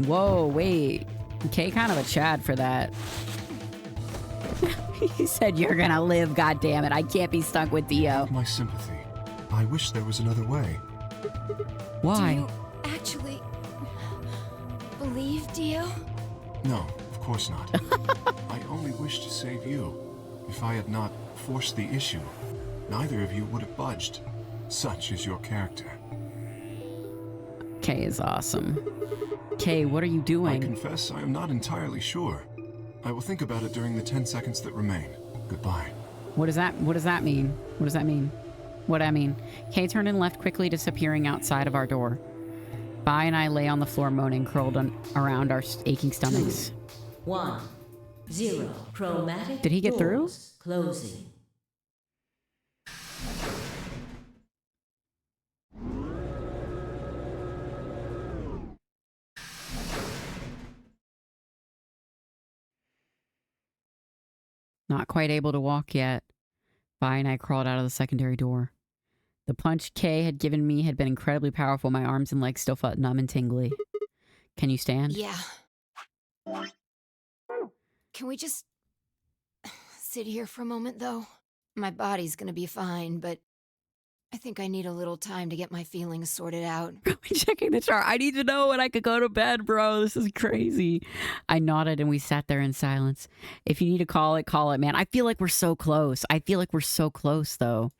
Whoa, wait. Kay kind of a Chad for that. He said you're gonna live, goddammit. I can't be stuck with Dio. My sympathy. I wish there was another way. Why? Do you actually believe Dio? No, of course not. I only wish to save you. If I had not forced the issue, neither of you would have budged. Such is your character. Kay is awesome. Kay, what are you doing? I confess I am not entirely sure. I will think about it during the 10 seconds that remain. Goodbye. What does that mean? What does that mean? What I mean? Kay turned and left quickly, disappearing outside of our door. Bai and I lay on the floor moaning, curled around our aching stomachs. 2, 1, 0. Chromatic Did he get through? doors closing. Not quite able to walk yet. Bai and I crawled out of the secondary door. The punch Kay had given me had been incredibly powerful. My arms and legs still felt numb and tingly. Can you stand? Yeah. Can we just sit here for a moment, though? My body's gonna be fine, but I think I need a little time to get my feelings sorted out. Checking the chart. I need to know when I could go to bed, bro. This is crazy. I nodded and we sat there in silence. If you need to call it, man. I feel like we're so close. Though.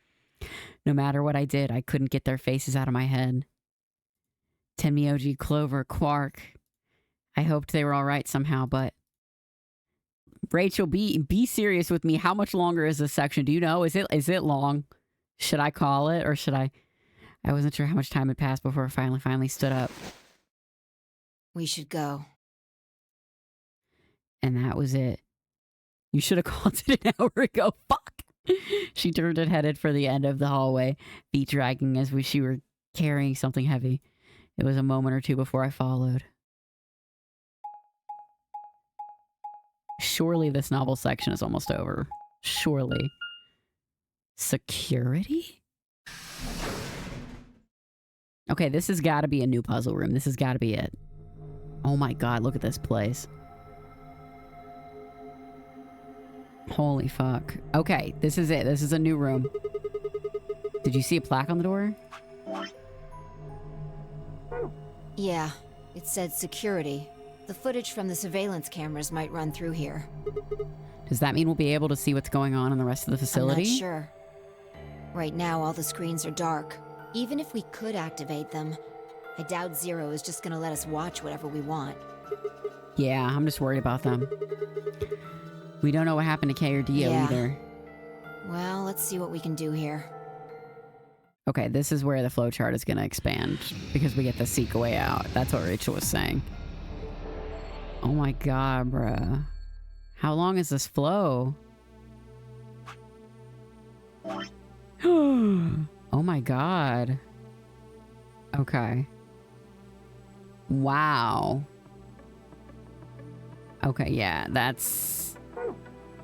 No matter what I did, I couldn't get their faces out of my head. Tenmyoji, Clover, Quark. I hoped they were all right somehow, but... Rachel, be serious with me. How much longer is this section? Do you know? Is it long? Should I call it or should I? I wasn't sure how much time had passed before I finally stood up. We should go. And that was it. You should have called it an hour ago. Fuck. She turned and headed for the end of the hallway, feet dragging as she were carrying something heavy. It was a moment or two before I followed. Surely this novel section is almost over. Surely. Security? Okay, this has got to be a new puzzle room. This has got to be it. Oh my god, look at this place. Holy fuck. Okay, this is it. This is a new room. Did you see a plaque on the door? Yeah, it said security. The footage from the surveillance cameras might run through here. Does that mean we'll be able to see what's going on in the rest of the facility? I'm not sure. Right now, all the screens are dark. Even if we could activate them, I doubt Zero is just gonna let us watch whatever we want. Yeah, I'm just worried about them. We don't know what happened to Kay or Dio either. Well, let's see what we can do here. Okay, this is where the flowchart is going to expand because we get the seek way out. That's what Rachel was saying. Oh my god, bruh. How long is this flow? Oh my god. Okay. Wow. Okay, yeah, that's...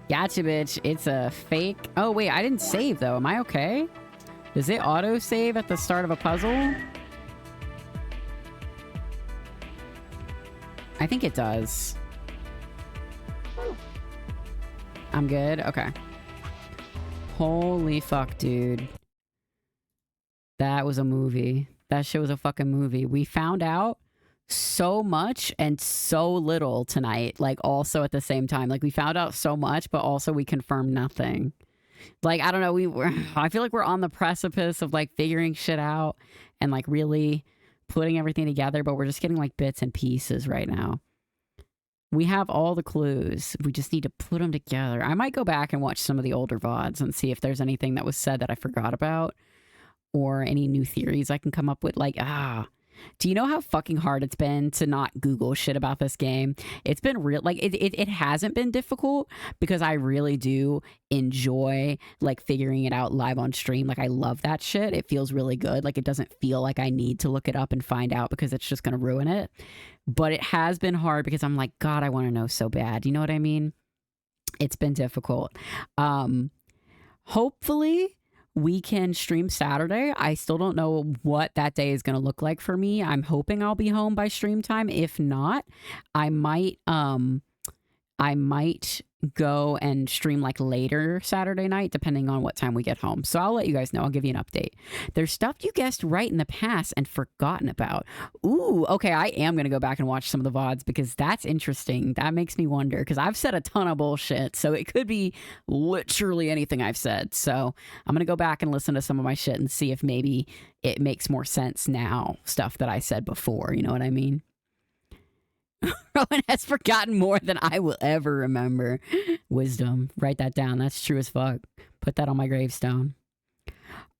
Gotcha, bitch. It's a fake... Oh, wait, I didn't save, though. Am I okay? Does it auto-save at the start of a puzzle? I think it does. I'm good? Okay. Holy fuck, dude. That was a movie. That shit was a fucking movie. We found out so much and so little tonight, like also at the same time. Like we found out so much, but also we confirmed nothing. Like, I don't know, I feel like we're on the precipice of like figuring shit out and like really putting everything together, but we're just getting like bits and pieces right now. We have all the clues. We just need to put them together. I might go back and watch some of the older VODs and see if there's anything that was said that I forgot about or any new theories I can come up with. Like, do you know how fucking hard it's been to not Google shit about this game? It's been real. Like, it hasn't been difficult because I really do enjoy like figuring it out live on stream. Like, I love that shit. It feels really good. Like, it doesn't feel like I need to look it up and find out because it's just going to ruin it. But it has been hard because I'm like, God, I want to know so bad. You know what I mean? It's been difficult. Hopefully we can stream Saturday. I still don't know what that day is going to look like for me. I'm hoping I'll be home by stream time. If not, I might go and stream like later Saturday night, depending on what time we get home. So I'll let you guys know. I'll give you an update. There's stuff you guessed right in the past and forgotten about. Ooh, okay. I am going to go back and watch some of the VODs because that's interesting. That makes me wonder because I've said a ton of bullshit. So it could be literally anything I've said. So I'm going to go back and listen to some of my shit and see if maybe it makes more sense now, stuff that I said before. You know what I mean? Rowan has forgotten more than I will ever remember. Wisdom. Write that down. That's true as fuck. Put that on my gravestone.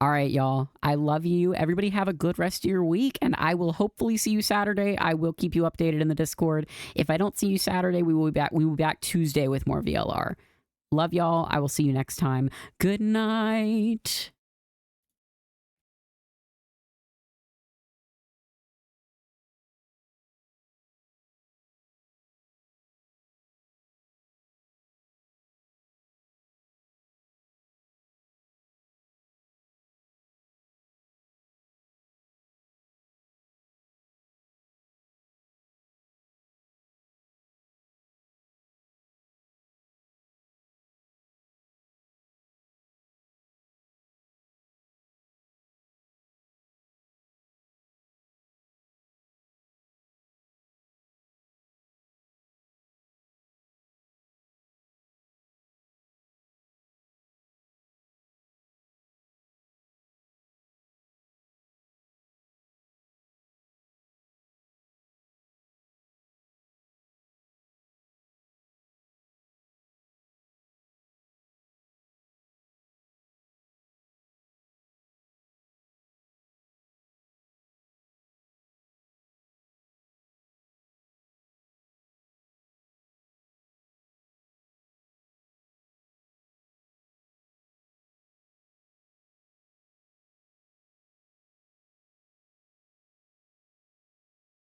All right, y'all. I love you. Everybody have a good rest of your week, and I will hopefully see you Saturday. I will keep you updated in the Discord. If I don't see you Saturday, we will be back. We will be back Tuesday with more VLR. Love y'all. I will see you next time. Good night.